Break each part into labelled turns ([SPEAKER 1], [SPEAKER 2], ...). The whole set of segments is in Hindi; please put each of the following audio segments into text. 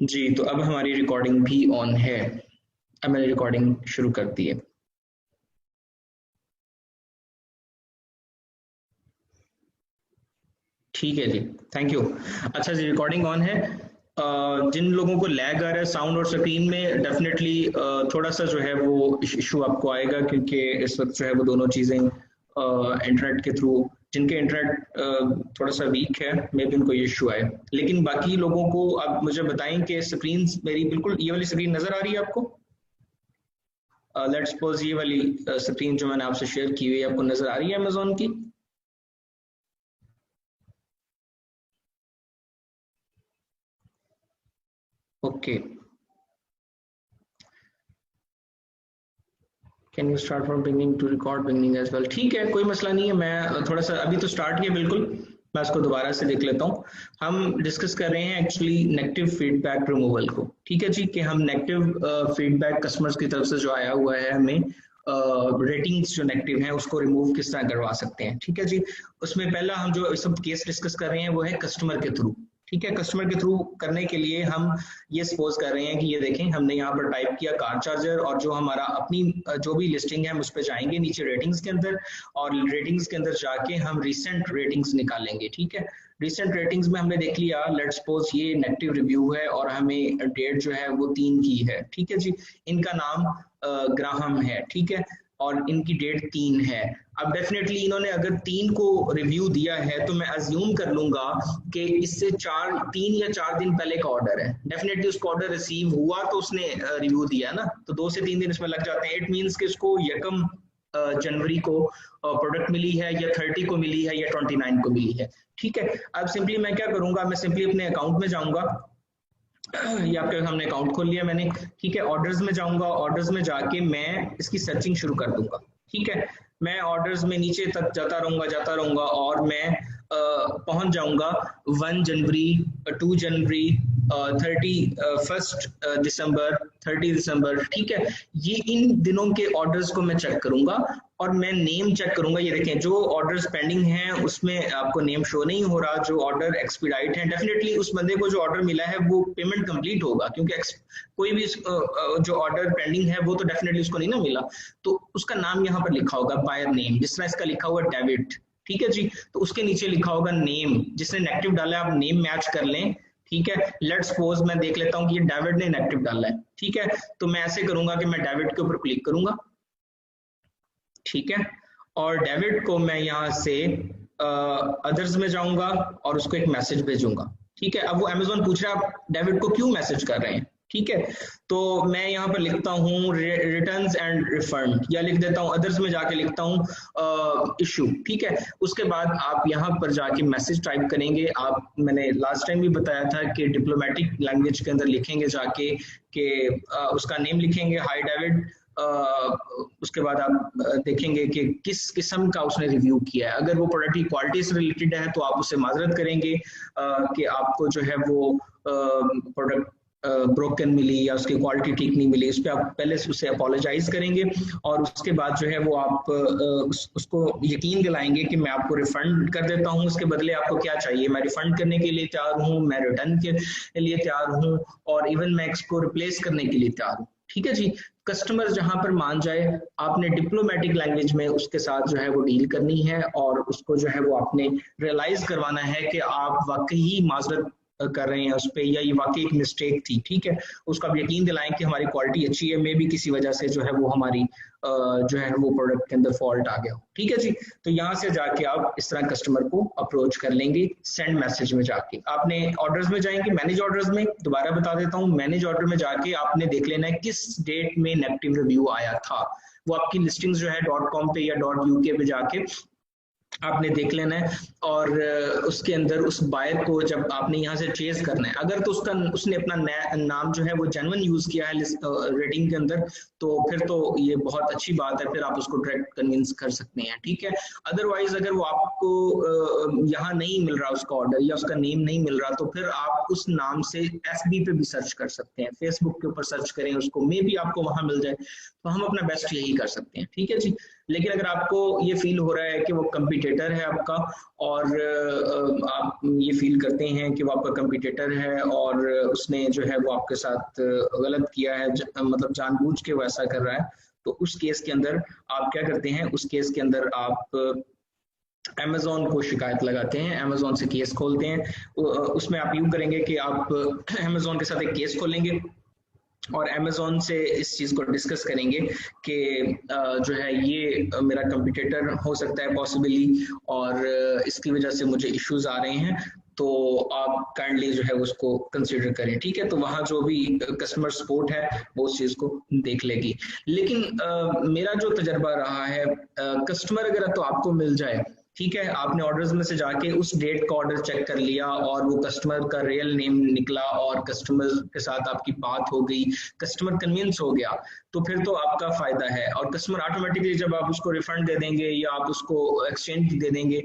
[SPEAKER 1] जी, तो अब हमारी रिकॉर्डिंग भी ऑन है। अब मैंने रिकॉर्डिंग शुरू कर दी है। ठीक है जी, थैंक यू। अच्छा जी, रिकॉर्डिंग ऑन है। जिन लोगों को लैग आ रहा है साउंड और स्क्रीन में, डेफिनेटली थोड़ा सा जो है वो इशू आपको आएगा, क्योंकि इस वक्त जो है वो दोनों चीज़ें इंटरनेट के थ्रू, जिनके इंटरनेट थोड़ा सा वीक है, मे बी उनको ये इशू आए। लेकिन बाकी लोगों को आप मुझे बताएं कि स्क्रीन मेरी बिल्कुल ये वाली स्क्रीन नज़र आ रही है आपको? लेट्स सपोज ये वाली स्क्रीन जो मैंने आपसे शेयर की हुई है आपको नज़र आ रही है अमेजोन की? Okay, can you start from beginning to record beginning as well? ठीक है, कोई मसला नहीं है। मैं थोड़ा सा अभी तो स्टार्ट किया बिल्कुल, मैं इसको दोबारा से देख लेता हूँ। हम डिस्कस कर रहे हैं एक्चुअली नेगेटिव फीडबैक रिमूवल को। ठीक है जी, कि हम नेगेटिव फीडबैक कस्टमर्स की तरफ से जो आया हुआ है हमें, रेटिंग्स जो नेगेटिव हैं उसको रिमूव किस तरह करवा सकते हैं। ठीक है जी, उसमें पहला हम जो सब केस डिस्कस कर रहे हैं वो है कस्टमर के थ्रू। ठीक है, कस्टमर के थ्रू करने के लिए हम ये सपोज कर रहे हैं कि ये देखें, हमने यहाँ पर टाइप किया कार चार्जर, और जो हमारा अपनी जो भी लिस्टिंग है हम उस पर जाएंगे नीचे रेटिंग्स के अंदर, और रेटिंग्स के अंदर जाके हम रिसेंट रेटिंग्स निकालेंगे। ठीक है, रिसेंट रेटिंग्स में हमने देख लिया, लेट्स सपोज ये नेगेटिव रिव्यू है और हमें डेट जो है वो 3 की है। ठीक है जी, इनका नाम ग्राहम है। ठीक है, और इनकी डेट 3 है। अब डेफिनेटली इन्होंने अगर 3 को रिव्यू दिया है तो मैं अज्यूम कर लूंगा कि इससे 3 या 4 दिन पहले का ऑर्डर है। डेफिनेटली उसको ऑर्डर रिसीव हुआ तो उसने रिव्यू दिया ना, तो 2 से 3 दिन इसमें लग जाते हैं। इट मीन्स कि इसको यकम जनवरी को प्रोडक्ट मिली है, या 30 को मिली है, या 29 को मिली है। ठीक है, अब सिंपली मैं क्या करूंगा, मैं सिंपली अपने अकाउंट में जाऊंगा। ये आपके सामने अकाउंट खोल लिया मैंने। ठीक है, ऑर्डर्स में जाऊंगा, ऑर्डर्स में जाके मैं इसकी सर्चिंग शुरू कर दूंगा। ठीक है, मैं ऑर्डर्स में नीचे तक जाता रहूंगा और मैं पहुंच जाऊंगा 1 जनवरी, 2 जनवरी, 31 दिसंबर, 30 दिसंबर। ठीक है, ये इन दिनों के ऑर्डर्स को मैं चेक करूंगा, और मैं नेम चेक करूंगा। ये देखें, जो ऑर्डर्स पेंडिंग हैं उसमें आपको नेम शो नहीं हो रहा, जो ऑर्डर एक्सपीडाइट है, डेफिनेटली उस बंदे को जो ऑर्डर मिला है वो पेमेंट कंप्लीट होगा, क्योंकि कोई भी जो ऑर्डर पेंडिंग है वो तो डेफिनेटली उसको नहीं ना मिला। तो उसका नाम यहाँ पर लिखा होगा, बायर नेम, जिस तरह इसका लिखा हुआ डेविड। ठीक है जी, तो उसके नीचे लिखा होगा नेम, जिसने नेगेटिव डाला है आप नेम मैच कर लें। ठीक है, लेट्स सपोज मैं देख लेता हूँ कि ये डेविड ने नेगेटिव डाला है। ठीक है, तो मैं ऐसे करूंगा कि मैं डेविड के ऊपर क्लिक करूंगा। ठीक है, और डेविड को मैं यहाँ से अदर्स में जाऊंगा और उसको एक मैसेज भेजूंगा। ठीक है, अब वो अमेजोन पूछ रहा है आप डेविड को क्यों मैसेज कर रहे हैं। ठीक है, तो मैं यहाँ पर लिखता हूँ रिटर्न्स एंड रिफंड, या लिख देता हूँ अदर्स में जाके लिखता हूँ इशू। ठीक है, उसके बाद आप यहाँ पर जाके मैसेज टाइप करेंगे। आप, मैंने लास्ट टाइम भी बताया था कि डिप्लोमेटिक लैंग्वेज के अंदर लिखेंगे जाके कि उसका नेम लिखेंगे, हाय डेविड। उसके बाद आप देखेंगे कि किस किस्म का उसने रिव्यू किया है। अगर वो प्रोडक्ट की क्वालिटी से रिलेटेड है तो आप उससे माजरत करेंगे कि आपको जो है वो प्रोडक्ट ब्रोकन मिली या उसकी क्वालिटी ठीक नहीं मिली। उस पर आप पहले उससे अपोलोजाइज करेंगे, और उसके बाद जो है वो आप उसको यकीन दिलाएंगे कि मैं आपको रिफंड कर देता हूँ, उसके बदले आपको क्या चाहिए, मैं रिफंड करने के लिए तैयार हूँ, मैं रिटर्न के लिए तैयार हूँ, और इवन मैं इसको रिप्लेस करने के लिए तैयार हूँ। ठीक है जी, कस्टमर जहां पर मान जाए, आपने डिप्लोमेटिक लैंग्वेज में उसके साथ जो है वो डील करनी है, और उसको जो है वो आपने रियलाइज करवाना है कि आप वाकई माजरत कर रहे हैं उस पर, या ये वाकई एक मिस्टेक थी। ठीक है, उसको आप यकीन दिलाएं कि हमारी क्वालिटी अच्छी है, मे भी किसी वजह से जो है वो हमारी जो है वो प्रोडक्ट के अंदर फॉल्ट आ गया हो। ठीक है जी, तो यहाँ से जाके आप इस तरह कस्टमर को अप्रोच कर लेंगे सेंड मैसेज में जाके। आपने ऑर्डर्स में जाएंगे, मैनेज ऑर्डर्स में, दोबारा बता देता हूँ, मैनेज ऑर्डर में जाके आपने देख लेना है किस डेट में नेगेटिव रिव्यू आया था। वो आपकी लिस्टिंग्स जो है .com पे या .uk पे जाके आपने देख लेना है, और उसके अंदर उस बायर को जब आपने यहाँ से चेज करना है, अगर तो उसने अपना नाम जो है वो जेन्युइन यूज किया है रेटिंग के अंदर, तो फिर तो ये बहुत अच्छी बात है, फिर आप उसको डायरेक्ट कन्विंस कर सकते हैं। ठीक है, अदरवाइज अगर वो आपको यहाँ नहीं मिल रहा उसका ऑर्डर, या उसका नेम नहीं मिल रहा, तो फिर आप उस नाम से FB पे भी सर्च कर सकते हैं, फेसबुक के ऊपर सर्च करें उसको, मे भी आपको वहां मिल जाए। तो हम अपना बेस्ट यही कर सकते हैं। ठीक है जी, लेकिन अगर आपको ये फील हो रहा है कि वो कंपटीटर है आपका, और आप ये फील करते हैं कि वो आपका कंपटीटर है और उसने जो है वो आपके साथ गलत किया है, मतलब जानबूझ के वो ऐसा कर रहा है, तो उस केस के अंदर आप क्या करते हैं, उस केस के अंदर आप अमेजोन को शिकायत लगाते हैं, अमेजोन से केस खोलते हैं। उसमें आप यूं करेंगे कि आप अमेजोन के साथ एक केस खोलेंगे और अमेजोन से इस चीज़ को डिस्कस करेंगे कि जो है ये मेरा कंपटीटर हो सकता है पॉसिबली, और इसकी वजह से मुझे इश्यूज आ रहे हैं, तो आप काइंडली जो है उसको कंसिडर करें। ठीक है, तो वहाँ जो भी कस्टमर सपोर्ट है वो उस चीज़ को देख लेगी। लेकिन मेरा जो तजर्बा रहा है, कस्टमर अगर तो आपको मिल जाए, ठीक है, आपने ऑर्डर्स में से जाके उस डेट का ऑर्डर चेक कर लिया और वो कस्टमर का रियल नेम निकला और कस्टमर के साथ आपकी बात हो गई, कस्टमर कन्विंस हो गया, तो फिर तो आपका फायदा है। और कस्टमर ऑटोमेटिकली जब आप उसको रिफंड दे देंगे या आप उसको एक्सचेंज दे देंगे,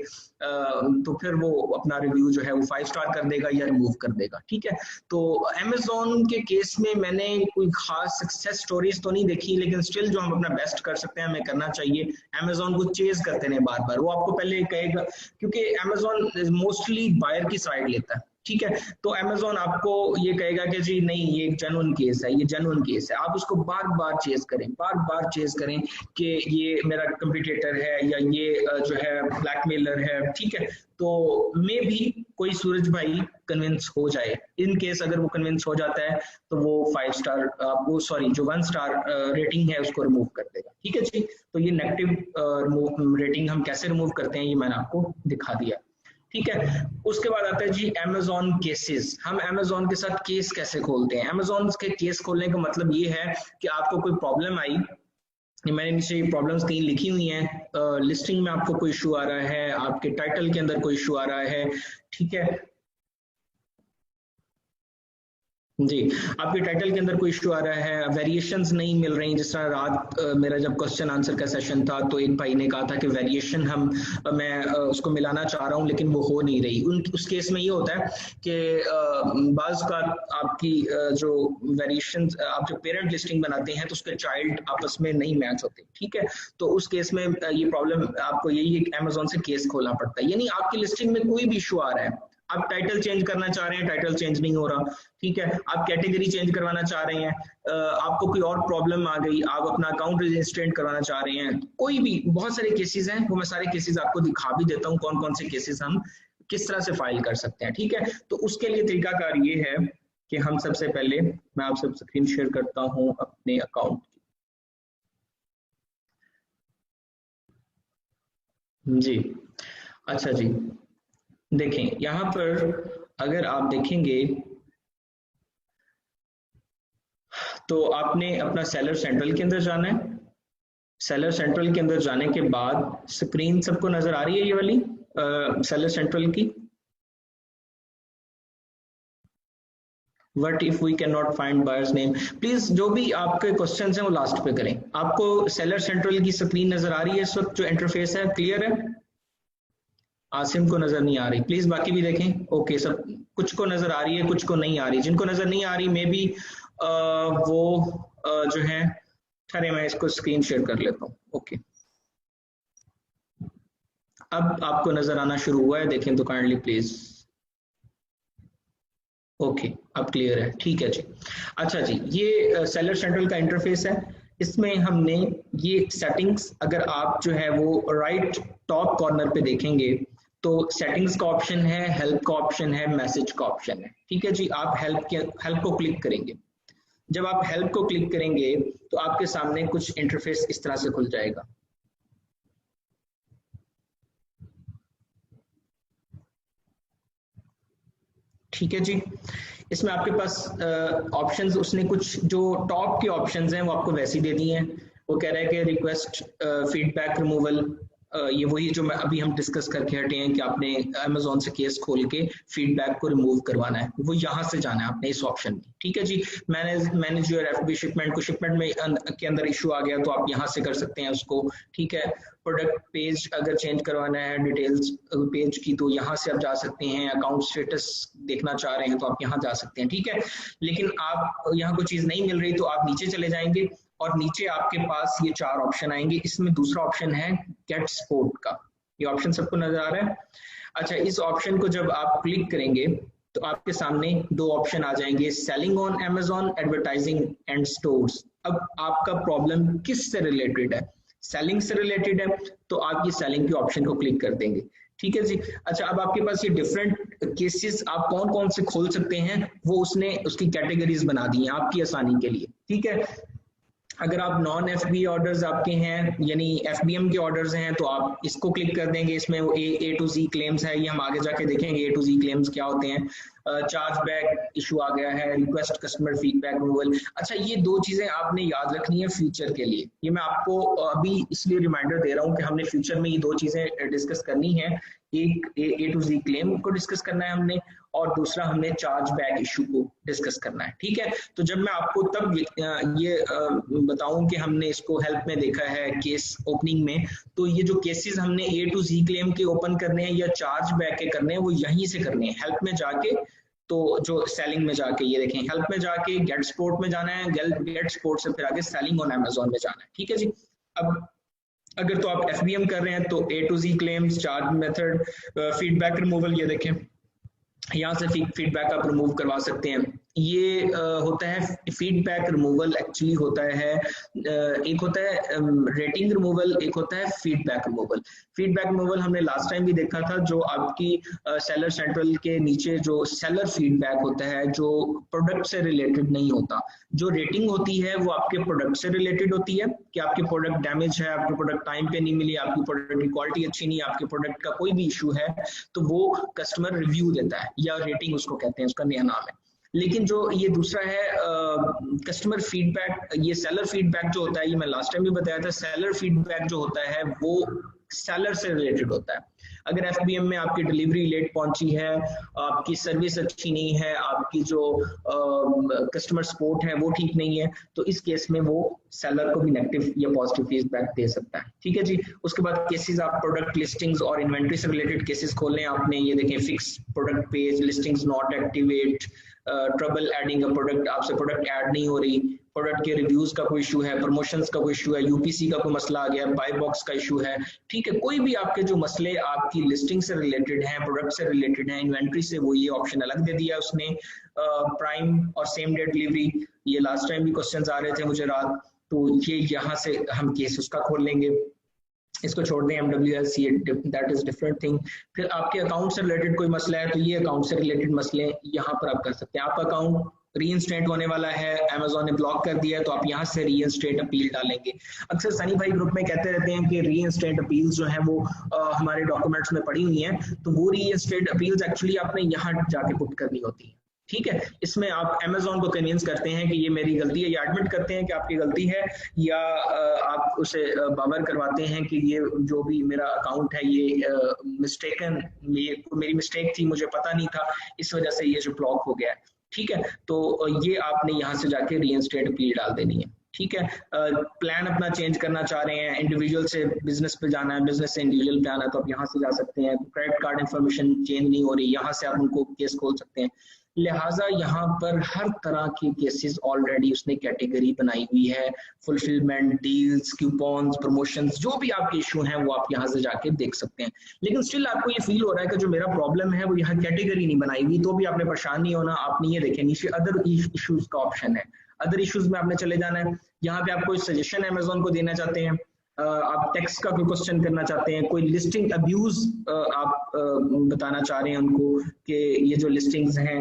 [SPEAKER 1] तो फिर वो अपना रिव्यू जो है वो 5 स्टार कर देगा या रिमूव कर देगा। ठीक है, तो अमेजोन के केस में मैंने कोई खास सक्सेस स्टोरीज तो नहीं देखी, लेकिन स्टिल जो हम अपना बेस्ट कर सकते हैं हमें करना चाहिए। अमेजोन को चेज करते रहे बार बार, वो आपको पहले कहेगा, क्योंकि अमेजोन मोस्टली बायर की साइड लेता है। ठीक है, तो अमेजोन आपको ये कहेगा कि जी नहीं ये एक जेन्युइन केस है, ये जेन्युइन केस है, आप उसको बार बार चेज करें, बार बार चेज करें कि ये मेरा कंपटीटर है या ये जो है ब्लैकमेलर है। ठीक है, तो मे भी कोई सूरज भाई कन्विंस हो जाए। इन केस अगर वो कन्विंस हो जाता है तो वो 5 स्टार वो सॉरी जो 1 स्टार रेटिंग है उसको रिमूव कर देगा। ठीक है जी, तो ये नेगेटिव रेटिंग हम कैसे रिमूव करते हैं ये मैंने आपको दिखा दिया। ठीक है, उसके बाद आता है जी अमेजोन केसेस। हम अमेजोन के साथ केस कैसे खोलते हैं? अमेजोन के केस खोलने का मतलब ये है कि आपको कोई प्रॉब्लम आई, मैंने नीचे प्रॉब्लम्स 3 लिखी हुई हैं, लिस्टिंग में आपको कोई इशू आ रहा है, आपके टाइटल के अंदर कोई इशू आ रहा है, ठीक है जी, आपके टाइटल के अंदर कोई इशू आ रहा है, वेरिएशंस नहीं मिल रही। जिस तरह रात मेरा जब क्वेश्चन आंसर का सेशन था तो एक भाई ने कहा था कि वेरिएशन मैं उसको मिलाना चाह रहा हूं लेकिन वो हो नहीं रही। उस केस में ये होता है कि बाज का आपकी जो वेरिएशंस, आप जो पेरेंट लिस्टिंग बनाते हैं तो उसके चाइल्ड आपस में नहीं मैच होते। ठीक है, तो उस केस में ये प्रॉब्लम आपको यही अमेजोन से केस खोलना पड़ता है। यानी आपकी लिस्टिंग में कोई भी इशू आ रहा है, आप टाइटल चेंज करना चाह रहे हैं, टाइटल चेंज नहीं हो रहा, ठीक है, आप कैटेगरी चेंज करवाना चाह रहे हैं, आपको कोई और प्रॉब्लम आ गई, आप अपना अकाउंट रजिस्ट्रेट करवाना चाह रहे हैं, कोई भी, बहुत सारे केसेस हैं, वो मैं सारे केसेस आपको दिखा भी देता हूं कौन कौन से केसेस हम किस तरह से फाइल कर सकते हैं। ठीक है, तो उसके लिए तरीकाकार ये है कि हम सबसे पहले, मैं आपसे स्क्रीन शेयर करता हूं अपने अकाउंट की जी। अच्छा जी, देखें यहाँ पर अगर आप देखेंगे तो आपने अपना सेलर सेंट्रल के अंदर जाना है। सेलर सेंट्रल के अंदर जाने के बाद स्क्रीन सबको नजर आ रही है ये वाली सेलर सेंट्रल की? What if we cannot find buyer's name? Please जो भी आपके क्वेश्चंस हैं वो लास्ट पे करें। आपको सेलर सेंट्रल की स्क्रीन नजर आ रही है इस वक्त, जो इंटरफेस है क्लियर है? आसिम को नजर नहीं आ रही, प्लीज बाकी भी देखें। ओके, सब कुछ को नजर आ रही है, कुछ को नहीं आ रही। जिनको नजर नहीं आ रही मे बी वो जो है, चलिए मैं इसको स्क्रीन शेयर कर लेता हूँ। ओके, अब आपको नजर आना शुरू हुआ है, देखें तो काइंडली प्लीज। ओके, अब क्लियर है, ठीक है जी। अच्छा जी, ये सेलर सेंट्रल का इंटरफेस है। इसमें हमने ये सेटिंग्स, अगर आप जो है वो राइट टॉप कॉर्नर पे देखेंगे तो सेटिंग्स का ऑप्शन है, हेल्प का ऑप्शन है, मैसेज का ऑप्शन है। ठीक है जी, आप हेल्प को क्लिक करेंगे। जब आप हेल्प को क्लिक करेंगे तो आपके सामने कुछ इंटरफेस इस तरह से खुल जाएगा। ठीक है जी, इसमें आपके पास ऑप्शंस, उसने कुछ जो टॉप के ऑप्शंस हैं वो आपको वैसे ही दे दिए हैं। वो कह रहा है कि रिक्वेस्ट फीडबैक रिमूवल, ये वही जो मैं अभी हम डिस्कस करके हटे हैं कि आपने अमेजोन से केस खोल के फीडबैक को रिमूव करवाना है, वो यहाँ से जाना है आपने इस ऑप्शन में। ठीक है जी, मैनेज योर एफबी शिपमेंट, को शिपमेंट में के अंदर इशू आ गया तो आप यहाँ से कर सकते हैं उसको। ठीक है, प्रोडक्ट पेज अगर चेंज करवाना है डिटेल्स पेज की तो यहाँ से आप जा सकते हैं। अकाउंट स्टेटस देखना चाह रहे हैं तो आप यहाँ जा सकते हैं। ठीक है, लेकिन आप यहाँ कोई चीज़ नहीं मिल रही तो आप नीचे चले जाएंगे और नीचे आपके पास ये 4 ऑप्शन आएंगे। इसमें दूसरा ऑप्शन है गेट सपोर्ट का, ये ऑप्शन सबको नजर आ रहा है। अच्छा, इस ऑप्शन को जब आप क्लिक करेंगे तो आपके सामने 2 ऑप्शन आ जाएंगे, selling on Amazon, advertising and stores. अब आपका प्रॉब्लम किस से रिलेटेड है? सेलिंग से रिलेटेड है तो आप ये सेलिंग के ऑप्शन को क्लिक कर देंगे, ठीक है जी। अच्छा, अब आपके पास ये डिफरेंट केसेस आप कौन कौन से खोल सकते हैं वो उसने उसकी कैटेगरीज बना दी हैं आपकी आसानी के लिए, ठीक है। अगर आप नॉन FBA ऑर्डर्स आपके हैं यानी FBM के ऑर्डर्स हैं तो आप इसको क्लिक कर देंगे। इसमें वो A to Z क्लेम्स है, ये हम आगे जाके देखेंगे A to Z क्लेम्स क्या होते हैं। चार्ज बैक इशू आ गया है, रिक्वेस्ट कस्टमर फीडबैक रिमूवल। अच्छा, ये 2 चीजें आपने याद रखनी है फ्यूचर के लिए। ये मैं आपको अभी इसलिए रिमाइंडर दे रहा हूँ कि हमने फ्यूचर में ये 2 चीजें डिस्कस करनी है। एक A to Z क्लेम को डिस्कस करना है हमने, और दूसरा हमने चार्ज बैक इशू को डिस्कस करना है, ठीक है। तो जब मैं आपको तब ये बताऊं कि हमने इसको हेल्प में देखा है केस ओपनिंग में, तो ये जो केसेस हमने A to Z क्लेम के ओपन करने हैं या चार्ज बैक के करने हैं वो यहीं से करने हैं, हेल्प में जाके। तो जो सेलिंग में जाके ये देखें, हेल्प में जाके गेट सपोर्ट में जाना है, गेट सपोर्ट से फिर आगे सेलिंग ऑन Amazon में जाना है, ठीक है जी। अब अगर तो आप FBM कर रहे हैं तो A to Z claims, charge method, feedback removal, ये देखें यहाँ से फीडबैक आप रिमूव करवा सकते हैं। ये होता है फीडबैक रिमूवल, एक्चुअली होता है एक होता है रेटिंग रिमूवल, एक होता है फीडबैक रिमूवल। फीडबैक रिमूवल हमने लास्ट टाइम भी देखा था, जो आपकी सेलर सेंट्रल के नीचे जो सेलर फीडबैक होता है जो प्रोडक्ट से रिलेटेड नहीं होता। जो रेटिंग होती है वो आपके प्रोडक्ट से रिलेटेड होती है कि आपके प्रोडक्ट डैमेज है, आपके प्रोडक्ट टाइम पे नहीं मिली, आपकी प्रोडक्ट की क्वालिटी अच्छी नहीं है, आपके प्रोडक्ट का कोई भी इशू है तो वो कस्टमर रिव्यू देता है या रेटिंग उसको कहते हैं, उसका नया नाम है। लेकिन जो ये दूसरा है कस्टमर फीडबैक, ये सेलर फीडबैक जो होता है, ये मैं लास्ट टाइम भी बताया था, सेलर फीडबैक जो होता है वो सेलर से रिलेटेड होता है। अगर FBM में आपकी डिलीवरी लेट पहुंची है, आपकी सर्विस अच्छी नहीं है, आपकी जो कस्टमर सपोर्ट है वो ठीक नहीं है, तो इस केस में वो सेलर को भी नेगेटिव या पॉजिटिव फीडबैक दे सकता है, ठीक है जी। उसके बाद केसेस आप प्रोडक्ट लिस्टिंग्स और इन्वेंट्री से रिलेटेड केसेस खोलने आपने, ये देखें fix product page, listings not activate, trouble adding a product, आपसे प्रोडक्ट ऐड नहीं हो रही, प्रोडक्ट के रिव्यूज का कोई इशू है, प्रमोशंस का कोई इशू है, UPC का कोई मसला आ गया, बाय बॉक्स का इशू है, ठीक है। कोई भी आपके जो मसले आपकी लिस्टिंग से रिलेटेड हैं, प्रोडक्ट से रिलेटेड हैं, इन्वेंट्री से, वो ये ऑप्शन अलग दे दिया उसने। प्राइम और सेम डे डिलीवरी, ये लास्ट टाइम भी क्वेश्चंस आ रहे थे मुझे रात, तो ये यहाँ से हम केस उसका खोल लेंगे। इसको छोड़ दें MWS, ये दैट इज डिफरेंट थिंग। फिर आपके अकाउंट से रिलेटेड कोई मसला है तो ये अकाउंट से रिलेटेड मसले यहाँ पर आप कर सकते हैं। आपका अकाउंट रीइंस्टेट होने वाला है, Amazon ने ब्लॉक कर दिया है, तो आप यहाँ से रीइंस्टेट अपील डालेंगे। अक्सर सनी भाई ग्रुप में कहते रहते हैं कि रीइंस्टेट अपील्स जो है वो हमारे डॉक्यूमेंट्स में पड़ी हुई हैं, तो वो रीइंस्टेट अपील्स एक्चुअली आपने यहाँ जाके पुट करनी होती है, ठीक है। इसमें आप Amazon को कन्विंस करते हैं कि ये मेरी गलती है, या एडमिट करते हैं कि आपकी गलती है, या आप उसे बावर करवाते हैं कि ये जो भी मेरा अकाउंट है ये मिस्टेकन, ये मेरी मिस्टेक थी, मुझे पता नहीं था, इस वजह से ये जो ब्लॉक हो गया है, ठीक है। तो ये आपने यहाँ से जाके रीइंस्टेट अपील डाल देनी है, ठीक है। प्लान अपना चेंज करना चाह रहे हैं, इंडिविजुअल से बिजनेस पे जाना है, बिजनेस से इंडिविजुअल पे आना है, तो आप यहाँ से जा सकते हैं। क्रेडिट कार्ड इंफॉर्मेशन चेंज नहीं हो रही, यहाँ से आप उनको केस खोल सकते हैं। लिहाजा यहाँ पर हर तरह के केसेस ऑलरेडी उसने कैटेगरी बनाई हुई है, फुलफिलमेंट, डील्स, कूपन्स, प्रमोशंस, जो भी आपके इशू हैं वो आप यहाँ से जाके देख सकते हैं। लेकिन स्टिल आपको ये फील हो रहा है कि जो मेरा प्रॉब्लम है वो यहाँ कैटेगरी नहीं बनाई हुई, तो भी आपने परेशान नहीं होना। आपने ये देखें नीचे अदर इश्यूज का ऑप्शन है, अदर इश्यूज में आपने चले जाना है। यहाँ पे आप कोई सजेशन अमेजोन को देना चाहते हैं, आप टैक्स का कोई क्वेश्चन करना चाहते हैं, कोई लिस्टिंग अब्यूज आप बताना चाह रहे हैं उनको कि ये जो लिस्टिंग्स हैं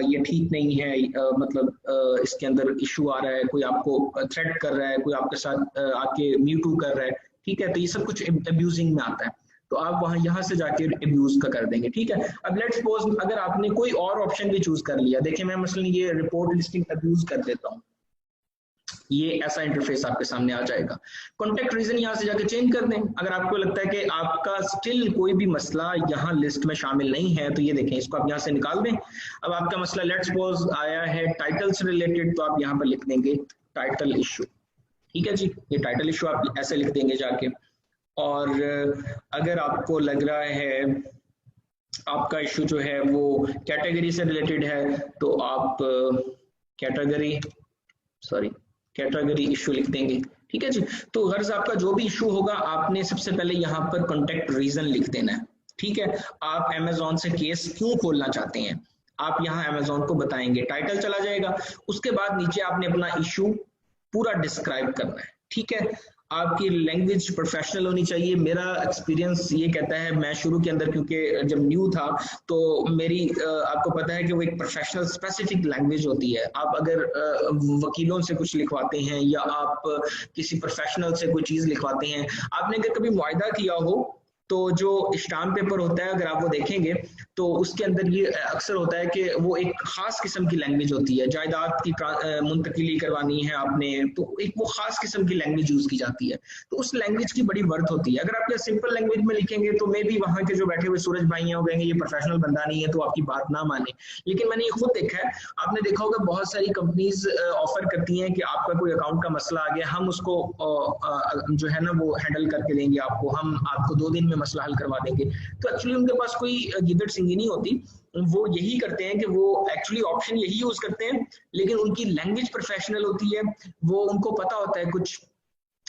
[SPEAKER 1] ये ठीक नहीं है, मतलब इसके अंदर इशू आ रहा है, कोई आपको थ्रेट कर रहा है, कोई आपके साथ आके म्यूटू कर रहा है, ठीक है। तो ये सब कुछ अब्यूजिंग में आता है, तो आप वहां यहाँ से जाके अब्यूज का कर देंगे, ठीक है। अब लेट्स सपोज अगर आपने कोई और ऑप्शन भी चूज कर लिया, देखिए मैं मसलन ये रिपोर्ट लिस्टिंग अब्यूज कर देता हूँ, ये ऐसा इंटरफेस आपके सामने आ जाएगा। कॉन्टेक्ट रीजन यहाँ से जाके चेंज कर दें। अगर आपको लगता है कि आपका स्टिल कोई भी मसला यहाँ लिस्ट में शामिल नहीं है, तो ये देखें इसको आप यहाँ से निकाल दें। अब आपका मसला लेट्स सपोज आया है टाइटल से रिलेटेड, तो आप यहाँ पर लिख देंगे टाइटल इशू, ठीक है जी। ये टाइटल इशू आप ऐसे लिख देंगे जाके। और अगर आपको लग रहा है आपका इशू जो है वो कैटेगरी से रिलेटेड है, तो आप कैटेगरी कैटेगरी इशू लिख देंगे, ठीक है जी। तो गर्ज आपका जो भी इशू होगा आपने सबसे पहले यहाँ पर कॉन्टेक्ट रीजन लिख देना है, ठीक है। आप अमेजोन से केस क्यों खोलना चाहते हैं आप यहाँ अमेजोन को बताएंगे, टाइटल चला जाएगा। उसके बाद नीचे आपने अपना इशू पूरा डिस्क्राइब करना है, ठीक है। आपकी लैंग्वेज प्रोफेशनल होनी चाहिए। मेरा एक्सपीरियंस ये कहता है, मैं शुरू के अंदर क्योंकि जब न्यू था तो मेरी आपको पता है कि वो एक प्रोफेशनल स्पेसिफिक लैंग्वेज होती है। आप अगर वकीलों से कुछ लिखवाते हैं या आप किसी प्रोफेशनल से कोई चीज़ लिखवाते हैं, आपने अगर कभी मुआहदा किया हो तो जो स्टाम्प पेपर होता है अगर आप वो देखेंगे तो उसके अंदर ये अक्सर होता है कि वो एक खास किस्म की लैंग्वेज होती है। जायदाद की मुंतकिली करवानी है आपने तो एक वो खास किस्म की लैंग्वेज यूज की जाती है, तो उस लैंग्वेज की बड़ी वर्थ होती है। अगर आप सिंपल लैंग्वेज में लिखेंगे तो मे भी वहाँ के जो बैठे हुए सूरज भाई हैं वो कहेंगे ये प्रोफेशनल बंदा नहीं है तो आपकी बात ना माने। लेकिन मैंने ये खुद देखा है, आपने देखा होगा बहुत सारी कंपनीज ऑफर करती हैं कि आपका कोई अकाउंट का मसला आ गया, हम उसको जो है ना वो हैंडल करके देंगे आपको, हम आपको 2 दिन में मसला हल करवा देंगे। तो एक्चुअली उनके पास कोई गिदड़ सिंगी नहीं होती, वो यही करते हैं कि वो एक्चुअली ऑप्शन यही यूज करते हैं, लेकिन उनकी लैंग्वेज प्रोफेशनल होती है। वो उनको पता होता है कुछ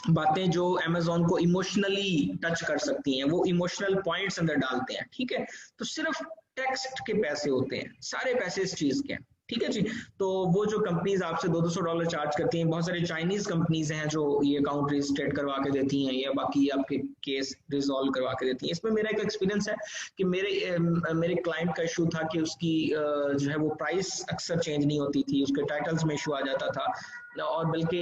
[SPEAKER 1] बातें जो अमेजोन को इमोशनली टच कर सकती हैं, वो इमोशनल पॉइंट्स अंदर डालते हैं, ठीक है। तो सिर्फ टेक्स्ट के पैसे होते हैं, सारे पैसे इस चीज के हैं, ठीक है जी। तो वो जो कंपनीज आपसे $200 चार्ज करती हैं, बहुत सारी चाइनीज कंपनीज हैं जो ये अकाउंट रजिस्ट्रेट करवा के देती हैं या बाकी आपके केस रिजॉल्व करवा के देती हैं। इसमें मेरा एक एक्सपीरियंस है कि मेरे क्लाइंट का इशू था कि उसकी जो है वो प्राइस अक्सर चेंज नहीं होती थी, उसके टाइटल्स में इशू आ जाता था। और बल्कि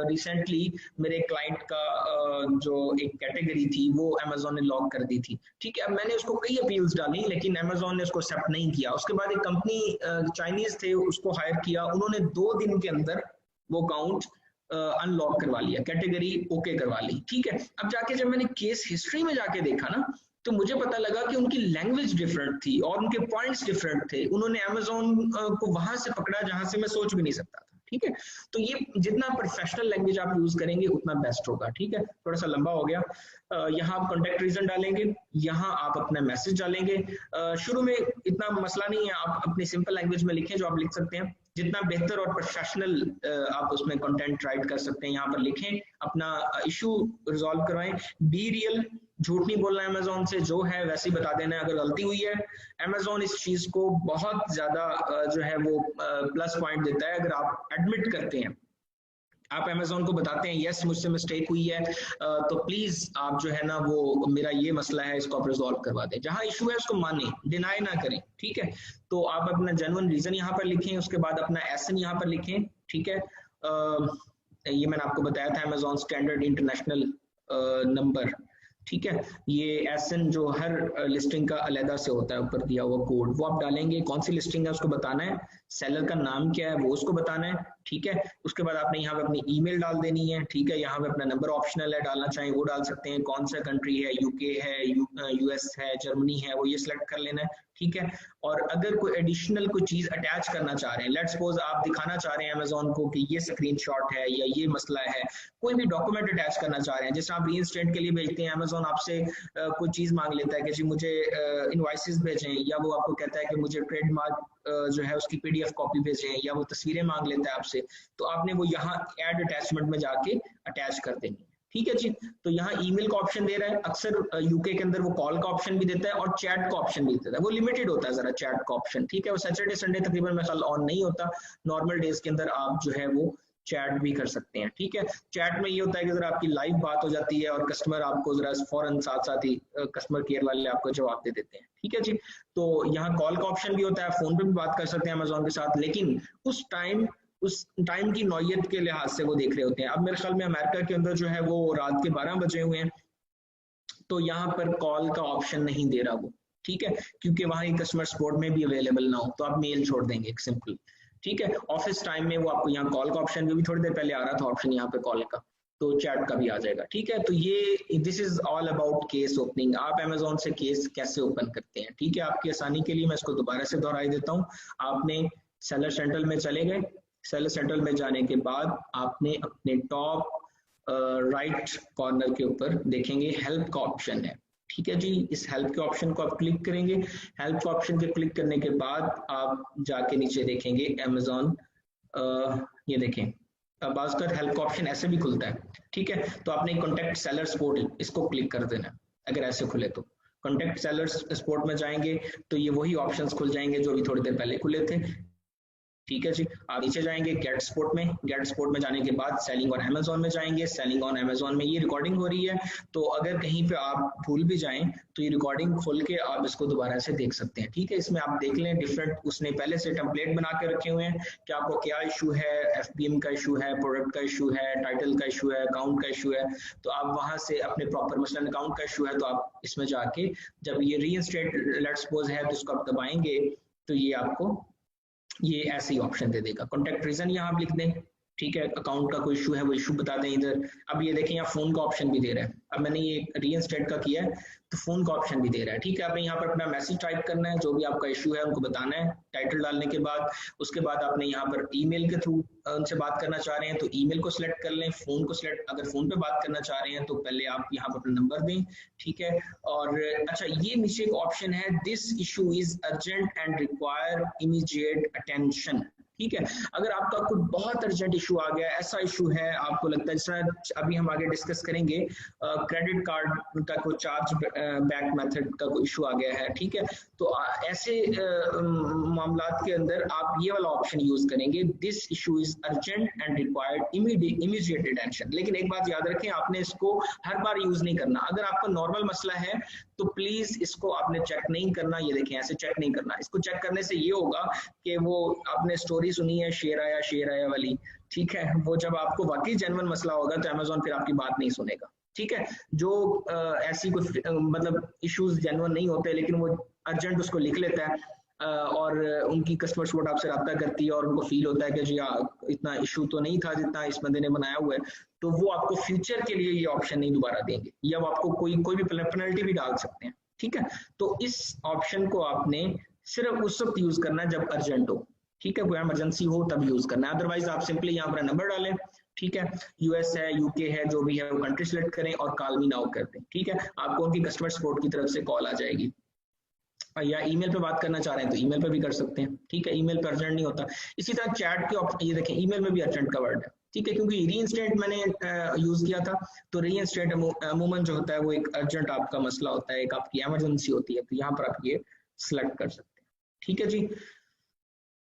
[SPEAKER 1] रिसेंटली मेरे क्लाइंट का जो एक कैटेगरी थी वो अमेजोन ने लॉक कर दी थी, ठीक है। अब मैंने उसको कई अपील्स डाली लेकिन अमेजोन ने उसको एक्सेप्ट नहीं किया। उसके बाद एक कंपनी चाइनीज थे, उसको हायर किया, उन्होंने 2 दिन के अंदर वो अकाउंट अनलॉक करवा लिया, कैटेगरी ओके करवा ली, ठीक है। अब जाके जब मैंने केस हिस्ट्री में जाके देखा ना तो मुझे पता लगा कि उनकी लैंग्वेज डिफरेंट थी और उनके पॉइंट्स डिफरेंट थे। उन्होंने अमेजोन को वहां से पकड़ा जहां से मैं सोच भी नहीं सकता था, ठीक है। तो ये जितना प्रोफेशनल लैंग्वेज आप यूज करेंगे उतना बेस्ट होगा, ठीक है। थोड़ा सा लंबा हो गया। यहाँ आप कॉन्टेक्ट रीजन डालेंगे, यहाँ आप अपना मैसेज डालेंगे। शुरू में इतना मसला नहीं है, आप अपनी सिंपल लैंग्वेज में लिखें जो आप लिख सकते हैं। जितना बेहतर और प्रोफेशनल आप उसमें कंटेंट राइट कर सकते हैं यहाँ पर लिखें, अपना इशू रिजॉल्व करवाएं। बी रियल, झूठ नहीं बोलना है अमेजोन से, जो है वैसे ही बता देना है। अगर गलती हुई है अमेजोन इस चीज को बहुत ज्यादा जो है वो प्लस पॉइंट देता है अगर आप एडमिट करते हैं, आप अमेजोन को बताते हैं यस मुझसे मिस्टेक हुई है, तो प्लीज आप जो है ना वो मेरा ये मसला है इसको आप रिजॉल्व करवा दें। जहां इशू है उसको माने, डिनाई ना करें, ठीक है। तो आप अपना जेन्युइन रीजन यहाँ पर लिखें, उसके बाद अपना एसन यहाँ पर लिखें, ठीक है। ये मैंने आपको बताया था अमेजोन स्टैंडर्ड इंटरनेशनल नंबर, ठीक है। ये एसन जो हर लिस्टिंग का अलहदा से होता है, ऊपर दिया हुआ कोड वो आप डालेंगे, कौन सी लिस्टिंग है उसको बताना है, सेलर का नाम क्या है वो उसको बताना है, ठीक है। उसके बाद आपने यहाँ पे अपनी ईमेल डाल देनी है, ठीक है। यहाँ पे अपना नंबर ऑप्शनल है, डालना चाहें वो डाल सकते हैं, कौन सा कंट्री है, यूके है, यूएस है, जर्मनी है, वो ये सिलेक्ट कर लेना है, ठीक है। और अगर कोई एडिशनल कोई चीज अटैच करना चाह रहे हैं, लेट्स सपोज आप दिखाना चाह रहे हैं अमेजोन को कि ये स्क्रीनशॉट है या ये मसला है, कोई भी डॉक्यूमेंट अटैच करना चाह रहे हैं, जैसे आप रीइंस्टेट के लिए भेजते हैं, अमेजोन आपसे कोई चीज मांग लेता है कि जी मुझे इनवॉइसेस भेजें, या वो आपको कहता है कि मुझे ट्रेडमार्क जो है उसकी पीडीएफ कॉपी भेजें, या वो तस्वीरें मांग लेता है आपसे, तो आपने वो यहाँ ऐड अटैचमेंट में जाके अटैच कर देंगे, ठीक है जी। तो यहाँ ईमेल का ऑप्शन दे रहा है, अक्सर यूके के अंदर वो कॉल का ऑप्शन भी देता है और चैट का ऑप्शन भी देता है, वो लिमिटेड होता है जरा चैट का ऑप्शन, ठीक है। वो सैटरडे संडे तकरीबन मेरे ख्याल ऑन नहीं होता, नॉर्मल डेज के अंदर आप जो है वो चैट भी कर सकते हैं, ठीक है। चैट में ये होता है कि जरा आपकी लाइव बात हो जाती है और कस्टमर आपको जरा फौरन साथ साथ ही कस्टमर केयर वाले आपको जवाब दे देते हैं, ठीक है जी। तो यहाँ कॉल का ऑप्शन भी होता है, फोन पे भी बात कर सकते हैं अमेजोन के साथ, लेकिन उस टाइम की नौयत के लिहाज से वो देख रहे होते हैं। अब मेरे ख्याल में अमेरिका के अंदर जो है वो रात के 12 बजे हुए हैं, तो यहाँ पर कॉल का ऑप्शन नहीं दे रहा वो, ठीक है, क्योंकि वहाँ की कस्टमर सपोर्ट में भी अवेलेबल ना हो तो आप मेल छोड़ देंगे एक सिंपल, ठीक है। ऑफिस टाइम में वो आपको यहाँ कॉल का ऑप्शन भी थोड़ी देर पहले आ रहा था ऑप्शन यहाँ पे कॉल का, तो चैट का भी आ जाएगा, ठीक है। तो ये this is all about case opening, आप अमेजोन से केस कैसे ओपन करते हैं, ठीक है। आपकी आसानी के लिए मैं इसको दोबारा से दोहराई देता हूँ। आपने सेलर सेंट्रल में चले गए, सेलर सेंट्रल में जाने के बाद आपने अपने टॉप राइट कॉर्नर के ऊपर देखेंगे हेल्प का ऑप्शन है, ठीक है जी। इस हेल्प के ऑप्शन को आप क्लिक करेंगे, हेल्प के ऑप्शन के क्लिक करने के बाद आप जाके नीचे देखेंगे अमेजोन, ये देखें बाज़ का हेल्प का ऑप्शन ऐसे भी खुलता है, ठीक है। तो आपने कॉन्टेक्ट सेलर सपोर्ट इसको क्लिक कर देना अगर ऐसे खुले तो। कॉन्टेक्ट सेलर सपोर्ट में जाएंगे तो ये वही ऑप्शंस खुल जाएंगे जो अभी थोड़ी देर पहले खुले थे, ठीक है जी। आप नीचे जाएंगे गेट स्पोर्ट में, गेट स्पोर्ट में जाने के बाद सेलिंग ऑन अमेजोन में जाएंगे, सेलिंग ऑन अमेजोन में ये रिकॉर्डिंग हो रही है, तो अगर कहीं पे आप भूल भी जाएं तो ये रिकॉर्डिंग खोल के आप इसको दोबारा से देख सकते हैं, ठीक है। इसमें आप देख लें डिफरेंट उसने पहले से टेम्पलेट बना के रखे हुए हैं कि आपको क्या इशू है, एफबीएम का इशू है, प्रोडक्ट का इशू है, टाइटल का इशू है, अकाउंट का इशू है, तो आप वहां से अपने प्रॉपर मसलन अकाउंट का इशू है तो आप इसमें जाके जब ये रीइंस्टेट लेट्स सपोज है तो इसको आप दबाएंगे तो ये आपको ये ऐसे ही ऑप्शन दे देगा। कॉन्टेक्ट रीजन यहाँ आप लिख दें, ठीक है। अकाउंट का कोई इशू है वो इशू बता दें इधर। अब ये देखें यहाँ फोन का ऑप्शन भी दे रहा है, अब मैंने ये रीइंस्टेट का किया है तो फोन का ऑप्शन भी दे रहा है, ठीक है। आपने यहाँ पर अपना मैसेज टाइप करना है, जो भी आपका इशू है उनको बताना है टाइटल डालने के बाद। उसके बाद आपने यहाँ पर ईमेल के थ्रू उनसे बात करना चाह रहे हैं तो ईमेल को सिलेक्ट कर लें, फोन को सिलेक्ट, अगर फोन पे बात करना चाह रहे हैं तो पहले आप यहाँ पर अपना नंबर दें, ठीक है। और अच्छा ये नीचे एक ऑप्शन है, this issue is urgent and require immediate attention, ठीक है। अगर आपका कोई बहुत अर्जेंट इशू आ गया, ऐसा इशू है आपको लगता है, जैसा अभी हम आगे डिस्कस करेंगे क्रेडिट कार्ड का कोई चार्ज बैक मेथड का कोई इशू आ गया है, ठीक है। तो ऐसे मामलात के अंदर आप ये वाला ऑप्शन यूज करेंगे, this issue is urgent and required immediate attention. लेकिन एक बात याद रखें, आपने इसको हर बार यूज नहीं करना। अगर आपका नॉर्मल मसला है तो प्लीज इसको आपने चेक नहीं करना, ये देखें ऐसे चेक नहीं करना। इसको चेक करने से ये होगा कि वो आपने स्टोरी सुनी है शेर आया वाली, ठीक है, वो जब आपको वाकई जेन्युइन मसला होगा तो अमेजोन फिर आपकी बात नहीं सुनेगा, ठीक है। जो ऐसी कुछ मतलब इश्यूज जेन्युइन नहीं होते लेकिन वो अर्जेंट उसको लिख लेता है और उनकी कस्टमर सपोर्ट आपसे रब्ता करती है और उनको फील होता है कि जी इतना इशू तो नहीं था जितना इस बंदे ने बनाया हुआ है, तो वो आपको फ्यूचर के लिए ये ऑप्शन नहीं दोबारा देंगे, या वो आपको कोई भी पेनल्टी भी डाल सकते हैं, ठीक है। तो इस ऑप्शन को आपने सिर्फ उस वक्त यूज करना है जब अर्जेंट हो, ठीक है, कोई इमरजेंसी हो तब यूज करना है। अदरवाइज आप सिंपली यहाँ पर नंबर डालें, ठीक है, यूएस है, यूके है, जो भी है वो कंट्री सिलेक्ट करें और कॉल मी नाउ कर दें, ठीक है। आपको उनकी कस्टमर सपोर्ट की तरफ से कॉल आ जाएगी, या ईमेल पे बात करना चाह रहे हैं तो ईमेल पे भी कर सकते हैं, ठीक है। ईमेल पे अर्जेंट नहीं होता। इसी तरह चैट के ऑप्शन, ये देखें ईमेल में भी अर्जेंट का वर्ड है, ठीक है, क्योंकि रीइंस्टेट मैंने यूज किया था, तो रीइंस्टेट अमूमन जो होता है वो एक अर्जेंट आपका मसला होता है, एक आपकी इमरजेंसी होती है, तो यहाँ पर आप ये सिलेक्ट कर सकते हैं, ठीक है जी।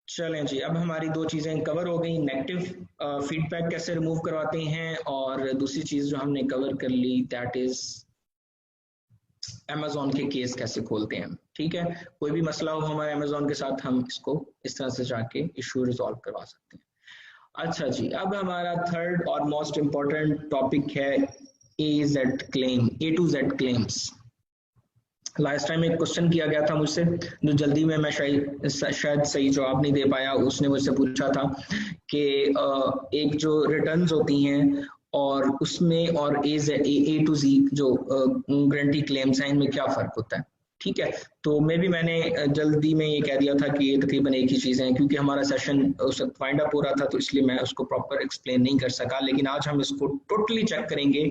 [SPEAKER 1] चलें जी, अब हमारी दो चीज़ें कवर हो गई, नेगेटिव फीडबैक कैसे रिमूव करवाते हैं, और दूसरी चीज़ जो हमने कवर कर ली दैट इज अमेजोन के केस कैसे खोलते हैं, ठीक है। कोई भी मसला हो हमारे अमेजोन के साथ, हम इसको इस तरह से जाके इशू रिजॉल्व करवा सकते हैं। अच्छा जी, अब हमारा थर्ड और मोस्ट इम्पोर्टेंट टॉपिक है A to Z claims. Last time एक क्वेश्चन किया गया था मुझसे, जो जल्दी में मैं शायद सही जवाब नहीं दे पाया। उसने मुझसे पूछा था कि एक जो रिटर्न्स होती हैं और उसमें और ए टू जी जो गारंटी क्लेम्स हैं, इनमें क्या फ़र्क होता है, ठीक है। तो मैंने जल्दी में ये कह दिया था कि ये तकरीबन एक ही चीज़ है, क्योंकि हमारा सेशन उस वक्त वाइंड अप हो रहा था, तो इसलिए मैं उसको प्रॉपर एक्सप्लेन नहीं कर सका। लेकिन आज हम इसको टोटली चेक करेंगे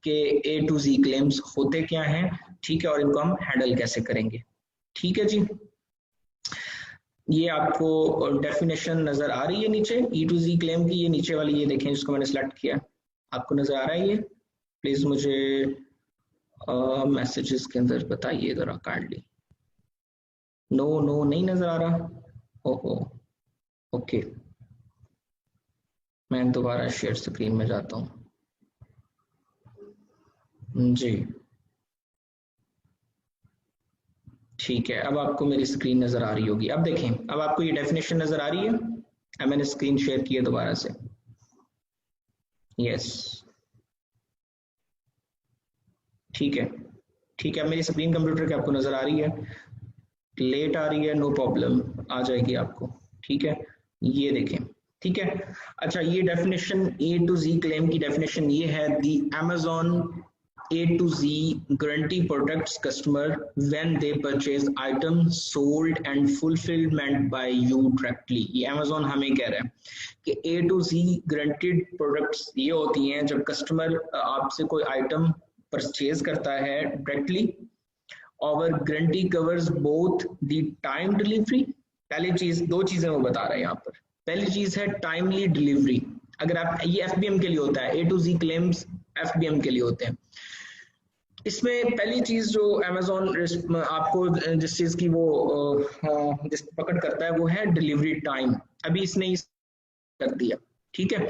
[SPEAKER 1] कि ए टू जी क्लेम्स होते क्या हैं, ठीक है, और इनको हम हैंडल कैसे करेंगे, ठीक है जी। ये आपको डेफिनेशन नजर आ रही है नीचे ई टू जी क्लेम की, ये नीचे वाली, ये देखें जिसको मैंने सेलेक्ट किया, आपको नजर आ रहा है ये? प्लीज मुझे मैसेजेस के अंदर बताइए जरा काइंडली। नो नहीं नजर आ रहा, ओहो, ओके, मैं दोबारा शेयर स्क्रीन में जाता हूँ जी, ठीक है। अब आपको मेरी स्क्रीन नजर आ रही होगी। अब देखें, अब आपको ये डेफिनेशन नजर आ रही है, अब मैंने स्क्रीन शेयर की है दोबारा से, यस, ठीक है, ठीक है। मेरी स्क्रीन कंप्यूटर की आपको नजर आ रही है, लेट आ रही है, नो प्रॉब्लम, आ जाएगी आपको, ठीक है, ये देखें, ठीक है। अच्छा, ये definition A to Z claim की डेफिनेशन ये है, the Amazon A to Z guarantee protects customer when they purchase items sold and fulfillment by you directly। ये Amazon हमें कह रहा है कि A to Z guaranteed products ये होती हैं जब कस्टमर आपसे कोई आइटम परचेज करता है डायरेक्टली। और guarantee covers both the time delivery, पहली चीज, दो चीजें वो बता रहे हैं यहाँ पर। पहली चीज है टाइमली डिलीवरी, अगर आप, ये FBM के लिए होता है, A to Z claims FBM के लिए होते हैं। इसमें पहली चीज जो अमेजोन आपको जिस चीज की वो जिस पकड़ करता है वो है डिलीवरी टाइम। अभी इसने कर दिया, ठीक है।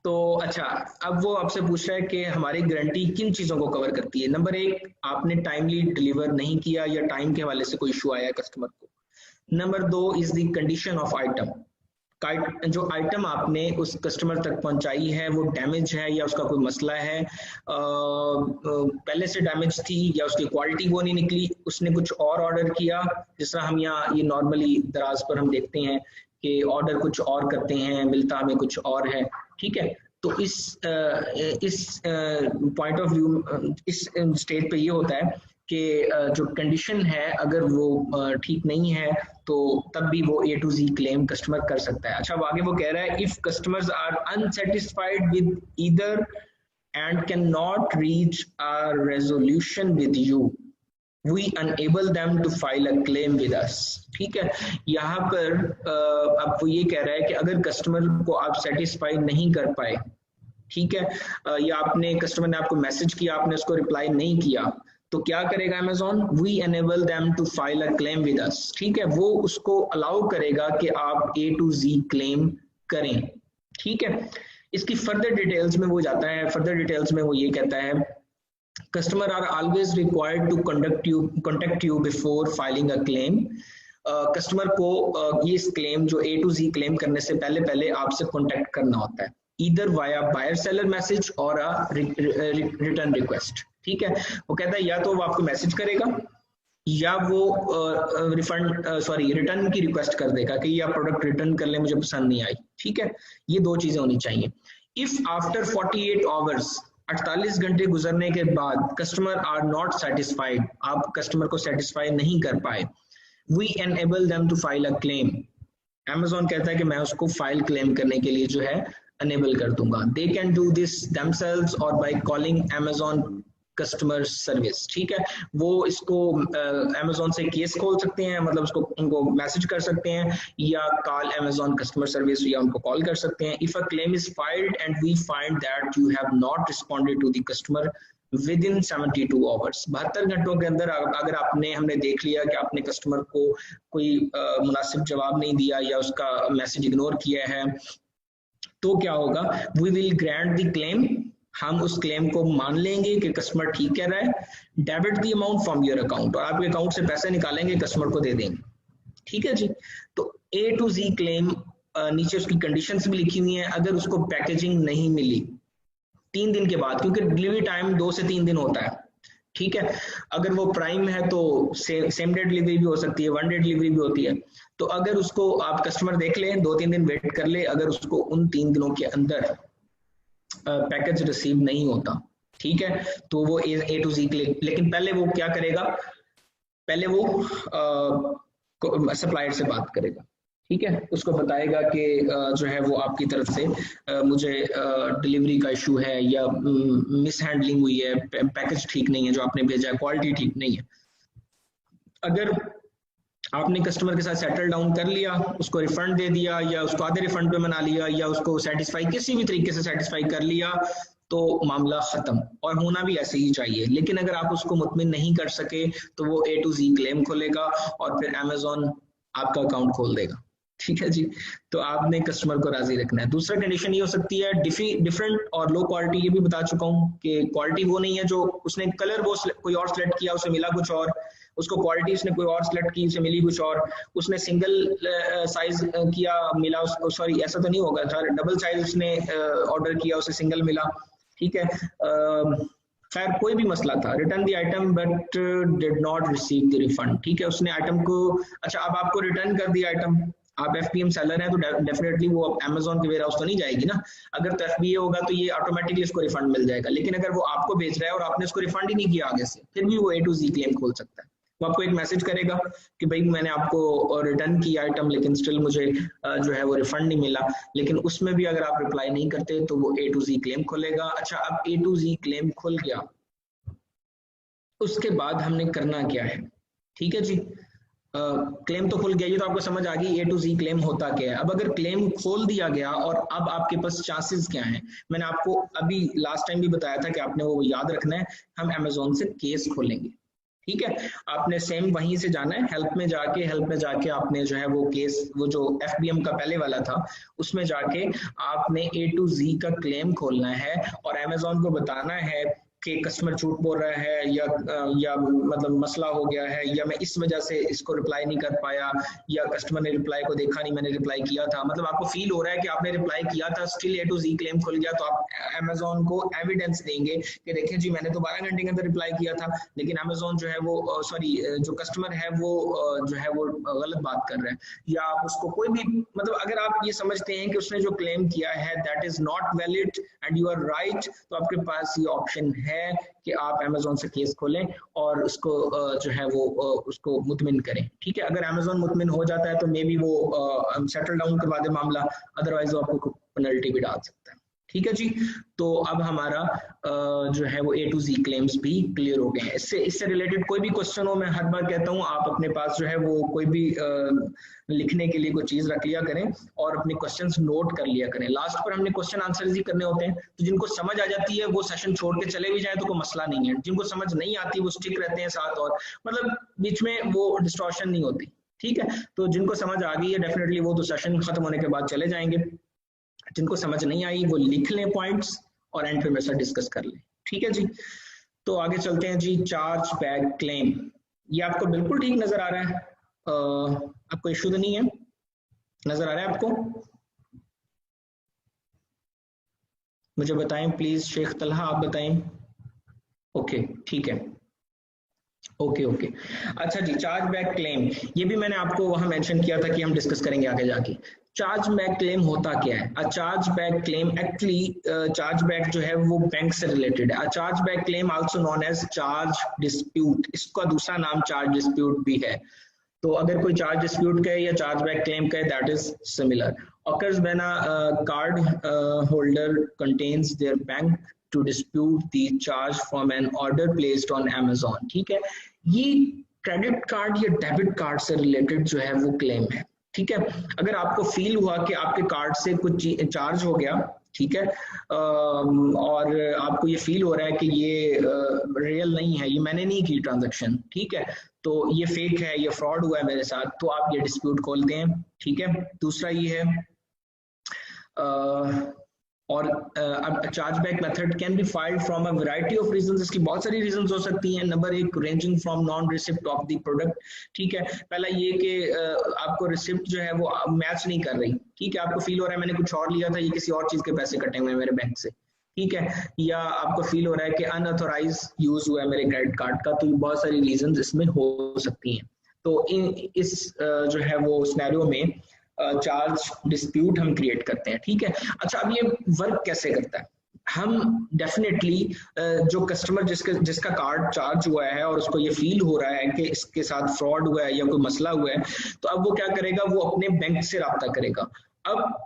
[SPEAKER 1] तो अच्छा, अब वो आपसे पूछ रहा है कि हमारी गारंटी किन चीजों को कवर करती है। नंबर एक, आपने टाइमली डिलीवर नहीं किया या टाइम के हवाले से कोई इशू आया है कस्टमर को। नंबर दो is the condition of item, जो आइटम आपने उस कस्टमर तक पहुंचाई है वो डैमेज है या उसका कोई मसला है, पहले से डैमेज थी या उसकी क्वालिटी वो नहीं निकली, उसने कुछ और ऑर्डर किया। जिस तरह हम यहाँ ये नॉर्मली दराज पर हम देखते हैं कि ऑर्डर कुछ और करते हैं, मिलता हमें कुछ और है, ठीक है। तो इस पॉइंट ऑफ व्यू, इस स्टेज पे ये होता है कि जो कंडीशन है अगर वो ठीक नहीं है तो तब भी वो A to Z claim customer कर सकता है। अच्छा, अब आगे वो कह रहा है, if customers are unsatisfied with either and can not reach a resolution with you, we unable them to file a claim with us. ठीक है, यहाँ पर अब वो ये कह रहा है कि अगर कस्टमर को आप सेटिस्फाई नहीं कर पाए, ठीक है, या आपने कस्टमर ने आपको मैसेज किया, आपने उसको रिप्लाई नहीं किया, तो क्या करेगा Amazon, we enable them to file a claim with us. ठीक है, वो उसको अलाउ करेगा कि आप A to Z क्लेम करें। ठीक है, इसकी फर्दर डिटेल्स में वो जाता है, फर्दर डिटेल्स में वो ये कहता है, customer are always required to contact you before filing a claim. Customer को ये इस क्लेम जो A to Z क्लेम करने से पहले आपसे कॉन्टेक्ट करना होता है, either via buyer seller message और रिटर्न रिक्वेस्ट। ठीक है, वो कहता है या तो वो आपको मैसेज करेगा या वो रिटर्न की रिक्वेस्ट कर देगा कि ये प्रोडक्ट रिटर्न कर ले, मुझे पसंद नहीं आई। ठीक है, ये दो चीजें होनी चाहिए। इफ आफ्टर 48 आवर्स, 48 घंटे गुजरने के बाद कस्टमर आर नॉट सेटिस्फाइड, आप कस्टमर को सेटिस्फाई नहीं कर पाए, we enable them to file a claim. Amazon कहता है कि मैं उसको फाइल क्लेम करने के लिए जो है अनेबल कर दूंगा। They can do this themselves और by calling Amazon customer service. ठीक है, वो इसको Amazon से केस खोल सकते हैं, मतलब उसको उनको मैसेज कर सकते हैं या कॉल Amazon कस्टमर सर्विस या उनको कॉल कर सकते हैं। If a claim is filed and we find that you have not responded to the customer within 72 hours, 72 घंटों के अंदर अगर हमने देख लिया कि आपने कस्टमर को कोई मुनासिब जवाब नहीं दिया या उसका मैसेज इग्नोर किया है, तो क्या होगा, we will grant the claim, हम उस क्लेम को मान लेंगे कि कस्टमर ठीक कह रहा है, debit the amount from your account, और आपके अकाउंट से पैसे निकालेंगे, कस्टमर को दे देंगे। ठीक है जी, तो A to Z क्लेम, नीचे उसकी कंडीशंस भी लिखी हुई हैं। अगर उसको पैकेजिंग नहीं मिली 3 दिन के बाद, क्योंकि डिलीवरी टाइम 2 से 3 दिन होता है, ठीक है, अगर वो प्राइम है तो सेम डे डिलीवरी भी हो सकती है, 1 डे डिलीवरी भी होती है। तो अगर उसको आप कस्टमर देख ले, 2-3 दिन वेट कर ले, अगर उसको उन 3 दिनों के अंदर पैकेज रिसीव नहीं होता, ठीक है, तो वो A to Z क्लेम, लेकिन पहले वो क्या करेगा, पहले वो सप्लायर से बात करेगा। ठीक है, उसको बताएगा कि जो है वो आपकी तरफ से मुझे डिलीवरी का इशू है या मिस हैंडलिंग हुई है, पैकेज ठीक नहीं है जो आपने भेजा है, क्वालिटी ठीक नहीं है। अगर आपने कस्टमर के साथ सेटल डाउन कर लिया, उसको रिफंड दे दिया या उसको आधे रिफंड पे मना लिया या उसको सेटिस्फाई किसी भी तरीके से सेटिस्फाई कर लिया, तो मामला खत्म, और होना भी ऐसे ही चाहिए। लेकिन अगर आप उसको मुतमिन नहीं कर सके तो वो A to Z क्लेम खोलेगा और फिर Amazon आपका अकाउंट खोल देगा। ठीक है जी, तो आपने कस्टमर को राजी रखना है। दूसरा कंडीशन ये हो सकती है डिफरेंट और लो क्वालिटी, ये भी बता चुका हूँ कि क्वालिटी वो नहीं है जो उसने कलर वो कोई और सिलेक्ट किया, उसे मिला कुछ और, उसको क्वालिटी उसने कोई और सिलेक्ट की, उसे मिली कुछ और, उसने सिंगल साइज किया, मिला उसको, सॉरी ऐसा तो नहीं होगा, डबल साइज उसने ऑर्डर किया, उसे सिंगल मिला। ठीक है, खैर कोई भी मसला था, return the item but did not receive the refund. ठीक है, उसने आइटम को, अच्छा अब आपको रिटर्न कर दिया आइटम, आप FBM सेलर हैं तो डेफिनेटली वो Amazon के वेयर हाउस तो नहीं जाएगी ना, अगर तो FBA होगा तो ये ऑटोमेटिकली उसको रिफंड मिल जाएगा। लेकिन अगर वो आपको भेज रहा है और आपने उसको रिफंड ही नहीं किया आगे से, फिर भी वो A to Z क्लेम खोल सकता है। वो आपको एक मैसेज करेगा कि भाई मैंने आपको रिटर्न किया आइटम लेकिन स्टिल मुझे जो है वो रिफंड नहीं मिला, लेकिन उसमें भी अगर आप रिप्लाई नहीं करते तो वो A to Z क्लेम खोलेगा। अच्छा, अब A to Z क्लेम खुल गया, उसके बाद हमने करना क्या है? ठीक है जी, क्लेम तो खुल गया, ये तो आपको समझ आ गई A to Z क्लेम होता क्या है। अब अगर क्लेम खोल दिया गया और अब आपके पास चांसेस क्या हैं, मैंने आपको अभी लास्ट टाइम भी बताया था कि आपने वो याद रखना है, हम अमेजोन से केस खोलेंगे। ठीक है, आपने सेम वहीं से जाना है, हेल्प में जाके आपने जो है वो केस, वो जो FBM का पहले वाला था उसमें जाके आपने A to Z का क्लेम खोलना है और अमेजोन को बताना है कि कस्टमर झूठ बोल रहा है या मतलब मसला हो गया है, या मैं इस वजह से इसको रिप्लाई नहीं कर पाया, या कस्टमर ने रिप्लाई को देखा नहीं, मैंने रिप्लाई किया था, मतलब आपको फील हो रहा है कि आपने रिप्लाई किया था, still A to Z claim खुल गया, तो आप अमेजोन को एविडेंस देंगे कि देखें जी मैंने तो 12 घंटे के अंदर रिप्लाई किया था, लेकिन अमेजोन जो है वो सॉरी जो कस्टमर है वो जो है वो गलत बात कर रहा है। या आप उसको कोई भी, मतलब अगर आप ये समझते हैं कि उसने जो क्लेम किया है that is not valid and you are right, तो आपके पास ये ऑप्शन है कि आप अमेजोन से केस खोलें और उसको जो है वो उसको मुतमिन करें। ठीक है, अगर अमेजोन मुतमिन हो जाता है तो मे बी वो सेटल डाउन करवा दे मामला, अदरवाइज वो आपको पेनल्टी भी डाल सकता है। ठीक है जी, तो अब हमारा जो है वो A to Z क्लेम्स भी क्लियर हो गए हैं। इससे रिलेटेड कोई भी क्वेश्चन हो, मैं हर बार कहता हूँ आप अपने पास जो है वो कोई भी लिखने के लिए कोई चीज रख लिया करें और अपने क्वेश्चंस नोट कर लिया करें। लास्ट पर हमने क्वेश्चन आंसर ही करने होते हैं, तो जिनको समझ आ जाती है वो सेशन छोड़ के चले भी जाए तो कोई मसला नहीं है, जिनको समझ नहीं आती वो स्टिक रहते हैं साथ, और मतलब बीच में वो डिस्टॉर्शन नहीं होती। ठीक है, तो जिनको समझ आ गई है डेफिनेटली वो तो सेशन खत्म होने के बाद चले जाएंगे, जिनको समझ नहीं आई वो लिख लें पॉइंट्स और एंड पे मेरे साथ डिस्कस कर लें। ठीक है जी, तो आगे चलते हैं जी। चार्ज बैक क्लेम, ये आपको बिल्कुल ठीक नजर आ रहा है? आपको इशू तो नहीं है? नजर आ रहा है आपको? मुझे बताएं प्लीज, शेख तलहा आप बताएं। ओके ठीक है, ओके अच्छा जी। चार्ज बैक क्लेम, ये भी मैंने आपको वहां मेंशन किया था कि हम डिस्कस करेंगे आगे जाके। चार्ज बैक क्लेम होता क्या है? A charge back claim actually, charge back जो है वो बैंक से रिलेटेड है। A charge back claim also known as charge dispute, इसका दूसरा नाम चार्ज डिस्प्यूट भी है। तो अगर कोई चार्ज डिस्प्यूट का है या चार्ज बैक क्लेम का है, that is similar. occurs when a card holder contains their bank to dispute the charge from an order placed on Amazon। ठीक है, ये क्रेडिट कार्ड या डेबिट कार्ड से रिलेटेड जो है वो क्लेम है। ठीक है, अगर आपको फील हुआ कि आपके कार्ड से कुछ चार्ज हो गया, ठीक है, और आपको ये फील हो रहा है कि ये रियल नहीं है, ये मैंने नहीं की ट्रांजैक्शन, ठीक है, तो ये फेक है, ये फ्रॉड हुआ है मेरे साथ, तो आप ये डिस्प्यूट खोलते हैं। ठीक है, दूसरा ये है और अब charge back method can be filed from a variety of reasons. इसकी बहुत सारी रीजंस हो सकती हैं। नंबर एक, ranging from non receipt of the product. ठीक है, पहला ये कि आपको रिसिप्ट जो है वो मैच नहीं कर रही। ठीक है, आपको फील हो रहा है मैंने कुछ और लिया था, ये किसी और चीज के पैसे कटे हुए हैं मेरे बैंक से। ठीक है, या आपको फील हो रहा है कि अनऑथोराइज यूज हुआ है मेरे क्रेडिट कार्ड का, तो बहुत सारी रीजंस इसमें हो सकती हैं। तो इस जो है वो सिनेरियो में चार्ज डिस्प्यूट हम क्रिएट करते हैं। ठीक है, अच्छा अब ये वर्क कैसे करता है? हम डेफिनेटली जो कस्टमर जिसका कार्ड चार्ज हुआ है और उसको ये फील हो रहा है कि इसके साथ फ्रॉड हुआ है या कोई मसला हुआ है, तो अब वो क्या करेगा, वो अपने बैंक से रब्ता करेगा। अब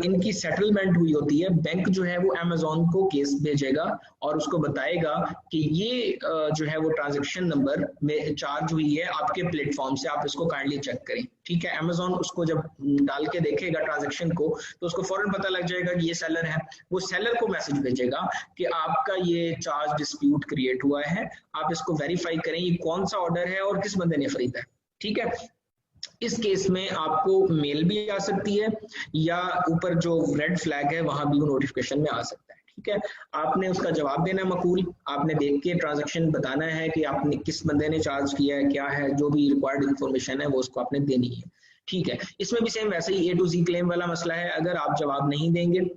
[SPEAKER 1] इनकी सेटलमेंट हुई होती है, बैंक जो है वो अमेजोन को केस भेजेगा और उसको बताएगा कि ये जो है वो ट्रांजैक्शन नंबर में चार्ज हुई है आपके प्लेटफॉर्म से, आप इसको काइंडली चेक करें। ठीक है, अमेजोन उसको जब डाल के देखेगा ट्रांजैक्शन को, तो उसको फौरन पता लग जाएगा कि ये सेलर है, वो सेलर को मैसेज भेजेगा कि आपका ये चार्ज डिस्प्यूट क्रिएट हुआ है, आप इसको वेरीफाई करें ये कौन सा ऑर्डर है और किस बंदे ने खरीदा है। ठीक है, इस केस में आपको मेल भी आ सकती है या ऊपर जो रेड फ्लैग है वहां भी वो नोटिफिकेशन में आ सकता है। ठीक है, आपने उसका जवाब देना है मकूल, आपने देख के ट्रांजैक्शन बताना है कि आपने किस बंदे ने चार्ज किया है, क्या है, जो भी रिक्वायर्ड इन्फॉर्मेशन है वो उसको आपने देनी है। ठीक है, इसमें भी सेम वैसे ही A to Z क्लेम वाला मसला है। अगर आप जवाब नहीं देंगे,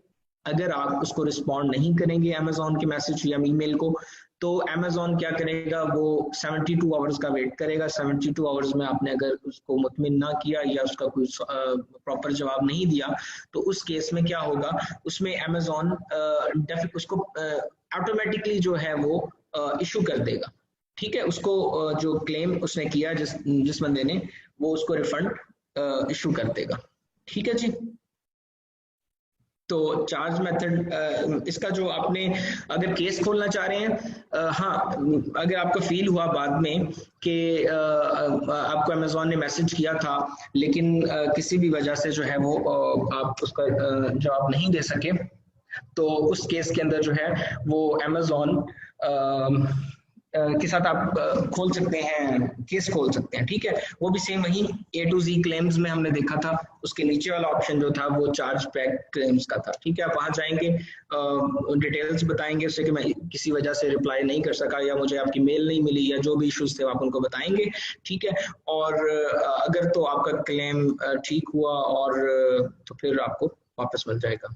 [SPEAKER 1] अगर आप उसको रिस्पॉन्ड नहीं करेंगे अमेजोन के मैसेज या ईमेल को, तो अमेजोन क्या करेगा, वो 72 आवर्स का वेट करेगा। 72 आवर्स में आपने अगर उसको मुतमिन ना किया या उसका कोई प्रॉपर जवाब नहीं दिया, तो उस केस में क्या होगा, उसमें अमेजोन उसको ऑटोमेटिकली जो है वो इशू कर देगा। ठीक है, उसको जो क्लेम उसने किया जिस बंदे ने, वो उसको रिफंड इशू कर देगा। ठीक है जी, तो चार्ज मेथड इसका जो आपने अगर केस खोलना चाह रहे हैं, हाँ, अगर आपको फील हुआ बाद में कि आपको अमेजोन ने मैसेज किया था लेकिन किसी भी वजह से जो है वो आप उसका जवाब नहीं दे सके, तो उस केस के अंदर जो है वो अमेजोन के साथ आप खोल सकते हैं, केस खोल सकते हैं, ठीक है। वो भी सेम वही A to Z क्लेम्स में हमने देखा था, उसके नीचे वाला ऑप्शन जो था वो चार्ज बैक क्लेम्स का था, ठीक है। आप वहां जाएंगे, डिटेल्स बताएंगे उससे कि मैं किसी वजह से रिप्लाई नहीं कर सका या मुझे आपकी मेल नहीं मिली या जो भी इश्यूज थे आप उनको बताएंगे, ठीक है। और अगर तो आपका क्लेम ठीक हुआ और तो फिर आपको वापस मिल जाएगा।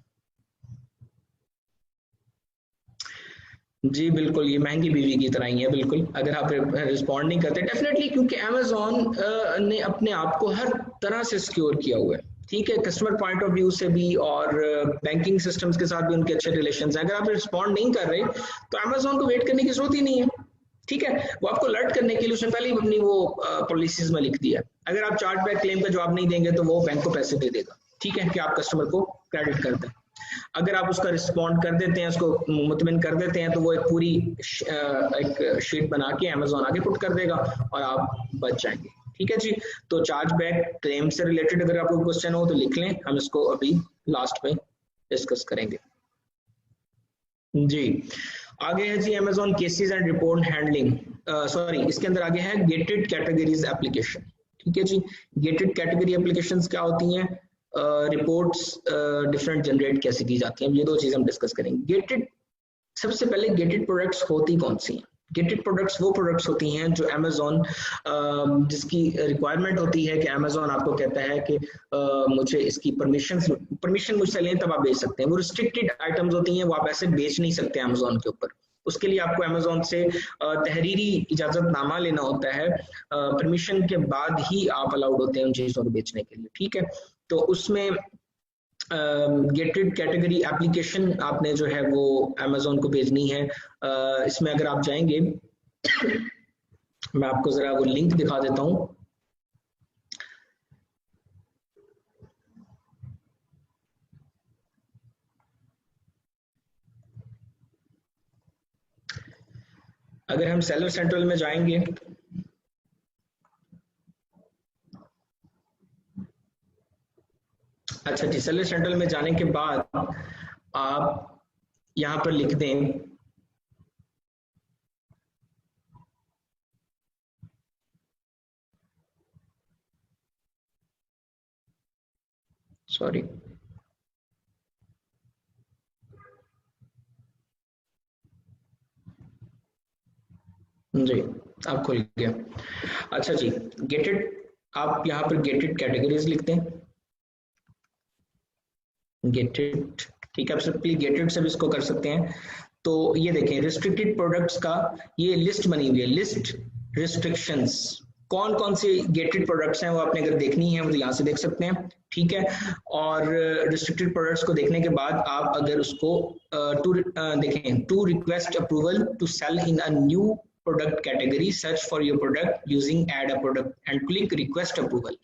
[SPEAKER 1] जी बिल्कुल, ये महंगी बीवी की तरह ही है बिल्कुल, अगर आप रिस्पॉन्ड नहीं करते डेफिनेटली, क्योंकि अमेजोन ने अपने आप को हर तरह से सिक्योर किया हुआ है, ठीक है, कस्टमर पॉइंट ऑफ व्यू से भी और बैंकिंग सिस्टम्स के साथ भी उनके अच्छे रिलेशन हैं। अगर आप रिस्पॉन्ड नहीं कर रहे तो अमेजोन को वेट करने की जरूरत ही नहीं है, ठीक है। वो आपको अलर्ट करने के लिए उसने पहले ही अपनी वो पॉलिसीज में लिख दिया है, अगर आप चार्ज बैक क्लेम का जवाब नहीं देंगे तो वो बैंक को पैसे दे देगा, ठीक है, कि आप कस्टमर को क्रेडिट कर दें। अगर आप उसका रिस्पॉन्ड कर देते हैं, उसको मुतमिन कर देते हैं, तो वो एक पूरी एक शीट बना के अमेजोन आगे पुट कर देगा और आप बच जाएंगे, ठीक है जी। तो चार्ज बैक क्लेम से रिलेटेड अगर आपको क्वेश्चन हो तो लिख लें, हम इसको अभी लास्ट में डिस्कस करेंगे जी। आगे है जी Amazon cases and report handling, sorry इसके अंदर आगे है गेटेड कैटेगरीज एप्लीकेशन, ठीक है जी। गेटेड कैटेगरी एप्लीकेशंस क्या होती हैं, रिपोर्ट्स डिफरेंट जनरेट कैसे की जाती हैं, ये दो चीज़ हम डिस्कस करेंगे। गेटेड, सबसे पहले गेटेड प्रोडक्ट्स होती कौन सी हैं? गेटेड प्रोडक्ट्स वो प्रोडक्ट्स होती हैं जो अमेजोन जिसकी रिक्वायरमेंट होती है कि अमेजोन आपको कहता है कि मुझे इसकी परमिशन मुझसे लें तब आप बेच सकते हैं। वो रिस्ट्रिक्टेड आइटम्स होती हैं, वो आप ऐसे बेच नहीं सकते अमेजोन के ऊपर, उसके लिए आपको अमेजोन से तहरीरी इजाजतनामा लेना होता है, परमिशन के बाद ही आप अलाउड होते हैं उन चीज़ों को बेचने के लिए, ठीक है। तो उसमें गेटेड कैटेगरी एप्लीकेशन आपने जो है वो अमेजोन को भेजनी है। इसमें अगर आप जाएंगे मैं आपको जरा वो लिंक दिखा देता हूं। अगर हम सेलर सेंट्रल में जाएंगे, अच्छा जी, सेलर सेंट्रल में जाने के बाद आप यहां पर लिख दें सॉरी जी, आप खुल गया। अच्छा जी, गेटेड, आप यहाँ पर गेटेड कैटेगरीज लिखते हैं, गेटेड, ठीक है, आप सिंपली गेटेड से भी इसको कर सकते हैं। तो ये देखें रिस्ट्रिक्टेड प्रोडक्ट्स का ये लिस्ट बनी हुई है, लिस्ट रिस्ट्रिक्शंस, कौन कौन से गेटेड प्रोडक्ट्स हैं वो आपने अगर देखनी है तो यहाँ से देख सकते हैं, ठीक है। और रिस्ट्रिक्टेड प्रोडक्ट्स को देखने के बाद आप अगर उसको देखें to request approval to sell in a new product category, search for your product using add a product and click request approval.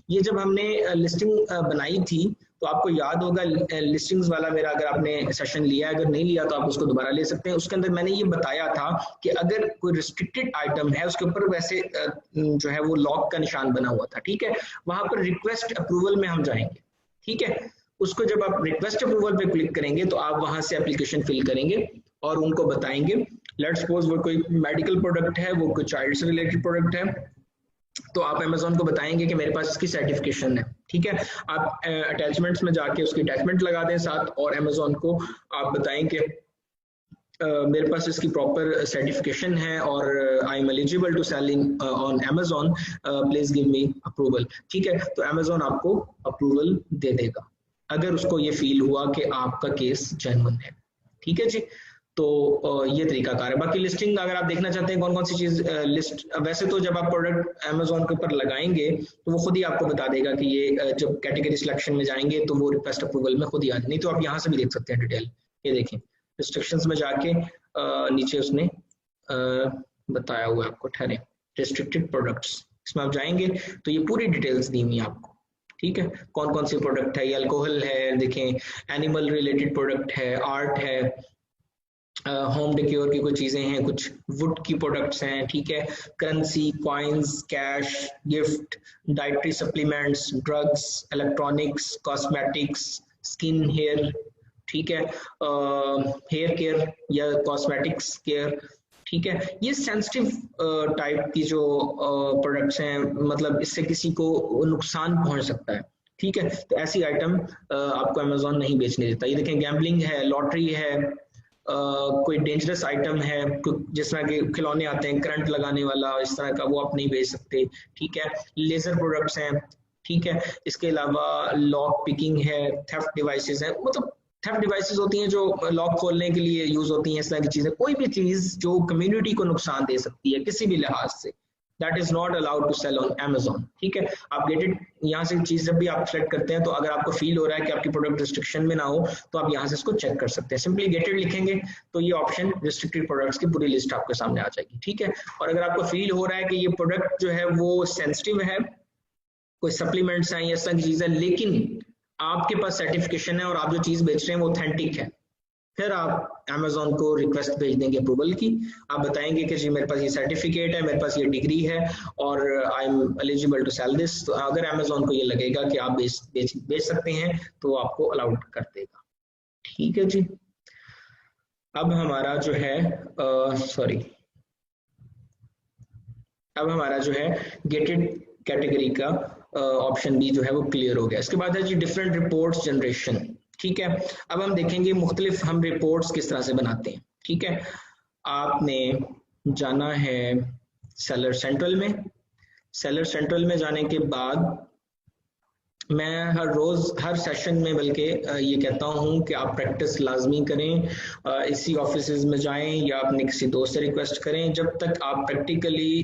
[SPEAKER 1] ये जब हमने लिस्टिंग बनाई थी तो आपको याद होगा लिस्टिंग्स वाला मेरा, अगर आपने सेशन लिया है, अगर नहीं लिया तो आप उसको दोबारा ले सकते हैं। उसके अंदर मैंने ये बताया था कि अगर कोई रिस्ट्रिक्टेड आइटम है उसके ऊपर वैसे जो है वो लॉक का निशान बना हुआ था, ठीक है, वहां पर रिक्वेस्ट अप्रूवल में हम जाएंगे, ठीक है। उसको जब आप रिक्वेस्ट अप्रूवल पे क्लिक करेंगे तो आप वहां से एप्लीकेशन फिल करेंगे और उनको बताएंगे, लेट्स सपोज वो कोई मेडिकल प्रोडक्ट है, वो कोई चाइल्ड से रिलेटेड प्रोडक्ट है, तो आप अमेजोन को बताएंगे कि मेरे पास इसकी सर्टिफिकेशन है, ठीक है। आप अटैचमेंट्स में जाके उसकी अटैचमेंट लगा दें साथ, और अमेजोन को आप बताएं कि मेरे पास इसकी प्रॉपर सर्टिफिकेशन है और I am eligible to sell in on Amazon, please give me approval, ठीक है। तो अमेजोन आपको अप्रूवल दे देगा अगर उसको ये फील हुआ कि आपका केस जेन्युइन है, ठीक है जी। तो ये तरीका कार है। बाकी लिस्टिंग अगर आप देखना चाहते हैं कौन कौन सी चीज लिस्ट, वैसे तो जब आप प्रोडक्ट अमेजोन के ऊपर लगाएंगे तो वो खुद ही आपको बता देगा कि ये जब कैटेगरी सिलेक्शन में जाएंगे तो वो रिक्वेस्ट अप्रूवल में खुद ही आ जाए, नहीं तो आप यहाँ से भी देख सकते हैं डिटेल। ये देखें रिस्ट्रिक्शंस में जाके नीचे उसने बताया हुआ है आपको, ठहरे रिस्ट्रिक्टेड प्रोडक्ट्स, इसमें आप जाएंगे तो ये पूरी डिटेल्स दी हुई है आपको, ठीक है, कौन कौन सी प्रोडक्ट है, ये अल्कोहल है, देखें एनिमल रिलेटेड प्रोडक्ट है, आर्ट है, होम डेक्योर की कुछ चीजें हैं, कुछ वुड की प्रोडक्ट्स हैं, ठीक है, currency, coins, cash, gift, dietary supplements, drugs, electronics, cosmetics, skin hair, ठीक है, हेयर केयर या कॉस्मेटिक्स केयर, ठीक है। ये सेंसिटिव टाइप की जो प्रोडक्ट्स हैं, मतलब इससे किसी को नुकसान पहुंच सकता है, ठीक है, तो ऐसी आइटम आपको अमेजोन नहीं बेचने देता। ये देखें गैम्बलिंग है, लॉटरी है, कोई डेंजरस आइटम है, जिस तरह के खिलौने आते हैं करंट लगाने वाला, इस तरह का, वो आप नहीं बेच सकते, ठीक है। लेजर प्रोडक्ट्स हैं, ठीक है। इसके अलावा लॉक पिकिंग है, थेफ्ट डिवाइसेस हैं, मतलब थेफ्ट डिवाइसेस होती हैं जो लॉक खोलने के लिए यूज होती हैं, इस तरह की चीजें, कोई भी चीज जो कम्युनिटी को नुकसान दे सकती है किसी भी लिहाज से, that is not allowed to sell on Amazon, ठीक है। आप गेटेड यहाँ से चीज जब भी आप सेलेक्ट करते हैं, तो अगर आपको फील हो रहा है कि आपकी प्रोडक्ट रिस्ट्रिक्शन में ना हो, तो आप यहाँ से इसको चेक कर सकते हैं। सिंपली गेटेड लिखेंगे तो ये ऑप्शन रिस्ट्रिक्टेड प्रोडक्ट्स की पूरी लिस्ट आपके सामने आ जाएगी, ठीक है। और अगर आपको फील हो रहा है कि ये प्रोडक्ट जो है वो सेंसिटिव है, कोई सप्लीमेंट्स हैं या इस तरह की चीज है, लेकिन आपके पास सर्टिफिकेशन है और आप जो चीज बेच रहे हैं वो ऑथेंटिक है, फिर आप अमेजोन को रिक्वेस्ट भेज देंगे अप्रूवल की। आप बताएंगे कि जी मेरे पास ये सर्टिफिकेट है, मेरे पास ये डिग्री है और I am eligible to sell this. तो अगर अमेजोन को ये लगेगा कि आप बेच सकते हैं, तो आपको अलाउड कर देगा, ठीक है जी। अब हमारा जो है अब हमारा जो है गेटेड कैटेगरी का ऑप्शन भी जो है वो क्लियर हो गया। इसके बाद है जी डिफरेंट रिपोर्ट्स जनरेशन, ठीक है। अब हम देखेंगे मुख्तलिफ हम रिपोर्ट्स किस तरह से बनाते हैं, ठीक है। आपने जाना है सेलर सेंट्रल में। सेलर सेंट्रल में जाने के बाद मैं हर रोज हर सेशन में बल्कि ये कहता हूँ कि आप प्रैक्टिस लाजमी करें, इसी ऑफिसेज में जाएं या अपने किसी दोस्त से रिक्वेस्ट करें। जब तक आप प्रैक्टिकली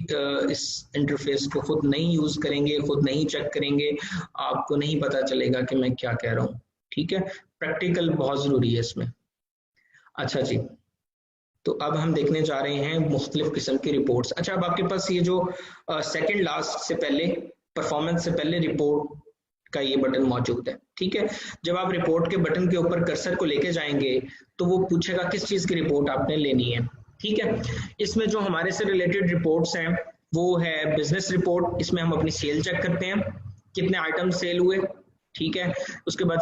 [SPEAKER 1] इस इंटरफेस को खुद नहीं यूज करेंगे, खुद नहीं चेक करेंगे, आपको नहीं पता चलेगा कि मैं क्या कह रहा हूँ, ठीक है। प्रैक्टिकल बहुत जरूरी है इसमें। अच्छा जी, तो अब हम देखने जा रहे हैं मुख्तलिफ किस्म की रिपोर्ट्स। अच्छा, अब आपके पास ये जो सेकंड लास्ट से पहले, परफॉर्मेंस से पहले रिपोर्ट का ये बटन मौजूद है, ठीक है। जब आप रिपोर्ट के बटन के ऊपर कर्सर को लेके जाएंगे तो वो पूछेगा किस चीज की रिपोर्ट आपने लेनी है, ठीक है। इसमें जो हमारे से रिलेटेड रिपोर्ट्स हैं वो है बिजनेस रिपोर्ट। इसमें हम अपनी सेल चेक करते हैं, कितने आइटम सेल हुए, ठीक है। उसके बाद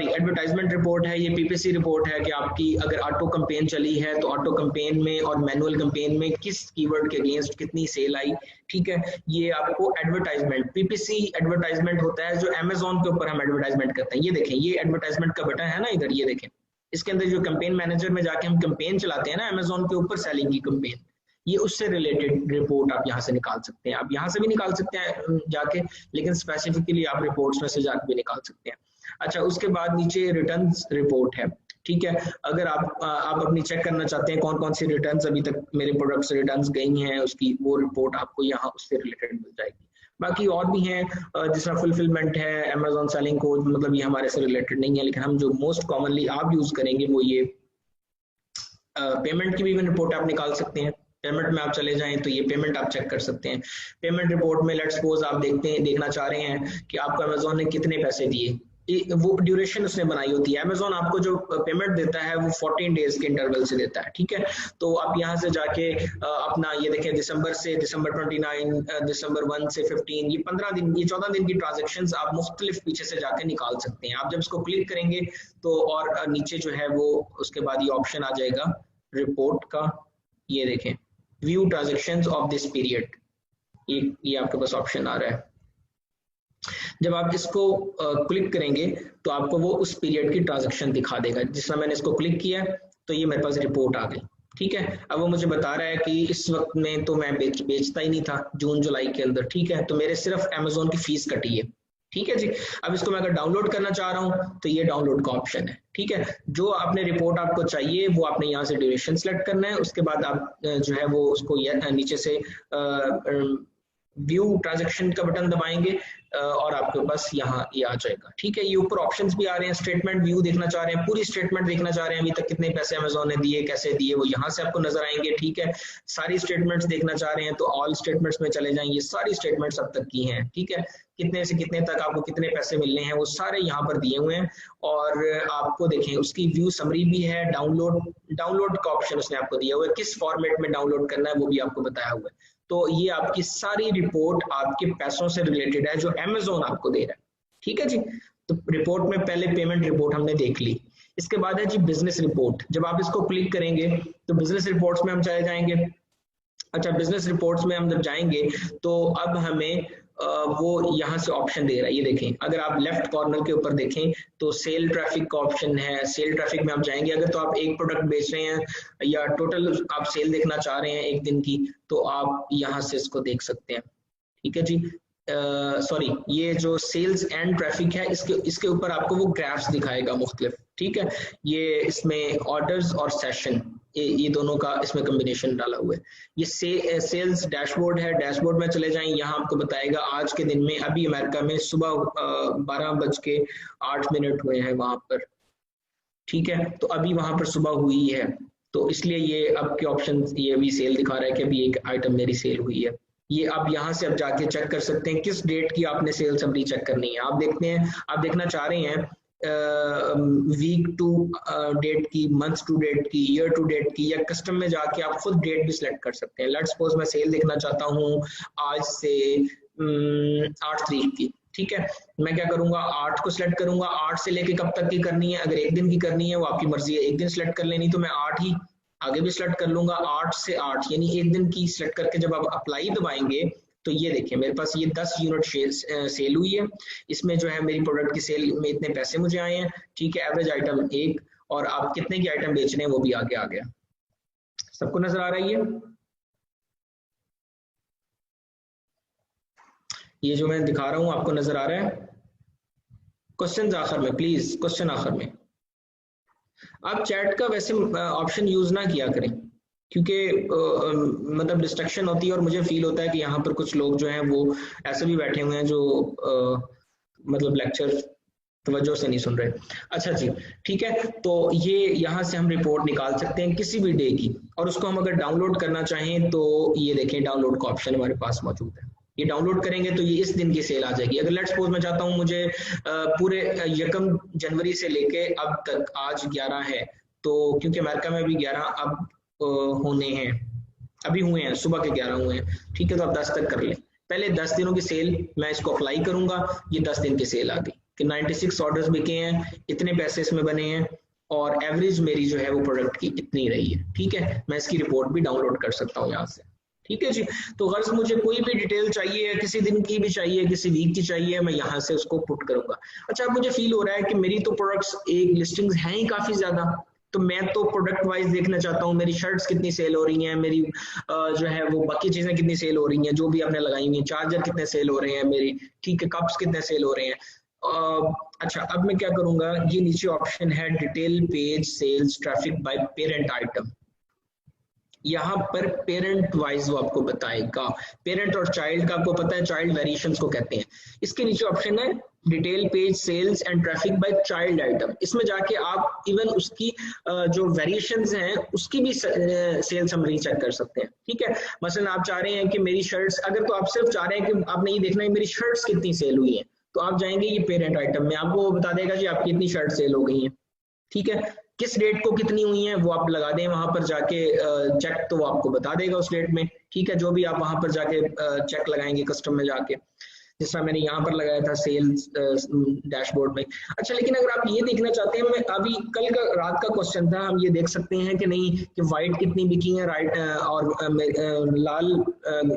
[SPEAKER 1] एडवर्टाइजमेंट रिपोर्ट है, ये पीपीसी रिपोर्ट है कि आपकी अगर ऑटो कैंपेन चली है तो ऑटो कैंपेन में और मैनुअल कैंपेन में किस कीवर्ड के अगेंस्ट कितनी सेल आई, ठीक है। ये आपको एडवर्टाइजमेंट, पीपीसी एडवर्टाइजमेंट होता है जो अमेजोन के ऊपर हम एडवर्टाइजमेंट करते हैं। ये देखें, ये एडवर्टाइजमेंट का बटन है ना इधर, ये देखें, इसके अंदर जो कैंपेन मैनेजर में जाके हम कैंपेन चलाते हैं ना अमेजोन के ऊपर सेलिंग की कैंपेन, ये उससे रिलेटेड रिपोर्ट आप यहाँ से निकाल सकते हैं। आप यहाँ से भी निकाल सकते हैं जाके, लेकिन स्पेसिफिकली आप रिपोर्ट्स में से जाके भी निकाल सकते हैं। अच्छा, उसके बाद नीचे रिटर्न्स रिपोर्ट है, ठीक है। अगर आप अपनी चेक करना चाहते हैं कौन कौन सी रिटर्न्स अभी तक मेरे प्रोडक्ट से रिटर्न्स गई हैं, उसकी वो रिपोर्ट आपको यहाँ उससे रिलेटेड मिल जाएगी। बाकी और भी हैं, जिस तरह फुलफिलमेंट है, अमेजोन सेलिंग कोड, मतलब ये हमारे से रिलेटेड नहीं है, लेकिन हम जो मोस्ट कॉमनली आप यूज करेंगे वो ये पेमेंट की भी रिपोर्ट आप निकाल सकते हैं। पेमेंट में आप चले जाएं तो ये पेमेंट आप चेक कर सकते हैं। पेमेंट रिपोर्ट में लेट्स सपोज आप देखना चाह रहे हैं कि आपको अमेजोन ने कितने पैसे दिए, वो ड्यूरेशन उसने बनाई होती है। अमेजोन आपको जो पेमेंट देता है वो 14 डेज के इंटरवल से देता है, ठीक है। तो आप यहाँ से जाके अपना ये देखें, दिसंबर 29, दिसंबर 1 से 15, ये 15 दिन, ये 14 दिन की ट्रांजेक्शन्स आप मुख्तलिफ पीछे से जाके निकाल सकते हैं। आप जब इसको क्लिक करेंगे तो और नीचे जो है वो उसके बाद ये ऑप्शन आ जाएगा रिपोर्ट का, ये देखें view transactions of this period, ये आपके पास ऑप्शन आ रहा है। जब आप इसको क्लिक करेंगे तो आपको वो उस पीरियड की ट्रांजैक्शन दिखा देगा। जिस तरह मैंने इसको क्लिक किया तो ये मेरे पास रिपोर्ट आ गई, ठीक है। अब वो मुझे बता रहा है कि इस वक्त में तो मैं बेचता ही नहीं था जून जुलाई के अंदर, ठीक है, तो मेरे सिर्फ अमेजोन की फीस कटी है, ठीक है जी। अब इसको मैं अगर डाउनलोड करना चाह रहा हूँ तो ये डाउनलोड का ऑप्शन है, ठीक है। जो आपने रिपोर्ट आपको चाहिए वो आपने यहाँ से ड्यूरेशन सेलेक्ट करना है, उसके बाद आप जो है वो उसको नीचे से व्यू ट्रांजैक्शन का बटन दबाएंगे और आपके पास यहाँ ये आ जाएगा, ठीक है। ये ऊपर ऑप्शंस भी आ रहे हैं, स्टेटमेंट व्यू देखना चाह रहे हैं, पूरी स्टेटमेंट देखना चाह रहे हैं, अभी तक कितने पैसे अमेजोन ने दिए, कैसे दिए, वो यहाँ से आपको नजर आएंगे, ठीक है। सारी स्टेटमेंट्स देखना चाह रहे हैं तो ऑल स्टेटमेंट्स में चले जाएं, ये सारी स्टेटमेंट्स अब तक की हैं, ठीक है। कितने से कितने तक आपको कितने पैसे मिलने हैं, वो सारे यहाँ पर दिए हुए हैं। और आपको देखें उसकी व्यू समरी भी है, डाउनलोड का ऑप्शन उसने आपको दिया हुआ है, किस फॉर्मेट में डाउनलोड करना है वो भी आपको बताया हुआ है। तो ये आपकी सारी रिपोर्ट आपके पैसों से रिलेटेड है जो अमेजोन आपको दे रहा है। ठीक है जी। तो रिपोर्ट में पहले पेमेंट रिपोर्ट हमने देख ली। इसके बाद है जी बिजनेस रिपोर्ट। जब आप इसको क्लिक करेंगे तो बिजनेस रिपोर्ट्स में हम चले जाएंगे। अच्छा, बिजनेस रिपोर्ट्स में हम जब जाएंगे तो अब हमें वो यहाँ से ऑप्शन दे रहा है, ये देखें। अगर आप लेफ्ट कॉर्नर के ऊपर देखें तो सेल ट्रैफिक का ऑप्शन है। सेल ट्रैफिक में आप जाएंगे, अगर तो आप एक प्रोडक्ट बेच रहे हैं या टोटल आप सेल देखना चाह रहे हैं एक दिन की, तो आप यहाँ से इसको देख सकते हैं। ठीक है जी। सॉरी, ये जो सेल्स एंड ट्रैफिक है इसके ऊपर आपको वो ग्राफ्स दिखाएगा मुख्तलिफ। ठीक है, ये इसमें ऑर्डर्स और सेशन ये दोनों का इसमें कॉम्बिनेशन डाला हुआ है। ये सेल्स डैशबोर्ड है। डैशबोर्ड में चले जाएं, यहाँ आपको बताएगा आज के दिन में अभी अमेरिका में सुबह 12:08 हुए हैं वहां पर। ठीक है, तो अभी वहां पर सुबह हुई है, तो इसलिए ये अब के ऑप्शन ये भी सेल दिखा रहा है कि अभी एक आइटम मेरी सेल हुई है। ये आप यहाँ से अब जाके चेक कर सकते हैं किस डेट की आपने सेल समरी चेक करनी है। आप देखते हैं, आप देखना चाह रहे हैं वीक टू डेट की, मंथ टू डेट की, ईयर टू डेट की, या कस्टम में जाके आप खुद डेट भी सिलेक्ट कर सकते हैं। लेट्स सपोज मैं सेल देखना चाहता हूँ आज से 8 तारीख की। ठीक है, मैं क्या करूंगा, 8 को सिलेक्ट करूंगा। 8 से लेके कब तक की करनी है, अगर एक दिन की करनी है वो आपकी मर्जी है, एक दिन सिलेक्ट कर लेनी, तो मैं 8 ही आगे भी सिलेक्ट कर लूंगा। 8 से 8 यानी एक दिन की सिलेक्ट करके जब आप अप्लाई दबाएंगे तो ये देखिए मेरे पास ये 10 यूनिट सेल हुई है। इसमें जो है मेरी प्रोडक्ट की सेल में इतने पैसे मुझे आए हैं। ठीक है, एवरेज आइटम 1, और आप कितने की आइटम बेच रहे हैं वो भी आगे आ गया। सबको नजर आ रही है? ये जो मैं दिखा रहा हूं आपको नजर आ रहा है? क्वेश्चन आखिर में प्लीज, क्वेश्चन आखिर में। आप चैट का वैसे ऑप्शन यूज ना किया करें, क्योंकि मतलब डिस्ट्रक्शन होती है और मुझे फील होता है कि यहाँ पर कुछ लोग जो हैं वो ऐसे भी बैठे हुए हैं जो मतलब लेक्चर तवज्जो से नहीं सुन रहे। अच्छा जी, ठीक है। तो ये यहाँ से हम रिपोर्ट निकाल सकते हैं किसी भी डे की, और उसको हम अगर डाउनलोड करना चाहें तो ये देखें डाउनलोड का ऑप्शन हमारे पास मौजूद है। ये डाउनलोड करेंगे तो ये इस दिन की सेल आ जाएगी। अगर लेट्स सपोज मैं चाहता हूँ मुझे पूरे 1 जनवरी से लेके अब तक, आज 11 है, तो क्योंकि अमेरिका में भी 11 अब होने हैं, अभी हुए हैं, सुबह के 11 हुए हैं। ठीक है, तो आप 10 तक कर लें। पहले 10 दिनों की सेल मैं इसको अप्लाई करूंगा, ये 10 दिन की सेल आ गई कि 96 ऑर्डर्स बिके हैं, इतने पैसे इसमें बने हैं, और एवरेज मेरी जो है वो प्रोडक्ट की इतनी रही है। ठीक है, मैं इसकी रिपोर्ट भी डाउनलोड कर सकता हूँ यहाँ से। ठीक है जी। तो गर्ज मुझे कोई भी डिटेल चाहिए, किसी दिन की भी चाहिए, किसी वीक की चाहिए, मैं यहाँ से उसको पुट करूंगा। अच्छा, अब मुझे फील हो रहा है कि मेरी तो प्रोडक्ट्स एक लिस्टिंग्स हैं ही काफी ज्यादा, तो मैं तो प्रोडक्ट वाइज देखना चाहता हूँ मेरी शर्ट्स कितनी सेल हो रही हैं, मेरी जो है वो बाकी चीजें कितनी सेल हो रही हैं जो भी आपने लगाई हुई हैं, चार्जर कितने सेल हो रहे हैं मेरी, ठीक है, कप्स कितने सेल हो रहे हैं। अच्छा, अब मैं क्या करूंगा, ये नीचे ऑप्शन है detail page sales traffic by parent item. यहाँ पर पेरेंट वाइज वो आपको बताएगा, पेरेंट और चाइल्ड का आपको पता है, चाइल्ड वेरिएशंस को कहते हैं। इसके नीचे ऑप्शन है detail page sales and traffic by child item. इसमें जाके आप इवन उसकी जो वेरिएशंस हैं उसकी भी सेल समरी चेक कर सकते हैं। ठीक है, मसलन आप चाह रहे हैं कि मेरी शर्ट्स, अगर तो आप सिर्फ चाह रहे हैं कि आपने ये देखना है मेरी शर्ट्स कितनी सेल हुई है, तो आप जाएंगे ये पेरेंट आइटम में, आपको बता देगा जी आपकी इतनी शर्ट सेल हो गई हैं। ठीक है, किस डेट को कितनी हुई है वो आप लगा दें वहां पर जाके चेक, तो वो आपको बता देगा उस डेट में। ठीक है, जो भी आप वहां पर जाके चेक लगाएंगे कस्टम में जाके, जिस तरह मैंने यहाँ पर लगाया था सेल्स डैशबोर्ड में। अच्छा, लेकिन अगर आप ये देखना चाहते हैं, मैं अभी कल का रात का क्वेश्चन था, हम ये देख सकते हैं कि नहीं कि व्हाइट कितनी बिकी है, राइट, और लाल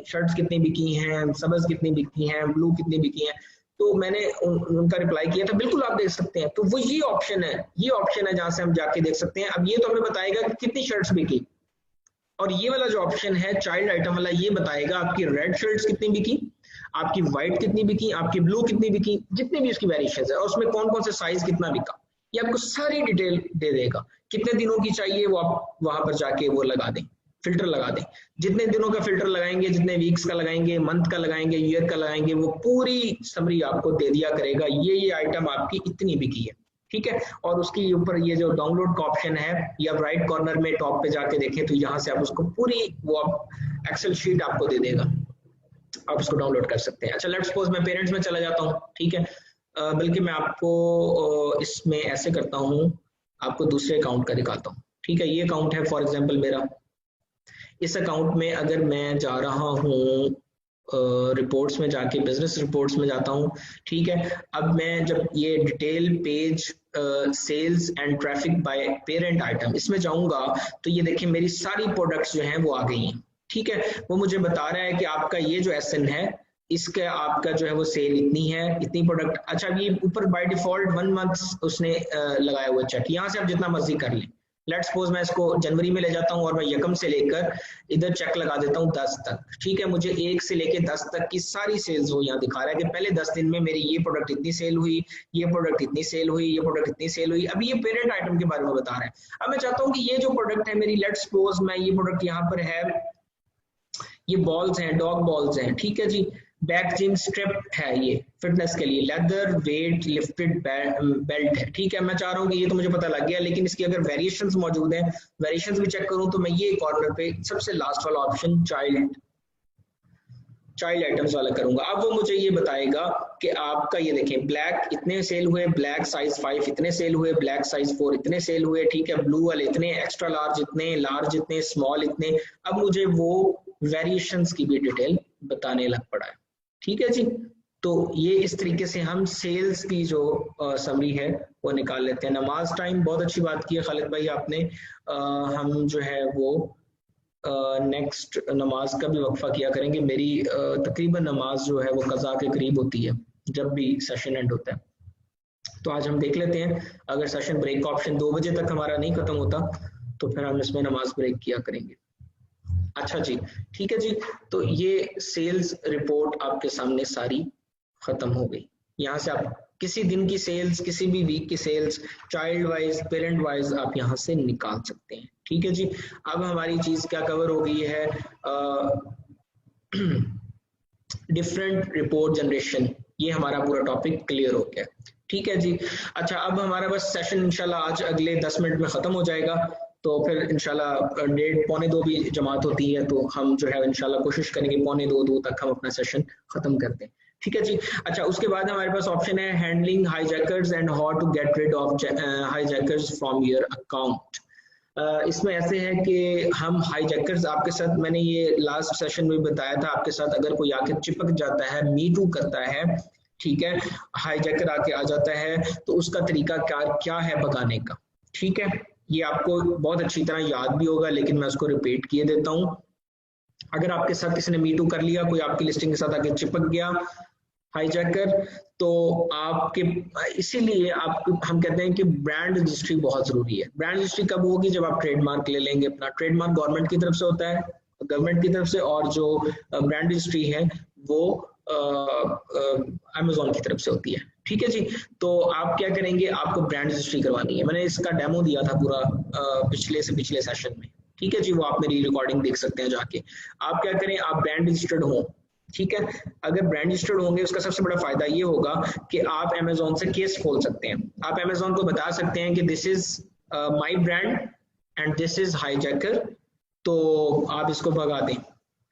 [SPEAKER 1] शर्ट्स कितनी बिकी हैं, सब्ज कितनी बिकी हैं, ब्लू कितनी बिकी हैं, तो मैंने उनका रिप्लाई किया था, बिल्कुल आप देख सकते हैं। तो वो ये ऑप्शन है, ये ऑप्शन है जहां से हम जाके देख सकते हैं। अब ये तो हमें बताएगा कि कितनी शर्ट्स बिकी, और ये वाला जो ऑप्शन है चाइल्ड आइटम वाला, ये बताएगा आपकी रेड शर्ट्स कितनी बिकी, आपकी व्हाइट कितनी बिकी, आपकी ब्लू कितनी बिकी, जितनी भी उसकी वेरिएशन है, और उसमें कौन कौन से साइज कितना बिका, ये आपको सारी डिटेल दे देगा। कितने दिनों की चाहिए वो आप वहां पर जाके वो लगा दें, फिल्टर लगा दें। जितने दिनों का फिल्टर लगाएंगे, जितने वीक्स का लगाएंगे, मंथ का लगाएंगे, ईयर का लगाएंगे, वो पूरी समरी आपको दे दिया करेगा, ये आइटम आपकी इतनी बिकी है। ठीक है, और उसके ऊपर ये जो डाउनलोड का ऑप्शन है, या राइट कॉर्नर में टॉप पे जाके देखें तो यहाँ से आप उसको पूरी वो एक्सेल शीट आपको दे देगा। आप उसको डाउनलोड कर सकते हैं। अच्छा लेट्स सपोज मैं पेरेंट्स में चला जाता हूँ, ठीक है, बल्कि मैं आपको इसमें ऐसे करता हूँ, आपको दूसरे अकाउंट का दिखाता हूँ, ठीक है। ये अकाउंट है फॉर एग्जांपल मेरा, इस अकाउंट में अगर मैं जा रहा हूँ रिपोर्ट्स में जाके, बिजनेस रिपोर्ट्स में जाता हूँ, ठीक है। अब मैं जब ये detail page sales and traffic by parent item इसमें जाऊंगा तो ये देखिए मेरी सारी प्रोडक्ट्स जो हैं वो आ गई हैं, ठीक है। वो मुझे बता रहा है कि आपका ये जो एसएन है इसका आपका जो है वो सेल इतनी है, इतनी प्रोडक्ट। अच्छा ये ऊपर बाय डिफॉल्ट 1 मंथ उसने लगाया हुआ चेक, यहाँ से आप जितना मर्जी कर लें। लेट्स सपोज मैं इसको जनवरी में ले जाता हूँ और मैं यकम से लेकर इधर चेक लगा देता हूँ 10 तक, ठीक है। मुझे 1 से लेकर 10 तक की सारी सेल्स वो यहाँ दिखा रहा है कि पहले 10 दिन में मेरी ये प्रोडक्ट इतनी सेल हुई, ये प्रोडक्ट इतनी सेल हुई, ये प्रोडक्ट इतनी सेल हुई। अभी ये पेरेंट आइटम के बारे में बता रहा है। अब मैं चाहता हूँ कि ये जो प्रोडक्ट है मेरी, लेट्स सपोज मैं ये प्रोडक्ट यहाँ पर है, ये बॉल्स हैं, डॉग बॉल्स हैं, ठीक है जी। बैक जिम स्ट्रिप है, ये फिटनेस के लिए, लेदर वेट लिफ्टेड बेल्ट है, ठीक है। मैं चाह रहा हूँ कि ये तो मुझे पता लग गया, लेकिन इसकी अगर वेरिएशंस मौजूद हैं, वेरिएशंस भी चेक करूँ तो मैं ये कॉर्नर पे सबसे लास्ट वाला ऑप्शन चाइल्ड आइटम्स वाला करूंगा। अब वो मुझे ये बताएगा कि आपका ये देखें ब्लैक इतने सेल हुए, ब्लैक साइज 5 इतने सेल हुए, ब्लैक साइज 4 इतने सेल हुए, ठीक है। ब्लू वाले इतने, एक्स्ट्रा लार्ज इतने, लार्ज इतने, स्मॉल इतने। अब मुझे वो वेरिएशंस की भी डिटेल बताने लग पड़ा है, ठीक है जी। तो ये इस तरीके से हम सेल्स की जो समरी है वो निकाल लेते हैं। नमाज टाइम, बहुत अच्छी बात की है खालिद भाई आपने। हम जो है वो नेक्स्ट नमाज का भी वक्फा किया करेंगे। मेरी तकरीबन नमाज जो है वो कज़ा के करीब होती है जब भी सेशन एंड होता है। तो आज हम देख लेते हैं, अगर सेशन ब्रेक का ऑप्शन 2 बजे तक हमारा नहीं खत्म होता तो फिर हम इसमें नमाज ब्रेक किया करेंगे। अच्छा जी, ठीक है जी। तो ये सेल्स रिपोर्ट आपके सामने सारी खत्म हो गई। यहाँ से आप किसी दिन की सेल्स, किसी भी वीक की sales, child wise, parent wise आप यहाँ से निकाल सकते हैं, ठीक है जी। अब हमारी चीज क्या कवर हो गई है, डिफरेंट रिपोर्ट जनरेशन, ये हमारा पूरा टॉपिक क्लियर हो गया, ठीक है जी। अच्छा अब हमारा बस सेशन इंशाल्लाह आज अगले 10 मिनट में खत्म हो जाएगा, तो फिर इंशाल्लाह 1:30 पौने 2 भी जमात होती है, तो हम जो है इंशाल्लाह कोशिश करेंगे 1:45-2 तक हम अपना सेशन खत्म कर दें, ठीक है जी। अच्छा उसके बाद हमारे पास ऑप्शन है handling hijackers and how to get rid of hijackers from your account. इसमें ऐसे है कि हम हाईजैकर्स, आपके साथ मैंने ये लास्ट सेशन में बताया था, आपके साथ अगर कोई आके चिपक जाता है, मी टू करता है, ठीक है, हाईजैकर आके आ जाता है, तो उसका तरीका क्या है भगाने का, ठीक है। ये आपको बहुत अच्छी तरह याद भी होगा, लेकिन मैं उसको रिपीट किए देता हूँ। अगर आपके साथ किसी ने मी टू कर लिया, कोई आपकी लिस्टिंग के साथ आके चिपक गया हाईजैकर, तो आपके, इसीलिए आप, हम कहते हैं कि ब्रांड रजिस्ट्री बहुत जरूरी है। ब्रांड रजिस्ट्री कब होगी, जब आप ट्रेडमार्क ले लेंगे। अपना ट्रेडमार्क गवर्नमेंट की तरफ से होता है, गवर्नमेंट की तरफ से, और जो ब्रांड रजिस्ट्री है वो अमेज़न की तरफ से होती है, ठीक है जी। तो आप क्या करेंगे, आपको ब्रांड रजिस्ट्री करवानी है। मैंने इसका डेमो दिया था पूरा पिछले सेशन में, ठीक है जी, वो आप मेरी रिकॉर्डिंग देख सकते हैं जाके। आप क्या करें, आप ब्रांड रजिस्टर्ड हो, ठीक है। अगर ब्रांड रजिस्टर्ड होंगे उसका सबसे बड़ा फायदा ये होगा कि आप अमेज़न से केस खोल सकते हैं। आप अमेज़न को बता सकते हैं कि this is my brand and this is hijacker, तो आप इसको भगा दें।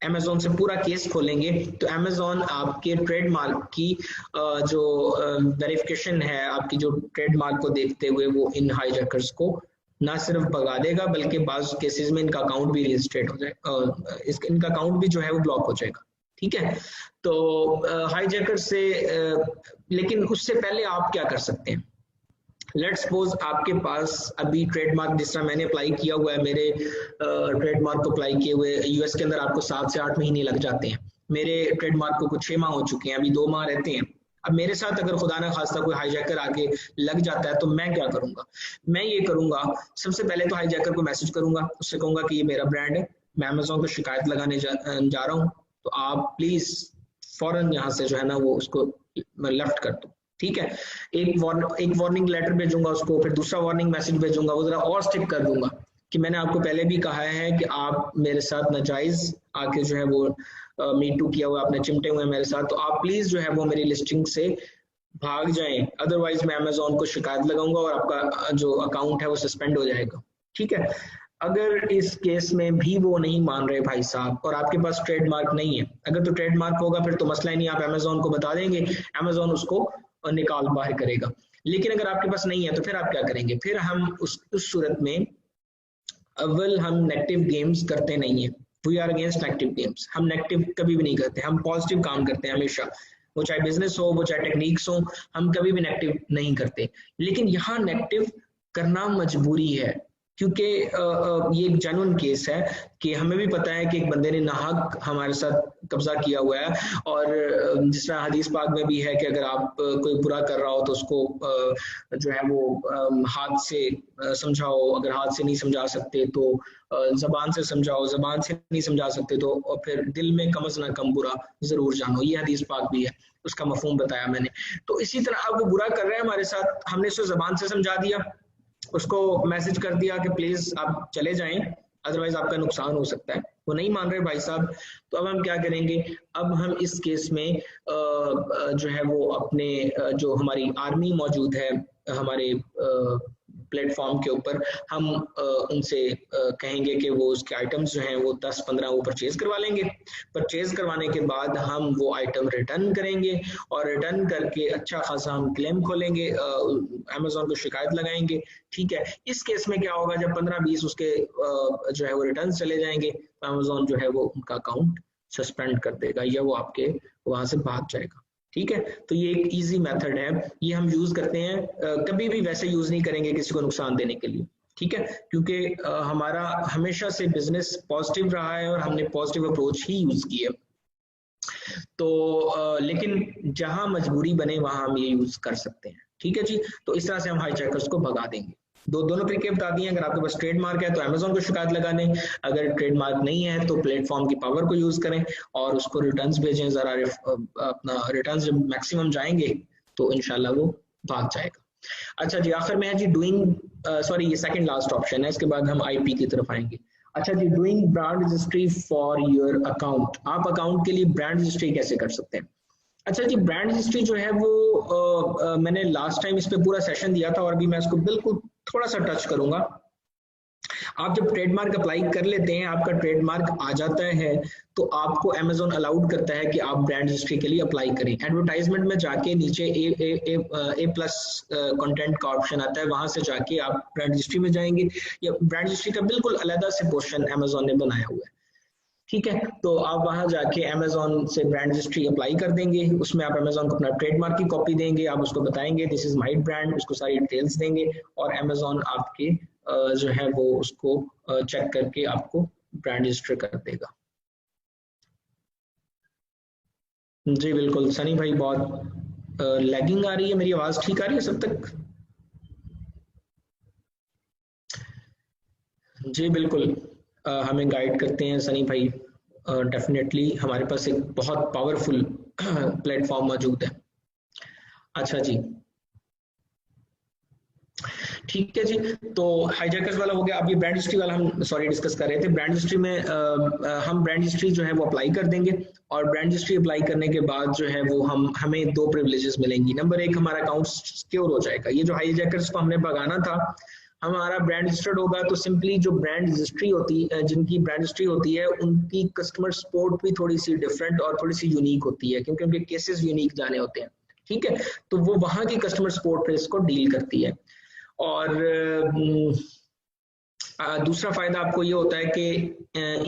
[SPEAKER 1] अमेज़न से पूरा केस खोलेंगे तो अमेज़न आपके ट्रेडमार्क की जो वेरिफिकेशन है, आपकी जो ट्रेडमार्क को देखते हुए वो इन हाईजैकर्स को ना सिर्फ भगा देगा, बल्कि बाज़ केसेस में इनका अकाउंट भी रजिस्ट्रेट हो जाएगा, इनका अकाउंट भी जो है वो ब्लॉक हो जाएगा, ठीक है। तो हाईजैकर से लेकिन उससे पहले आप क्या कर सकते हैं, लेट्स सपोज आपके पास अभी ट्रेडमार्क, जिस तरह मैंने अप्लाई किया हुआ है, मेरे ट्रेडमार्क को अप्लाई किए हुए यूएस के अंदर आपको 7 से 8 महीने लग जाते हैं। मेरे ट्रेडमार्क को कुछ 6 माह हो चुके हैं, अभी 2 माह रहते हैं। अब मेरे साथ अगर खुदा ना खास्ता कोई हाईजैकर आके लग जाता है तो मैं क्या करूंगा, मैं ये करूंगा, सबसे पहले तो हाईजैकर को मैसेज करूंगा, उससे कहूंगा कि ये मेरा ब्रांड है, मैं अमेज़न को शिकायत लगाने जा रहा हूँ, तो आप प्लीज फौरन यहाँ से जो है ना वो उसको लेफ्ट कर दो, ठीक है। एक वार्निंग लेटर भेजूंगा उसको, फिर दूसरा वार्निंग मैसेज भेजूंगा, वो जरा और स्टिक कर दूंगा कि मैंने आपको पहले भी कहा है कि आप मेरे साथ नाजायज आके जो है वो मी टू किया हुआ, आपने चिमटे हुए मेरे साथ, तो आप प्लीज जो है वो मेरी लिस्टिंग से भाग जाएं, अदरवाइज मैं अमेज़न को शिकायत लगाऊंगा और आपका जो अकाउंट है वो सस्पेंड हो जाएगा, ठीक है। अगर इस केस में भी वो नहीं मान रहे भाई साहब और आपके पास ट्रेडमार्क नहीं है, अगर तो ट्रेडमार्क होगा फिर तो मसला ही नहीं, आप अमेजोन को बता देंगे, अमेजोन उसको निकाल बाहर करेगा। लेकिन अगर आपके पास नहीं है तो फिर आप क्या करेंगे, फिर हम उस सूरत में अव्वल हम नेगेटिव गेम्स करते नहीं है, we are against negative games, हम नेगेटिव कभी भी नहीं करते, हम पॉजिटिव काम करते हैं हमेशा, वो चाहे बिजनेस हो वो चाहे टेक्निक्स हो, हम कभी भी नेगेटिव नहीं करते। लेकिन यहाँ नेगेटिव करना मजबूरी है क्योंकि ये एक जेन्युइन केस है कि हमें भी पता है कि एक बंदे ने नाहक हमारे साथ कब्जा किया हुआ है, और जिस तरह हदीस पाक में भी है कि अगर आप कोई बुरा कर रहा हो तो उसको जो है वो हाथ से समझाओ, अगर हाथ से नहीं समझा सकते तो जबान से समझाओ, जबान से नहीं समझा सकते तो फिर दिल में कम से कम बुरा जरूर जानो, ये हदीस पाक भी है, उसका मफहूम बताया मैंने। तो इसी तरह अब वो बुरा कर रहे हैं हमारे साथ, हमने उसको जबान से समझा दिया, उसको मैसेज कर दिया कि प्लीज आप चले जाएं अदरवाइज आपका नुकसान हो सकता है, वो नहीं मान रहे भाई साहब। तो अब हम क्या करेंगे, अब हम इस केस में जो है वो अपने जो हमारी आर्मी मौजूद है हमारे प्लेटफॉर्म के ऊपर, हम उनसे कहेंगे कि वो उसके आइटम्स जो हैं वो 10-15 वो परचेज करवा लेंगे। परचेज करवाने के बाद हम वो आइटम रिटर्न करेंगे और रिटर्न करके अच्छा खासा हम क्लेम खोलेंगे, अमेजोन को शिकायत लगाएंगे। ठीक है, इस केस में क्या होगा, जब 15-20 उसके जो है वो रिटर्न चले जाएंगे तो अमेजोन जो है वो उनका अकाउंट सस्पेंड कर देगा या वो आपके वहां से भाग जाएगा। ठीक है, तो ये एक इजी मेथड है, ये हम यूज करते हैं, कभी भी वैसे यूज नहीं करेंगे किसी को नुकसान देने के लिए। ठीक है, क्योंकि हमारा हमेशा से बिजनेस पॉजिटिव रहा है और हमने पॉजिटिव अप्रोच ही यूज की है। तो लेकिन जहां मजबूरी बने वहां हम ये यूज कर सकते हैं। ठीक है जी, तो इस तरह से हम हाईजैकर्स को भगा देंगे। दोनों तरीके बता दिए, अगर आपके पास ट्रेडमार्क है तो अमेजोन को शिकायत लगा दें, अगर ट्रेडमार्क नहीं है तो प्लेटफॉर्म की पावर को यूज करें और उसको रिटर्न्स भेजें, जरा अपना रिटर्न्स जब मैक्सिमम जाएंगे तो इंशाल्लाह वो भाग जाएगा। अच्छा जी, आखिर में है जी डूइंग, सॉरी ये सेकंड लास्ट ऑप्शन है, इसके बाद हम आईपी की तरफ आएंगे। अच्छा जी, doing brand registry for your account, आप अकाउंट के लिए ब्रांड रजिस्ट्री कैसे कर सकते हैं। अच्छा जी, ब्रांड रजिस्ट्री जो है वो मैंने लास्ट टाइम इस पे पूरा सेशन दिया था और अभी मैं इसको बिल्कुल थोड़ा सा टच करूंगा। आप जब ट्रेडमार्क अप्लाई कर लेते हैं, आपका ट्रेडमार्क आ जाता है तो आपको अमेजोन अलाउड करता है कि आप ब्रांड रजिस्ट्री के लिए अप्लाई करें। एडवर्टाइजमेंट में जाके नीचे ए प्लस कंटेंट का ऑप्शन आता है, वहां से जाके आप ब्रांड रजिस्ट्री में जाएंगे, या ब्रांड रजिस्ट्री का बिल्कुल अलग से पोर्शन अमेजोन ने बनाया हुआ है। ठीक है, तो आप वहां जाके अमेजोन से ब्रांड रजिस्ट्री अप्लाई कर देंगे, उसमें आप अमेजोन को अपना ट्रेडमार्क की कॉपी देंगे, आप उसको बताएंगे दिस इज माय ब्रांड, उसको सारी डिटेल्स देंगे और अमेजोन आपके जो है वो उसको चेक करके आपको ब्रांड रजिस्टर कर देगा। जी बिल्कुल सनी भाई, बहुत लैगिंग आ रही है, मेरी आवाज ठीक आ रही है सब तक? जी बिल्कुल, हमें गाइड करते हैं सनी भाई, डेफिनेटली हमारे पास एक बहुत पावरफुल प्लेटफॉर्म मौजूद है। अच्छा जी, ठीक है जी, तो हाईजैकर्स वाला हो गया। अब ये ब्रांड हिस्ट्री वाला हम सॉरी डिस्कस कर रहे थे। ब्रांड हिस्ट्री में हम ब्रांड हिस्ट्री जो है वो अप्लाई कर देंगे और ब्रांड हिस्ट्री अप्लाई करने के बाद जो है वो हमें 2 प्रिविलेजेस मिलेंगी। नंबर 1, हमारा अकाउंट सिक्योर हो जाएगा। ये जो हाईजैकर्स को हमने भगाना था, हमारा ब्रांड रजिस्टर्ड होगा तो सिंपली जो ब्रांड रजिस्ट्री होती है, जिनकी ब्रांड रजिस्ट्री होती है, उनकी कस्टमर सपोर्ट भी थोड़ी सी डिफरेंट और थोड़ी सी यूनिक होती है क्योंकि उनके केसेस यूनिक जाने होते हैं। ठीक है, तो वो वहां की कस्टमर सपोर्ट पे इसको डील करती है। और दूसरा फायदा आपको ये होता है कि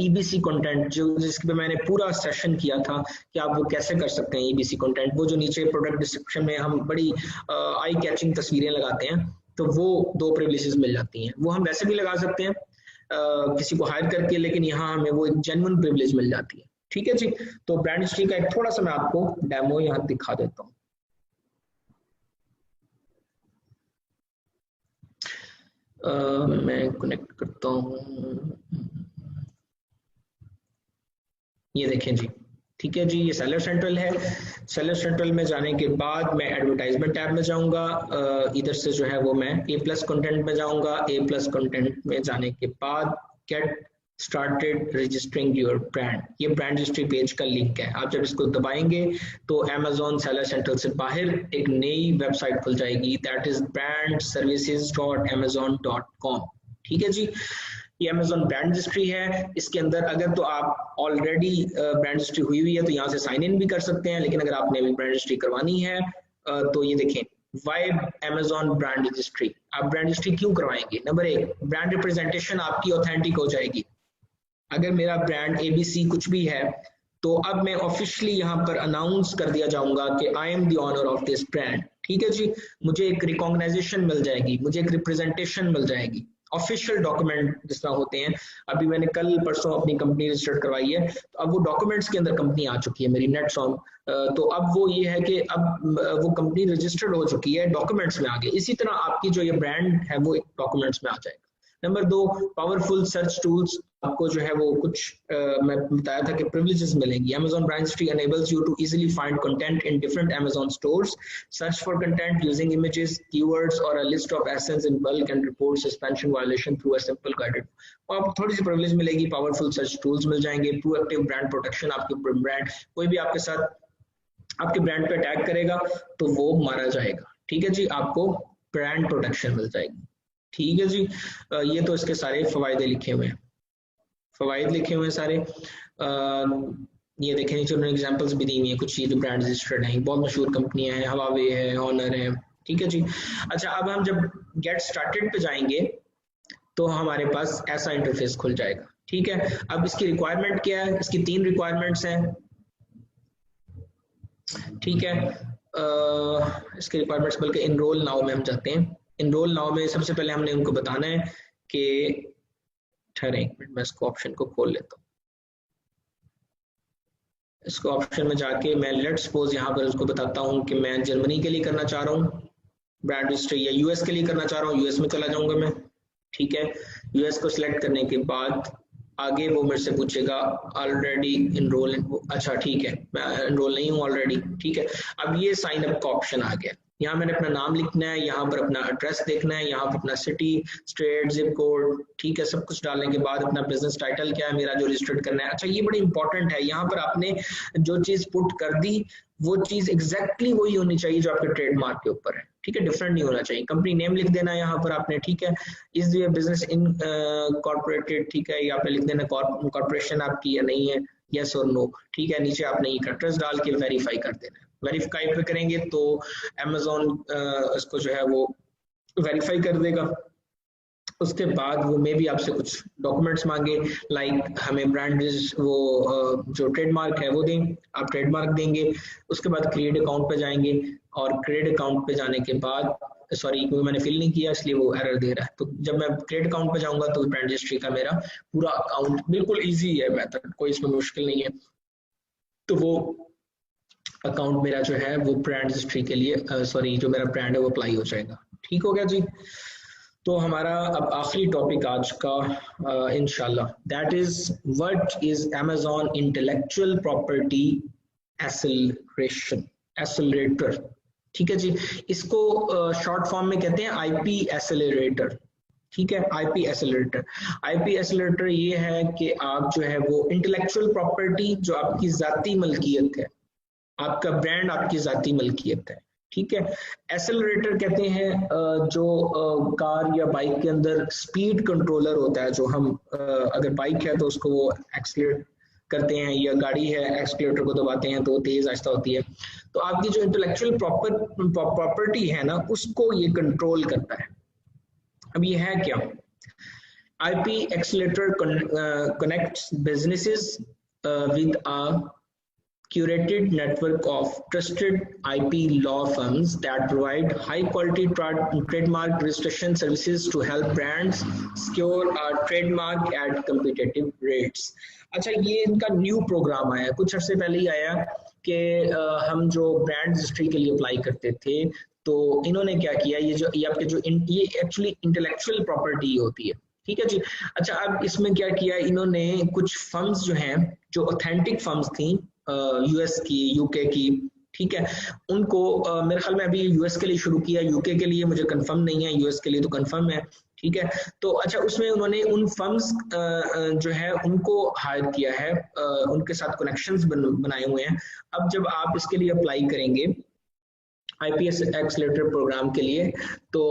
[SPEAKER 1] ईबीसी कंटेंट जो जिसके पे मैंने पूरा सेशन किया था कि आप वो कैसे कर सकते हैं ईबीसी कंटेंट, वो जो नीचे प्रोडक्ट डिस्क्रिप्शन में हम बड़ी आई कैचिंग तस्वीरें लगाते हैं, तो वो 2 प्रिविलेजेस मिल जाती हैं। वो हम वैसे भी लगा सकते हैं किसी को हायर करके, लेकिन यहाँ हमें वो एक जेन्युइन प्रिविलेज मिल जाती है। ठीक है जी, तो ब्रांड हिस्ट्री का एक थोड़ा सा मैं आपको डेमो यहाँ दिखा देता हूँ। मैं कनेक्ट करता हूँ, ये देखें जी। ठीक है जी, ये सेलर सेंट्रल है। सेलर सेंट्रल में जाने के बाद मैं एडवर्टाइजमेंट टैब में जाऊंगा, इधर से जो है वो मैं ए प्लस कंटेंट में जाऊंगा। ए प्लस कंटेंट में जाने के बाद get started registering your brand, ये ब्रांड रजिस्ट्री पेज का लिंक है। आप जब इसको दबाएंगे तो अमेजोन सेलर सेंट्रल से बाहर एक नई वेबसाइट खुल जाएगी, दैट इज brandservices.amazon.com। ठीक है जी, ये अमेजोन ब्रांड रजिस्ट्री है। इसके अंदर अगर तो आप ऑलरेडी ब्रांड रजिस्ट्री हुई हुई है तो यहाँ से साइन इन भी कर सकते हैं, लेकिन अगर आपने अभी ब्रांड रजिस्ट्री करवानी है तो ये देखें वाई अमेजोन ब्रांड रजिस्ट्री। आप ब्रांड रजिस्ट्री क्यों करवाएंगे? नंबर 1, ब्रांड रिप्रेजेंटेशन आपकी ऑथेंटिक हो जाएगी। अगर मेरा ब्रांड ABC कुछ भी है तो अब मैं ऑफिशियली यहाँ पर अनाउंस कर दिया जाऊंगा कि I am the owner of this brand. ठीक है जी, मुझे एक रिकॉग्नाइजेशन मिल जाएगी, मुझे एक रिप्रेजेंटेशन मिल जाएगी। ऑफिशियल डॉक्यूमेंट जिस तरह होते हैं, अभी मैंने कल परसों अपनी कंपनी रजिस्टर्ड करवाई है, तो अब वो डॉक्यूमेंट्स के अंदर कंपनी आ चुकी है मेरी नेटसॉन। तो अब वो ये है कि अब वो कंपनी रजिस्टर्ड हो चुकी है, डॉक्यूमेंट्स में आ गई। इसी तरह आपकी जो ये ब्रांड है वो डॉक्यूमेंट्स में आ जाएगा। Number 2, powerful search tools. आपको जो है वो कुछ मैं बताया था कि प्रिविलेजेस मिलेंगी। Amazon Brand Registry enables you to easily find content in different Amazon stores, search for content using images, keywords or a list of ASINs in bulk and report suspension violation through a simple guided। और आपको थोड़ी सी प्रिविलेज मिलेगी, पावरफुल सर्च टूल्स मिल जाएंगे, प्रोएक्टिव ब्रांड प्रोटेक्शन। आपके ब्रांड कोई भी आपके साथ आपके ब्रांड पे अटैक करेगा तो वो मारा जाएगा। ठीक है जी, आपको ब्रांड प्रोटेक्शन मिल जाएगी। ठीक है जी, ये तो इसके सारे फवायदे लिखे हुए हैं, फवायद लिखे हुए हैं सारे। ये देखें नीचे उन्होंने एग्जांपल्स भी दी हुई हैं कुछ, ये जो ब्रांड रजिस्टर्ड हैं, बहुत मशहूर कंपनियां हैं, हवावे है, हॉनर है। ठीक है जी, अच्छा अब हम जब गेट स्टार्टेड पे जाएंगे तो हमारे पास ऐसा इंटरफेस खुल जाएगा। ठीक है, अब इसकी रिक्वायरमेंट क्या है? इसकी 3 रिक्वायरमेंट्स हैं। ठीक है, इसके रिक्वायरमेंट्स, बल्कि इनरोल नाउ में हम जाते हैं। इनरोल नाउ में सबसे पहले हमने उनको बताना है कि ठहरे एक मिनट, मैं इसको ऑप्शन को खोल लेता हूँ। इसको ऑप्शन में जाके मैं लेट्स सपोज यहाँ पर उसको बताता हूँ कि मैं जर्मनी के लिए करना चाह रहा हूँ ब्रांड रजिस्ट्री, या यूएस के लिए करना चाह रहा हूँ, यूएस में चला जाऊंगा मैं। ठीक है, यूएस को सिलेक्ट करने के बाद आगे वो मेरे से पूछेगा ऑलरेडी इनरोल। अच्छा ठीक है, मैं इनरोल नहीं हूँ ऑलरेडी। ठीक है, अब ये साइन अप का ऑप्शन आ गया। यहाँ मैंने अपना नाम लिखना है, यहाँ पर अपना एड्रेस देखना है, यहाँ पर अपना सिटी, स्टेट, जिप कोड। ठीक है, सब कुछ डालने के बाद अपना बिजनेस टाइटल क्या है मेरा जो रजिस्टर्ड करना है। अच्छा ये बड़ी इंपॉर्टेंट है, यहाँ पर आपने जो चीज पुट कर दी वो चीज एग्जैक्टली वही होनी चाहिए जो आपके ट्रेडमार्क के ऊपर है। ठीक है, डिफरेंट नहीं होना चाहिए। कंपनी नेम लिख देना है यहाँ पर आपने। ठीक है, इज ये बिजनेस इन कॉर्पोरेटेड। ठीक है, यहाँ पे लिख देना कॉर्पोरेशन आपकी या नहीं है, यस और नो। ठीक है, नीचे आपने ये एड्रेस डाल के वेरीफाई कर देना है। वेरीफाई पे करेंगे तो अमेजोन इसको जो है वो वेरीफाई कर देगा। उसके बाद वो मे भी आपसे कुछ डॉक्यूमेंट्स मांगे, लाइक हमें ब्रांड वो जो ट्रेडमार्क है वो दें, आप ट्रेडमार्क देंगे। उसके बाद क्रिएट अकाउंट पे जाएंगे, और क्रिएट अकाउंट पे जाने के बाद सॉरी क्योंकि मैंने फिल नहीं किया इसलिए वो एरर दे रहा है। तो जब मैं क्रिएट अकाउंट पे जाऊंगा तो ब्रांड रजिस्ट्री का मेरा पूरा अकाउंट, बिल्कुल ईजी है मेथड, कोई इसमें मुश्किल नहीं है। तो वो अकाउंट मेरा जो है वो ब्रांड रजिस्ट्री के लिए सॉरी जो मेरा ब्रांड है वो अप्लाई हो जाएगा। ठीक हो गया जी। तो हमारा अब आखिरी टॉपिक आज का इंशाल्लाह, that is what is Amazon intellectual property accelerator. ठीक है जी, इसको शॉर्ट फॉर्म में कहते हैं आईपी एक्सेलरेटर। ठीक है, आईपी एक्सेलरेटर। आईपी एक्सेलरेटर ये है कि आप जो है वो इंटेलेक्चुअल प्रॉपर्टी जो आपकी जाती मलकियत है, आपका ब्रांड आपकी जाती मलकियत है। ठीक है, एक्सेलरेटर कहते हैं जो कार या बाइक के अंदर स्पीड कंट्रोलर होता है, जो हम अगर बाइक है तो उसको वो एक्सेलरेट करते हैं, या गाड़ी है एक्सेलरेटर को दबाते हैं तो वो तेज आहिस्ता होती है। तो आपकी जो इंटेलेक्चुअल प्रॉपर्टी है ना उसको ये कंट्रोल करता है। अब ये है क्या? IP accelerator connects businesses with a curated network of trusted IP law firms that provide high quality trademark registration services to help brands secure a trademark at competitive rates। अच्छा, ये इनका न्यू प्रोग्राम आया, कुछ अर्से पहले ही आया कि हम जो ब्रांड रजिस्ट्री के लिए अप्लाई करते थे तो इन्होंने क्या किया, ये आपके जो ये एक्चुअली इंटेलेक्चुअल प्रॉपर्टी होती है। ठीक है जी। अच्छा, अब इसमें क्या किया इन्होंने, कुछ फर्म्स जो हैं जो ऑथेंटिक फर्म्स थी यूएस की, यूके की, ठीक है, उनको मेरे ख्याल में अभी यूएस के लिए शुरू किया, यूके के लिए मुझे कंफर्म नहीं है, यूएस के लिए तो कंफर्म है। ठीक है, तो अच्छा उसमें उन्होंने उन फर्म्स जो है उनको हायर किया है, उनके साथ कनेक्शंस बनाए हुए हैं। अब जब आप इसके लिए अप्लाई करेंगे IPS एक्सेलेरेटर प्रोग्राम के लिए, तो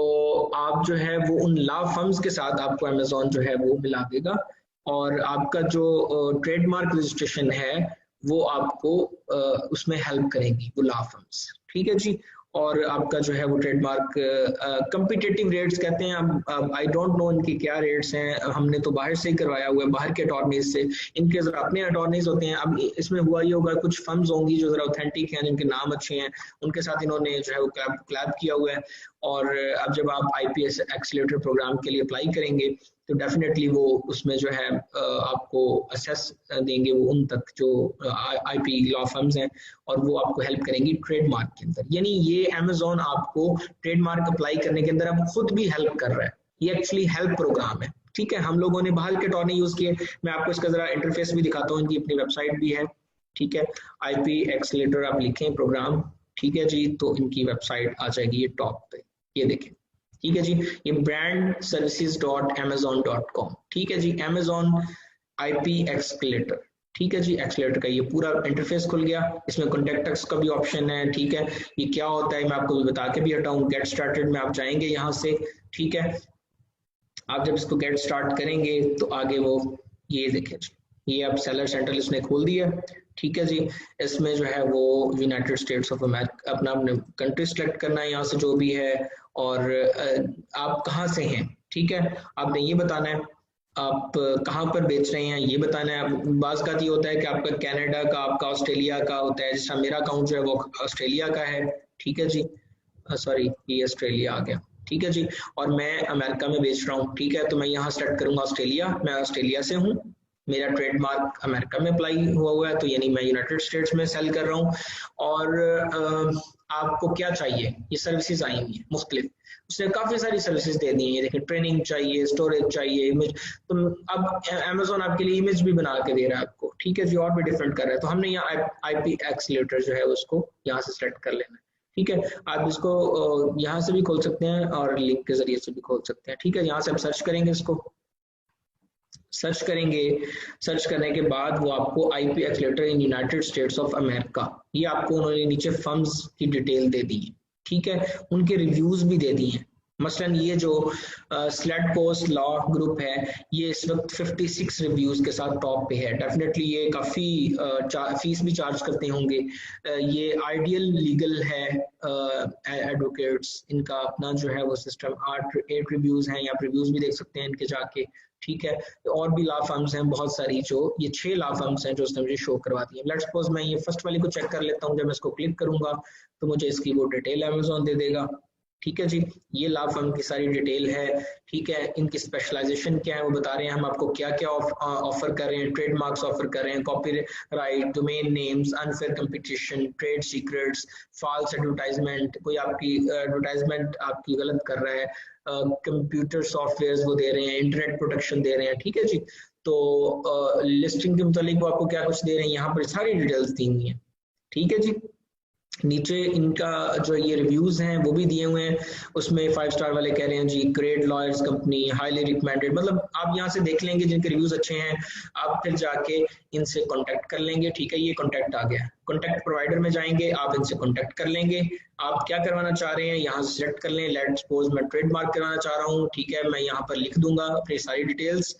[SPEAKER 1] आप जो है वो उन लॉ फर्म्स के साथ आपको अमेजोन जो है वो मिला देगा, और आपका जो ट्रेडमार्क रजिस्ट्रेशन है वो आपको उसमें हेल्प करेंगी वो लॉ फर्म्स, ठीक है जी। और आपका जो है वो ट्रेडमार्क कम्पिटिटिव रेट्स कहते हैं, अब आई डोंट नो इनके क्या रेट्स हैं, हमने तो बाहर से ही करवाया हुआ है, बाहर के अटॉर्नीज से, इनके जरा अपने अटॉर्नीज होते हैं। अब इसमें हुआ ये होगा, कुछ फर्म्स होंगी जो जरा ऑथेंटिक हैं, जिनके नाम अच्छे हैं, उनके साथ इन्होंने जो है वो क्लैब किया हुआ है, और अब जब आप IPS एक्सेलेरेटर प्रोग्राम के लिए अप्लाई करेंगे तो डेफिनेटली वो उसमें जो है आपको असेस देंगे वो उन तक जो IP लॉ फर्म्स हैं, और वो आपको हेल्प करेंगी ट्रेडमार्क के अंदर। यानी ये अमेजोन आपको ट्रेडमार्क अप्लाई करने के अंदर अब खुद भी हेल्प कर रहा है, ये एक्चुअली हेल्प प्रोग्राम है, ठीक है। हम लोगों ने बाहर के अटॉर्नी यूज किए, मैं आपको इसका जरा इंटरफेस भी दिखाता हूँ, इनकी अपनी वेबसाइट भी है, ठीक है। IP एक्सेलेरेटर आप लिखें प्रोग्राम, ठीक है जी, तो इनकी वेबसाइट आ जाएगी ये टॉप पे, ये देखें, ठीक है जी, ये brandservices.amazon.com, ठीक है जी, Amazon IP एक्सेलेरेटर, ठीक है जी। एक्सेलेरेटर का ये पूरा इंटरफेस खुल गया, इसमें कॉन्टेक्ट अस का भी ऑप्शन है, ठीक है। ये क्या होता है मैं आपको बता के भी हटाऊं, गेट स्टार्टेड में आप जाएंगे यहाँ से, ठीक है। आप जब इसको गेट स्टार्ट करेंगे तो आगे वो ये देखें जी, ये अब सेलर सेंटर इसने खोल दिया, ठीक है जी। इसमें जो है वो यूनाइटेड स्टेट्स ऑफ अमेरिका अपना कंट्री सेलेक्ट करना है यहाँ से जो भी है, और आप कहाँ से हैं, ठीक है, आपने ये बताना है, आप कहाँ पर बेच रहे हैं ये बताना है। बाज़ का ये होता है कि आपका कनाडा का, आपका ऑस्ट्रेलिया का होता है, जैसा मेरा अकाउंट जो है वो ऑस्ट्रेलिया का है, ठीक है जी, सॉरी ये ऑस्ट्रेलिया आ गया, ठीक है जी, और मैं अमेरिका में बेच रहा हूँ, ठीक है, तो मैं यहाँ सेलेक्ट करूंगा ऑस्ट्रेलिया, मैं ऑस्ट्रेलिया से हूँ, मेरा ट्रेडमार्क अमेरिका में अप्लाई हुआ है, तो यानी मैं यूनाइटेड स्टेट्स में सेल कर रहा हूँ। और आपको क्या चाहिए, ये सर्विसेज आई हुई है मुख्तलिफ, उसने काफी सारी सर्विसेज दे दी है, देखिए ट्रेनिंग चाहिए, स्टोरेज चाहिए, इमेज, तो अब अमेजोन आपके लिए इमेज भी बना के दे रहा है आपको, ठीक है जी, और भी डिफरेंट कर रहा है, तो हमने यहाँ IP एक्सेलेरेटर जो है उसको यहाँ से सेलेक्ट कर लेना है, ठीक है। आप इसको यहाँ से भी खोल सकते हैं और लिंक के जरिए से भी खोल सकते हैं, ठीक है। यहाँ से आप सर्च करेंगे, इसको सर्च करेंगे, सर्च करने के बाद वो आपको IP accelerator in United states of America, ये आपको उन्होंने नीचे फर्म्स की डिटेल दे दी है, ठीक है, उनके रिव्यूज भी दे दिए हैं। मसलन ये जो स्लेड पोस्ट लॉ ग्रुप है, ये इस वक्त 56 रिव्यूज के साथ टॉप पे है, डेफिनेटली ये काफी फीस भी चार्ज करते होंगे। ये आइडियल लीगल है एडवोकेट्स, इनका अपना जो है वो सिस्टम 8 रिव्यूज हैं, आप रिव्यूज भी देख सकते हैं इनके जाके, ठीक है। और भी लॉ फर्म्स हैं बहुत सारी, जो ये 6 लॉ फर्म्स हैं जो उसने मुझे शो करवा दी है। लेट्स सपोज मैं ये फर्स्ट वाली को चेक कर लेता हूँ, जब मैं इसको क्लिक करूंगा तो मुझे इसकी वो डिटेल अमेजोन दे देगा, ठीक है जी, ये लॉ फर्म की सारी डिटेल है, ठीक है। इनकी स्पेशलाइजेशन क्या है वो बता रहे हैं, हम आपको क्या क्या ऑफर कर रहे हैं, ट्रेडमार्क्स ऑफर कर रहे हैं, copyright, domain names, unfair competition, trade secrets, false advertisement, कोई आपकी एडवर्टाइजमेंट आपकी गलत कर रहा है, कंप्यूटर सॉफ्टवेयर वो दे रहे हैं, इंटरनेट प्रोटेक्शन दे रहे हैं, ठीक है जी। तो लिस्टिंग के मुतालिक वो आपको क्या कुछ दे रहे हैं, यहाँ पर सारी डिटेल्स दी हुई हैं, ठीक है जी। नीचे इनका जो ये रिव्यूज हैं वो भी दिए हुए हैं, उसमें 5 स्टार वाले कह रहे हैं जी great lawyers company, highly recommended, मतलब आप यहाँ से देख लेंगे जिनके रिव्यूज अच्छे हैं, आप फिर जाके इनसे कांटेक्ट कर लेंगे, ठीक है। ये कांटेक्ट आ गया, कांटेक्ट प्रोवाइडर में जाएंगे, आप इनसे कांटेक्ट कर लेंगे, आप क्या करवाना चाह रहे हैं यहाँ से सिलेक्ट कर लें, लेट्स सपोज मैं ट्रेडमार्क कराना चाह रहा हूँ, ठीक है, मैं यहाँ पर लिख दूंगा अपनी सारी डिटेल्स,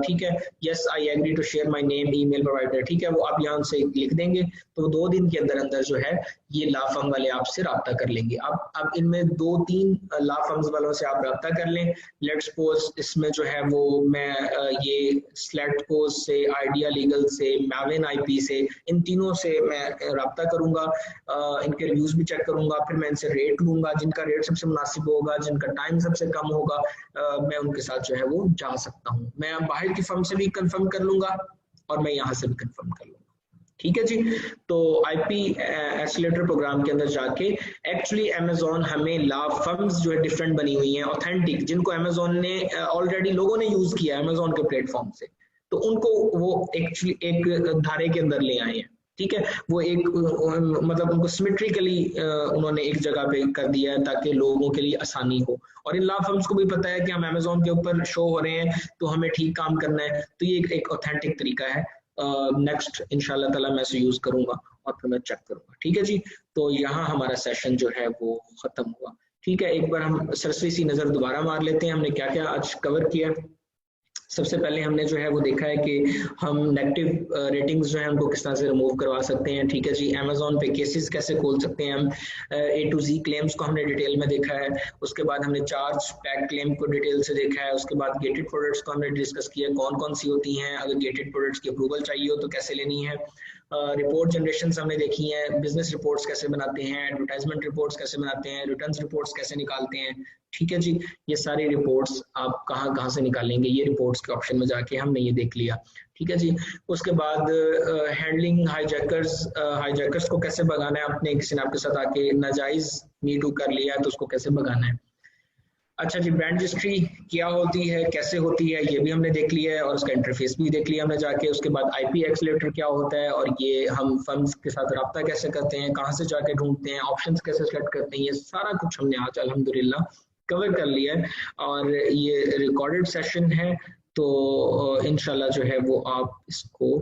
[SPEAKER 1] ठीक है, yes I agree to share my name email provider, ठीक है, वो आप यहाँ से लिख देंगे, तो 2 दिन के अंदर अंदर जो है ये लॉ फर्म वाले आपसे रब्ता कर लेंगे। अब इनमें 2-3 लॉ फर्म्स वालों से आप रब्ता कर लें, लेट्स सपोज इसमें जो है वो मैं ये स्लेड पोस्ट से, आइडिया लीगल से, मैविन IP से, इन तीनों से मैं रब्ता करूंगा, इनके रिव्यूज भी चेक करूंगा, फिर मैं इनसे रेट लूंगा, जिनका रेट सबसे मुनासिब होगा, जिनका टाइम सबसे कम होगा, मैं उनके साथ जो है वो जा सकता हूँ। मैं बाहर की फर्म से भी कंफर्म कर लूंगा और मैं यहाँ से भी कंफर्म कर लूंगा, ठीक है जी। तो IP एक्सेलेरेटर प्रोग्राम के अंदर जाके एक्चुअली अमेजोन हमें लॉ फर्म्स जो है डिफरेंट बनी हुई हैं, ऑथेंटिक, जिनको अमेजोन ने ऑलरेडी लोगों ने यूज किया है अमेजोन के प्लेटफॉर्म से, तो उनको वो एक्चुअली एक धारे के अंदर ले आए हैं, ठीक है। वो एक मतलब उनको सिमेट्रिकली उन्होंने एक जगह पे कर दिया है ताकि लोगों के लिए आसानी हो, और इन लॉ फर्म्स को भी पता है कि हम अमेजोन के ऊपर शो हो रहे हैं तो हमें ठीक काम करना है, तो ये एक ऑथेंटिक तरीका है। नेक्स्ट इंशाल्लाह ताला मैं इसे यूज करूंगा और फिर मैं चेक करूंगा। ठीक है जी, तो यहाँ हमारा सेशन जो है वो खत्म हुआ। ठीक है, एक बार हम सरसरी सी नजर दोबारा मार लेते हैं हमने क्या क्या आज कवर किया। सबसे पहले हमने जो है वो देखा है कि हम नेगेटिव रेटिंग्स जो है उनको किस तरह से रिमूव करवा सकते हैं। ठीक है जी, अमेजोन पे केसेस कैसे खोल सकते हैं हम, ए टू जी क्लेम्स को हमने डिटेल में देखा है। उसके बाद हमने चार्ज बैक क्लेम को डिटेल से देखा है। उसके बाद गेटेड प्रोडक्ट्स को हमने डिस्कस किया, कौन कौन सी होती हैं, अगर गेटेड प्रोडक्ट्स की अप्रूवल चाहिए हो तो कैसे लेनी है। रिपोर्ट जनरेशन हमने देखी है, बिजनेस रिपोर्ट्स कैसे बनाते हैं, एडवर्टाइजमेंट रिपोर्ट्स कैसे बनाते हैं, रिटर्न्स रिपोर्ट्स कैसे निकालते हैं। ठीक है जी, ये सारी रिपोर्ट्स आप कहाँ कहाँ से निकालेंगे, ये रिपोर्ट्स के ऑप्शन में जाके हमने ये देख लिया। ठीक है जी, उसके बाद हैंडलिंग हाईजैकर्स को कैसे भगाना है, आपने किसी ने आपके साथ आके नाजायज मी टू कर लिया है तो उसको कैसे भगाना है। अच्छा जी, ब्रांड रजिस्ट्री क्या होती है, कैसे होती है, ये भी हमने देख लिया है और उसका इंटरफेस भी देख लिया हमने जाके। उसके बाद आईपी एक्सेलेटर क्या होता है और ये हम फर्म्स के साथ रब्ता कैसे करते हैं, कहाँ से जाके ढूंढते हैं, ऑप्शंस कैसे सेलेक्ट करते हैं, ये सारा कुछ हमने आज अल्हम्दुलिल्लाह कवर कर लिया है। और ये रिकॉर्डेड सेशन है, तो इंशाल्लाह जो है वो आप इसको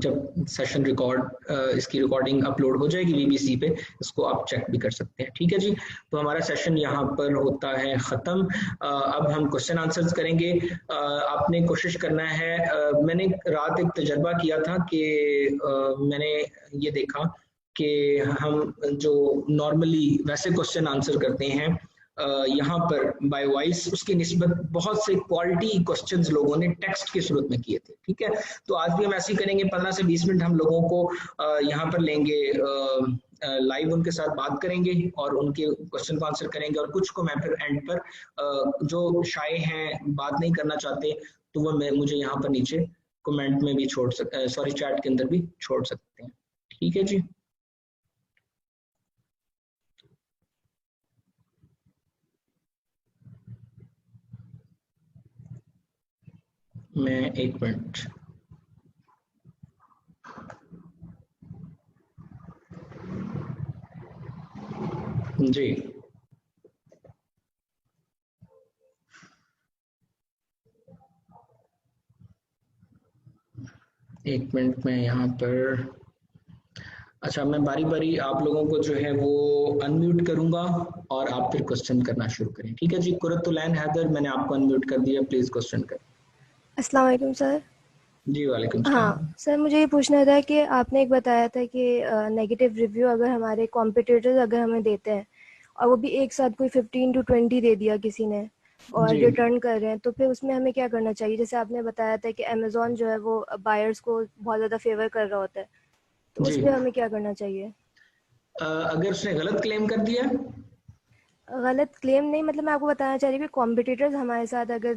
[SPEAKER 1] जब सेशन रिकॉर्ड इसकी रिकॉर्डिंग अपलोड हो जाएगी वीबीसी पे, इसको आप चेक भी कर सकते हैं। ठीक है जी, तो हमारा सेशन यहाँ पर होता है ख़त्म। अब हम क्वेश्चन आंसर्स करेंगे। आपने कोशिश करना है, मैंने रात एक तजर्बा किया था कि मैंने ये देखा कि हम जो नॉर्मली वैसे क्वेश्चन आंसर करते हैं यहाँ पर बाय वॉइस, उसकी निस्बत बहुत से क्वालिटी क्वेश्चंस लोगों ने टेक्स्ट के सूरत में किए थे। ठीक है, तो आज भी हम ऐसे ही करेंगे, 15 से 20 मिनट हम लोगों को यहाँ पर लेंगे, लाइव उनके साथ बात करेंगे और उनके क्वेश्चन को आंसर करेंगे। और कुछ को मैं फिर एंड पर जो शाये हैं, बात नहीं करना चाहते, तो वो मैं मुझे यहाँ पर नीचे कमेंट में भी छोड़ सकते, सॉरी चैट के अंदर भी छोड़ सकते हैं। ठीक है जी, मैं एक मिनट, जी एक मिनट में यहाँ पर, अच्छा मैं बारी बारी आप लोगों को जो है वो अनम्यूट करूंगा और आप फिर क्वेश्चन करना शुरू करें। ठीक है जी, कुरतुलैन हैदर, मैंने आपको अनम्यूट कर दिया, प्लीज क्वेश्चन करें।
[SPEAKER 2] अस्सलाम वालेकुम सर।
[SPEAKER 1] जी वालेकुम
[SPEAKER 2] हाँ
[SPEAKER 1] सलाम।
[SPEAKER 2] सर, मुझे ये पूछना था कि आपने एक बताया था कि नेगेटिव रिव्यू अगर हमारे कॉम्पिटिटर्स अगर हमें देते हैं और वो भी एक साथ कोई 15 to 20 दे दिया किसी ने और
[SPEAKER 1] जी
[SPEAKER 2] रिटर्न कर रहे हैं, तो फिर उसमें हमें क्या करना चाहिए? जैसे आपने बताया था कि अमेजोन जो है वो बायर्स को बहुत ज़्यादा फेवर कर रहा होता है, तो
[SPEAKER 1] जी,
[SPEAKER 2] उस पर हमें क्या करना चाहिए?
[SPEAKER 1] अगर उसने गलत क्लेम कर दिया,
[SPEAKER 2] गलत क्लेम नहीं, मतलब मैं आपको बताना चाह रही हूँ कि कॉम्पिटिटर्स हमारे साथ अगर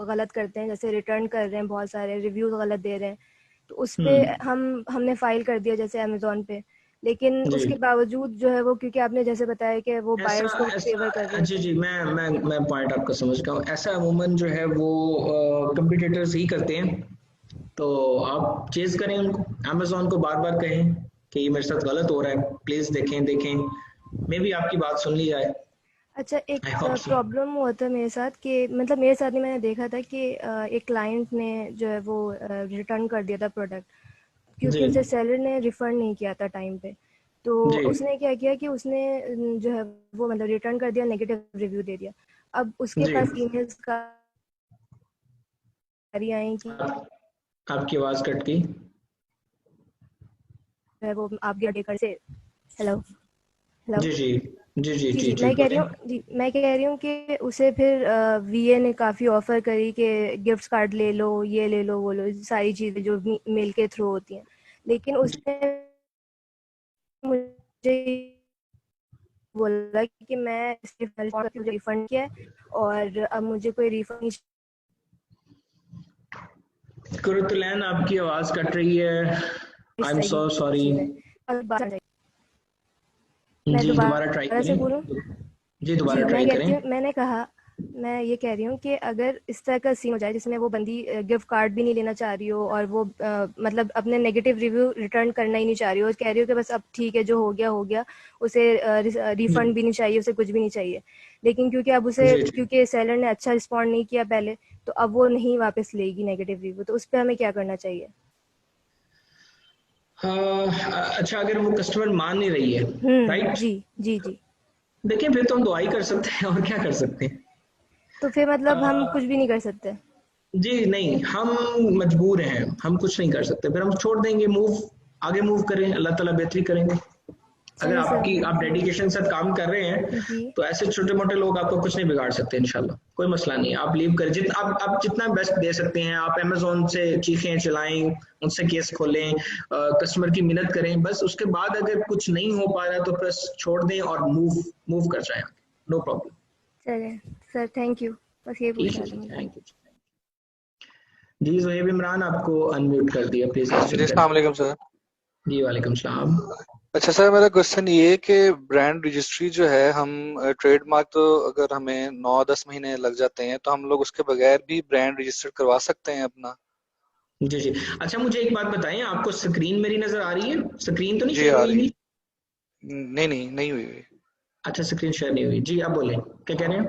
[SPEAKER 2] गलत करते हैं, जैसे रिटर्न कर रहे हैं, बहुत सारे रिव्यूज गलत दे रहे हैं, तो उस पे
[SPEAKER 1] हम्म,
[SPEAKER 2] हमने फाइल कर दिया जैसे अमेजोन पे, लेकिन
[SPEAKER 1] जी
[SPEAKER 2] उसके बावजूद जो है वो, क्योंकि आपने जैसे बताया कि वो
[SPEAKER 1] ऐसा
[SPEAKER 2] बायर्स को फेवर कर
[SPEAKER 1] ऐसा
[SPEAKER 2] रहे
[SPEAKER 1] जी
[SPEAKER 2] थे।
[SPEAKER 1] जी, मैं पॉइंट आपका समझ गया हूँ। ऐसा अमूमन जो है वो कंपटीटर्स ही करते हैं, तो आप चेज करें उनको, अमेजोन को बार बार कहें कि ये मेरे साथ गलत हो रहा है, प्लीज देखें देखें, मे भी आपकी बात सुन ली जाए।
[SPEAKER 2] अच्छा, एक
[SPEAKER 1] आई होप सो।
[SPEAKER 2] प्रॉब्लम हुआ था मेरे साथ कि, मतलब मेरे साथ नहीं, मैंने देखा था कि एक क्लाइंट ने जो है वो रिटर्न कर दिया था प्रोडक्ट,
[SPEAKER 1] जी
[SPEAKER 2] क्योंकि उसे सेलर ने रिफंड नहीं किया था टाइम पे। तो
[SPEAKER 1] जी,
[SPEAKER 2] उसने क्या किया कि उसने जो है वो मतलब रिटर्न कर दिया, नेगेटिव रिव्यू दे दिया। अब उसके
[SPEAKER 1] जी,
[SPEAKER 2] पास ईमेल्स कारी आई कि
[SPEAKER 1] आपकी आवाज कट गई।
[SPEAKER 2] जो है वो आप गया डेकर से। Hello hello.
[SPEAKER 1] जी जी, जी जी
[SPEAKER 2] जी
[SPEAKER 1] जी
[SPEAKER 2] जी,
[SPEAKER 1] जी,
[SPEAKER 2] मैं कह रही
[SPEAKER 1] बोलें।
[SPEAKER 2] हूँ, जी मैं कह रही हूँ कि उसे फिर वीए ने काफ़ी ऑफर करी कि गिफ्ट कार्ड ले लो, ये ले लो, वो लो, सारी चीज़ें जो मेल के थ्रू होती हैं, लेकिन
[SPEAKER 1] जी,
[SPEAKER 2] उसने मुझे बोला कि मैं मुझे रिफंड किया है और अब मुझे कोई रिफंड नहीं
[SPEAKER 1] कुरुतुलैन आपकी आवाज कट रही है, आई
[SPEAKER 2] इस
[SPEAKER 1] एम सो
[SPEAKER 2] तरीके की
[SPEAKER 1] सॉरी।
[SPEAKER 2] चीज़ें। और मैं
[SPEAKER 1] जी दोबारा ट्राई
[SPEAKER 2] दोबारा से
[SPEAKER 1] करें,
[SPEAKER 2] बोलूँ?
[SPEAKER 1] जी दोबारा
[SPEAKER 2] जी, मैं
[SPEAKER 1] ट्राई
[SPEAKER 2] कहती
[SPEAKER 1] करें।
[SPEAKER 2] हूँ, मैंने कहा, मैं ये कह रही हूँ कि अगर इस तरह का सीन हो जाए जिसमें वो बंदी गिफ्ट कार्ड भी नहीं लेना चाह रही हो और वो मतलब अपने नेगेटिव रिव्यू रिटर्न करना ही नहीं चाह रही हो, कह रही हो कि बस अब ठीक है, जो हो गया हो गया, उसे
[SPEAKER 1] जी
[SPEAKER 2] रिफंड भी नहीं चाहिए, उसे कुछ भी नहीं चाहिए, लेकिन क्योंकि अब उसे,
[SPEAKER 1] जी जी,
[SPEAKER 2] क्योंकि सेलर ने अच्छा रिस्पॉन्ड नहीं किया पहले, तो अब वो नहीं वापस लेगी नेगेटिव रिव्यू, तो उस पर हमें क्या करना चाहिए?
[SPEAKER 1] अच्छा, अगर वो कस्टमर मान नहीं रही है, राइट?
[SPEAKER 2] जी जी जी।
[SPEAKER 1] देखिए फिर तो हम दुआ ही कर सकते हैं और क्या कर सकते हैं।
[SPEAKER 2] तो फिर मतलब हम कुछ
[SPEAKER 1] अ,
[SPEAKER 2] भी नहीं कर सकते?
[SPEAKER 1] जी नहीं, हम मजबूर हैं, हम कुछ नहीं कर सकते, फिर हम छोड़ देंगे, आगे मूव करें, अल्लाह ताला बेहतरी करेंगे। अगर
[SPEAKER 2] चलिए सर।
[SPEAKER 1] आप डेडिकेशन से काम कर रहे हैं,
[SPEAKER 2] जी।
[SPEAKER 1] तो ऐसे छोटे मोटे लोग आपको कुछ नहीं बिगाड़ सकते इंशाल्लाह, कोई मसला नहीं है। आप लीव करें, जितना आप जितना बेस्ट दे सकते हैं, आप अमेजोन से चीखें चिल्लाएं, उनसे केस खोलें, कस्टमर की मिन्नत करें, बस उसके बाद अगर कुछ नहीं हो पा रहा तो बस छोड़ दें और मूव कर जाएं, नो प्रॉब्लम।
[SPEAKER 2] चलिए सर, थैंक यू, बस ये
[SPEAKER 1] ठीक है
[SPEAKER 2] पूछना था
[SPEAKER 1] जी,
[SPEAKER 2] मुझे।
[SPEAKER 1] थैंक यू जी। जोहेब इमरान, आपको अनम्यूट कर दिया, प्लीज
[SPEAKER 3] जी
[SPEAKER 1] क्वेश्चन करें।
[SPEAKER 3] अस्सलाम वालेकुम सर।
[SPEAKER 1] जी वालेकुम सलाम।
[SPEAKER 3] अच्छा सर, मेरा क्वेश्चन ये है कि ब्रांड रजिस्ट्री जो है, हम ट्रेडमार्क तो अगर हमें 9-10 महीने लग जाते हैं, तो हम लोग उसके बगैर भी ब्रांड रजिस्टर करवा सकते हैं अपना?
[SPEAKER 1] जी जी। अच्छा, मुझे एक बात बताएं, आपको स्क्रीन मेरी नजर आ रही है? स्क्रीन तो नहीं
[SPEAKER 3] जी
[SPEAKER 1] शेयर
[SPEAKER 3] आ
[SPEAKER 1] हुई
[SPEAKER 3] रही है।
[SPEAKER 1] हुई?
[SPEAKER 3] नहीं नहीं, नहीं हुई हुई।
[SPEAKER 1] अच्छा, स्क्रीन शेयर नहीं हुई। जी आप बोलें, क्या कह रहे हैं?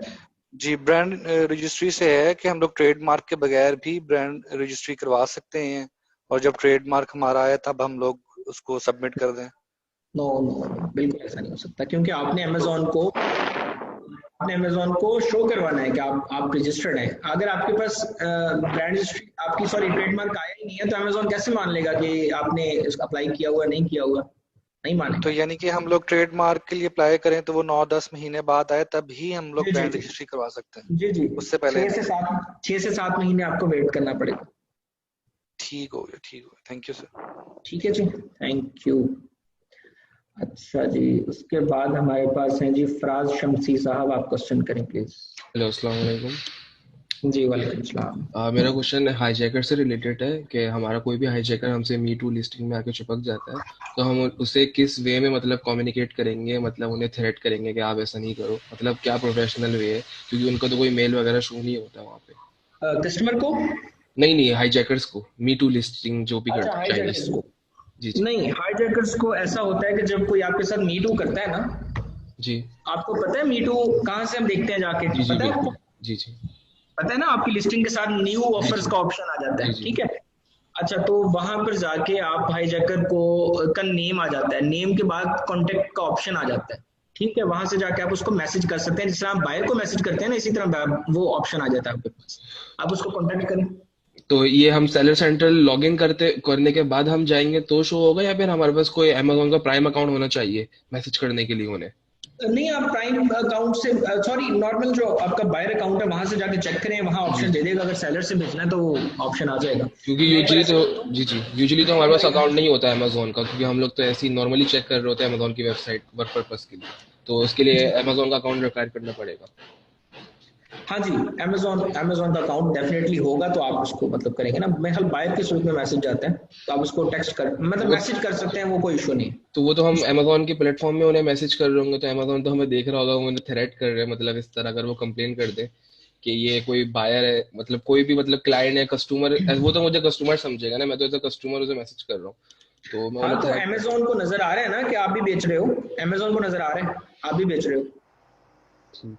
[SPEAKER 3] जी, ब्रांड रजिस्ट्री से है कि हम लोग ट्रेडमार्क के बगैर भी ब्रांड रजिस्ट्री करवा सकते हैं, और जब ट्रेडमार्क हमारा आए तब हम लोग उसको सबमिट कर दें।
[SPEAKER 1] नो नो नो, बिल्कुल ऐसा नहीं हो सकता, क्योंकि
[SPEAKER 3] तो
[SPEAKER 1] आपने अमेजोन को शो करवाना है कि आप रजिस्टर्ड हैं। अगर आपके पास ब्रांड रजिस्ट्री आपकी सॉरी ट्रेडमार्क आया ही नहीं है, तो अमेजोन कैसे मान लेगा कि आपने इसका अप्लाई किया हुआ नहीं किया हुआ? नहीं
[SPEAKER 3] तो
[SPEAKER 1] मानेगा।
[SPEAKER 3] यानी कि हम लोग ट्रेडमार्क के लिए अप्लाई करें तो वो 9-10 महीने बाद आए तब ही हम लोग
[SPEAKER 1] जी जी
[SPEAKER 3] ब्रांड
[SPEAKER 1] जी
[SPEAKER 3] रजिस्ट्री करवा सकते हैं,
[SPEAKER 1] जी जी।
[SPEAKER 3] उससे पहले नहीं?
[SPEAKER 1] 6 से 7 महीने आपको वेट करना पड़ेगा।
[SPEAKER 3] ठीक हो गया, ठीक हो गया, थैंक यू सर।
[SPEAKER 1] ठीक है जी, थैंक यू। अच्छा जी, उसके बाद हमारे पास हैं जी फराज शमसी साहब, आप क्वेश्चन करें प्लीज।
[SPEAKER 4] हेलो, अस्सलाम वालेकुम।
[SPEAKER 1] जी वालेकुम सलाम।
[SPEAKER 4] मेरा क्वेश्चन हाईजैकर से रिलेटेड है कि हमारा कोई भी हाईजैकर हमसे मी टू लिस्टिंग में आके चिपक जाता है, तो हम उसे किस वे में मतलब कम्युनिकेट करेंगे, मतलब उन्हें थ्रेट करेंगे कि आप ऐसा नहीं करो, मतलब क्या प्रोफेशनल वे है, क्योंकि उनका तो कोई मेल वगैरह शो नहीं होता वहाँ पे।
[SPEAKER 1] कस्टमर को?
[SPEAKER 4] नहीं नहीं, हाईजैकर्स को मी टू लिस्टिंग जो भी
[SPEAKER 1] अच्छा,
[SPEAKER 4] करता है
[SPEAKER 1] हाईजैकर्स
[SPEAKER 4] चाइनीज।
[SPEAKER 1] को?
[SPEAKER 4] जी जी।
[SPEAKER 1] नहीं, हाईजैकर्स को ऐसा होता है कि जब कोई आपके साथ मीटू करता है ना,
[SPEAKER 4] जी
[SPEAKER 1] आपको पता है मीटू कहाँ से हम देखते हैं जाके,
[SPEAKER 4] जी जी,
[SPEAKER 1] पता है
[SPEAKER 4] बिल्कुल।
[SPEAKER 1] आपको?
[SPEAKER 4] जी जी
[SPEAKER 1] पता है ना, आपकी लिस्टिंग के साथ न्यू
[SPEAKER 4] जी
[SPEAKER 1] ऑफर्स
[SPEAKER 4] जी
[SPEAKER 1] का ऑप्शन आ जाता
[SPEAKER 4] जी
[SPEAKER 1] है,
[SPEAKER 4] जी।
[SPEAKER 1] ठीक है? अच्छा, तो वहां पर जाके आप हाईजैकर को का नेम आ जाता है, नेम के बाद कॉन्टेक्ट का ऑप्शन आ जाता है, ठीक है? वहां से जाके आप उसको मैसेज कर सकते हैं, जिस तरह आप बायर को मैसेज करते हैं ना, इसी तरह वो ऑप्शन आ जाता है आपके पास, आप उसको कॉन्टेक्ट करें।
[SPEAKER 4] तो ये हम सेलर सेंट्रल लॉगिन करने के बाद हम जाएंगे तो शो होगा, या फिर हमारे पास कोई अमेजोन का प्राइम अकाउंट होना चाहिए मैसेज करने के लिए उन्हें?
[SPEAKER 1] नहीं, आप प्राइम अकाउंट से, सॉरी, नॉर्मल जो आपका बायर अकाउंट है वहां से जाके चेक करें, वहां
[SPEAKER 4] जी
[SPEAKER 1] ऑप्शन दे
[SPEAKER 4] जी।
[SPEAKER 1] देगा, अगर सेलर से भेजना है तो वो ऑप्शन आ जाएगा।
[SPEAKER 4] क्योंकि
[SPEAKER 1] मैं एक बार
[SPEAKER 4] यूजली
[SPEAKER 1] ऐसे
[SPEAKER 4] तो
[SPEAKER 1] करता हूँ,
[SPEAKER 4] जी जी, यूजली तो हमारे पास अकाउंट नहीं होता है अमेजोन का, क्योंकि हम लोग तो ऐसे ही नॉर्मली चेक कर रहे होते हैं अमेजोन की वेबसाइट वर्क पर्पस के लिए, तो उसके लिए
[SPEAKER 1] जी
[SPEAKER 4] अमेजोन का अकाउंट रिक्वायर करना पड़ेगा।
[SPEAKER 1] हाँ जी, अमेजोन का अकाउंट डेफिनेटली होगा, तो आप उसको मतलब करेंगे ना, मैं हल बायर के सूरत में मैसेज जाता है, तो आप उसको टेक्स्ट कर मतलब
[SPEAKER 4] वो
[SPEAKER 1] मैसेज कर सकते हैं, वो कोई इशू नहीं है।
[SPEAKER 4] तो वो तो हम अमेजोन के प्लेटफॉर्म में उन्हें मैसेज कर रहे होंगे, तो अमेजोन तो हमें देख रहा होगा, वो उन्हें थ्रेट कर रहे हैं, मतलब इस तरह अगर वो कंप्लेन कर दे कि ये कोई बायर है, मतलब कोई भी मतलब क्लाइंट है, कस्टमर, वो तो मुझे कस्टमर समझेगा ना, मैं तो एज अ कस्टमर उसे मैसेज कर रहा हूँ, तो मैं
[SPEAKER 1] हाँ,
[SPEAKER 4] उन्हें
[SPEAKER 1] तो
[SPEAKER 4] थ्रेट कर
[SPEAKER 1] अमेजोन को नजर आ रहा है ना कि आप भी बेच रहे हो, अमेजोन को नजर आ रहा है आप भी बेच रहे हो,
[SPEAKER 4] ठीक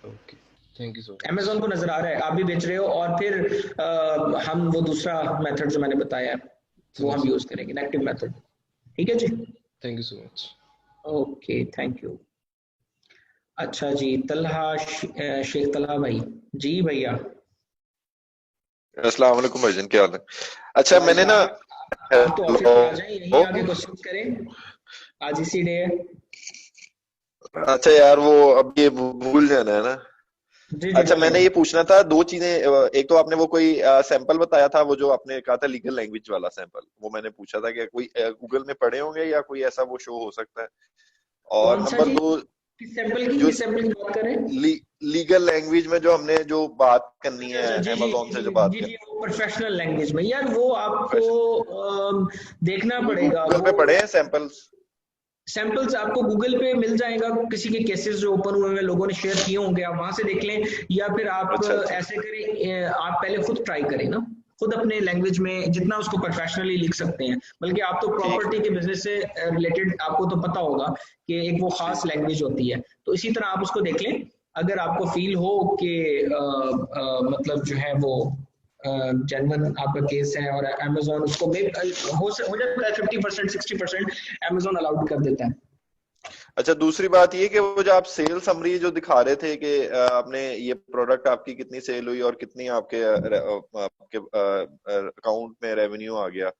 [SPEAKER 4] है, okay, thank you so much.
[SPEAKER 1] Amazon को नजर आ रहा है आप भी बेच रहे हो, और फिर हम वो दूसरा मेथड जो मैंने बताया है वो
[SPEAKER 4] समझ
[SPEAKER 1] हम
[SPEAKER 4] गया,
[SPEAKER 1] यूज करेंगे, नेगेटिव मेथड। ठीक है जी,
[SPEAKER 4] thank you so much.
[SPEAKER 1] Okay, thank you. अच्छा जी, शेख तलहा भाई। जी भैया।
[SPEAKER 5] अस्सलाम वालेकुम भाईजान, क्या हाल है? अच्छा, मैंने ना,
[SPEAKER 1] आप तो ऑफिस में आ जाएं, यहीं आके
[SPEAKER 5] हेलो।
[SPEAKER 1] क्वेश्चन करें, आज इसी डे है।
[SPEAKER 5] अच्छा यार, वो अब ये भूल जाना है ना।
[SPEAKER 1] जी जी
[SPEAKER 5] अच्छा,
[SPEAKER 1] बोले।
[SPEAKER 5] मैंने ये पूछना था दो चीजें। एक तो आपने वो कोई सैंपल बताया था, वो जो आपने कहा था लीगल लैंग्वेज वाला सैंपल, वो मैंने पूछा था कि कोई गूगल में पढ़े होंगे या कोई ऐसा वो शो हो सकता है। और
[SPEAKER 1] कौन सा
[SPEAKER 5] नंबर
[SPEAKER 1] जी?
[SPEAKER 5] दो,
[SPEAKER 1] किस
[SPEAKER 5] जो
[SPEAKER 1] सैंपल की बात करें?
[SPEAKER 5] लीगल लैंग्वेज में जो हमने जो बात करनी
[SPEAKER 1] अच्छा
[SPEAKER 5] है,
[SPEAKER 1] अच्छा, जी जी
[SPEAKER 5] अमेजोन
[SPEAKER 1] जी
[SPEAKER 5] से जो
[SPEAKER 1] जी
[SPEAKER 5] बात
[SPEAKER 1] जी जी,
[SPEAKER 5] करनी
[SPEAKER 1] वो प्रोफेशनल लैंग्वेज में यार, वो आपको
[SPEAKER 5] है,
[SPEAKER 1] देखना
[SPEAKER 5] वो
[SPEAKER 1] पड़ेगा
[SPEAKER 5] गूगल
[SPEAKER 1] वो।
[SPEAKER 5] पे पढ़े हैं सैंपल्स?
[SPEAKER 1] सैंपल्स आपको गूगल पे मिल जाएगा, किसी के केसेस जो ओपन हुए हैं लोगों ने शेयर किए होंगे, आप वहां से देख लें, या फिर आप
[SPEAKER 5] अच्छा अच्छा।
[SPEAKER 1] ऐसे करें, आप पहले खुद ट्राई करें ना, खुद अपने लैंग्वेज में जितना उसको प्रोफेशनली लिख सकते हैं, बल्कि आप तो
[SPEAKER 5] ठीक
[SPEAKER 1] प्रॉपर्टी
[SPEAKER 5] है।
[SPEAKER 1] के बिजनेस से रिलेटेड आपको तो पता होगा कि एक वो
[SPEAKER 5] जी
[SPEAKER 1] खास
[SPEAKER 5] जी।
[SPEAKER 1] लैंग्वेज होती है, तो इसी तरह आप उसको देख लें। अगर आपको फील हो कि मतलब जो है वो जेन्युइन आपका केस है और अमेजोन उसको हो जाता है 50% 60% अमेजोन अलाउड कर देता है।
[SPEAKER 5] अच्छा, दूसरी बात ये कि वो जो आप सेल समरी जो दिखा रहे थे कि आपने ये प्रोडक्ट आपकी कितनी सेल हुई और कितनी आपके अकाउंट में रेवेन्यू आ गया,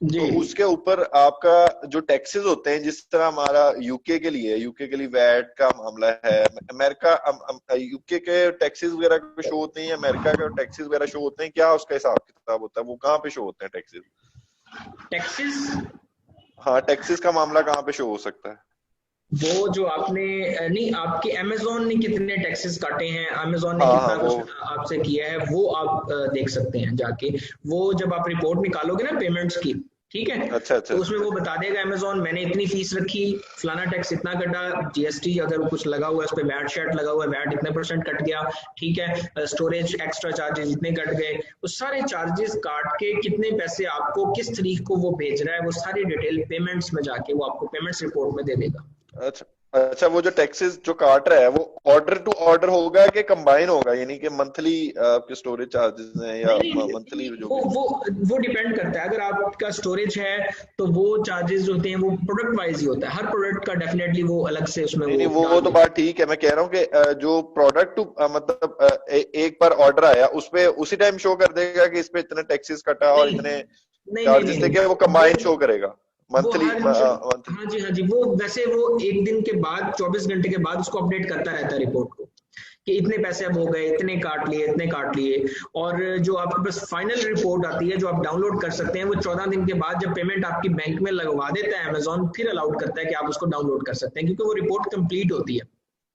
[SPEAKER 5] तो उसके ऊपर आपका जो टैक्सेस होते हैं, जिस तरह हमारा यूके के लिए वैट का मामला है, अमेरिका यूके के टैक्सेस वगैरह पे शो होते हैं या अमेरिका के टैक्सेस वगैरह शो होते हैं, क्या उसका हिसाब किताब होता है, वो कहाँ पे शो होते हैं टैक्सेस? हाँ, टैक्सेस का मामला कहाँ पे शो हो सकता है?
[SPEAKER 1] वो जो आपने नहीं, आपके अमेजोन ने कितने टैक्सेस काटे हैं, अमेजोन ने कितना कुछ आपसे किया है, वो आप देख सकते हैं जाके। वो जब आप रिपोर्ट निकालोगे ना पेमेंट्स की, ठीक है,
[SPEAKER 5] अच्छा,
[SPEAKER 1] तो उसमें वो बता देगा अमेजोन मैंने इतनी फीस रखी, फलाना टैक्स इतना कटा, जीएसटी अगर कुछ लगा हुआ है उस पर वैट शर्ट लगा हुआ है, वैट इतने % कट गया, ठीक है, स्टोरेज एक्स्ट्रा चार्जेस इतने कट गए, वो सारे चार्जेस काट के कितने पैसे आपको किस तारीख को वो भेज रहा है, वो सारी डिटेल पेमेंट्स में जाके वो आपको पेमेंट्स रिपोर्ट में दे देगा।
[SPEAKER 5] अच्छा, वो जो टैक्सेस जो काट रहा है वो ऑर्डर टू ऑर्डर होगा कि कंबाइन होगा, यानी कि मंथली आपके स्टोरेज चार्जेस हैं या मंथली जो
[SPEAKER 1] वो डिपेंड करता है। अगर आपका स्टोरेज है तो वो चार्जेस होते हैं वो प्रोडक्ट वाइज ही होता है, हर प्रोडक्ट का डेफिनेटली वो अलग से उसमें
[SPEAKER 5] नहीं, वो तो बात ठीक है, मैं कह रहा हूँ कि जो प्रोडक्ट मतलब एक बार ऑर्डर आया उस पे उसी टाइम शो कर देगा कि इस पे इतने टैक्सेस कटा और इतने चार्जेस थे, क्या वो कंबाइन शो करेगा मंथली?
[SPEAKER 1] हाँ जी, वो वैसे वो एक दिन के बाद 24 घंटे के बाद उसको अपडेट करता रहता है रिपोर्ट को कि इतने पैसे अब हो गए, इतने काट लिए। और जो आपके पास फाइनल रिपोर्ट आती है जो आप डाउनलोड कर सकते हैं, वो 14 दिन के बाद जब पेमेंट आपकी बैंक में लगवा देता है अमेजोन, फिर अलाउड करता है कि आप उसको डाउनलोड कर सकते हैं, क्योंकि वो रिपोर्ट कंप्लीट होती है।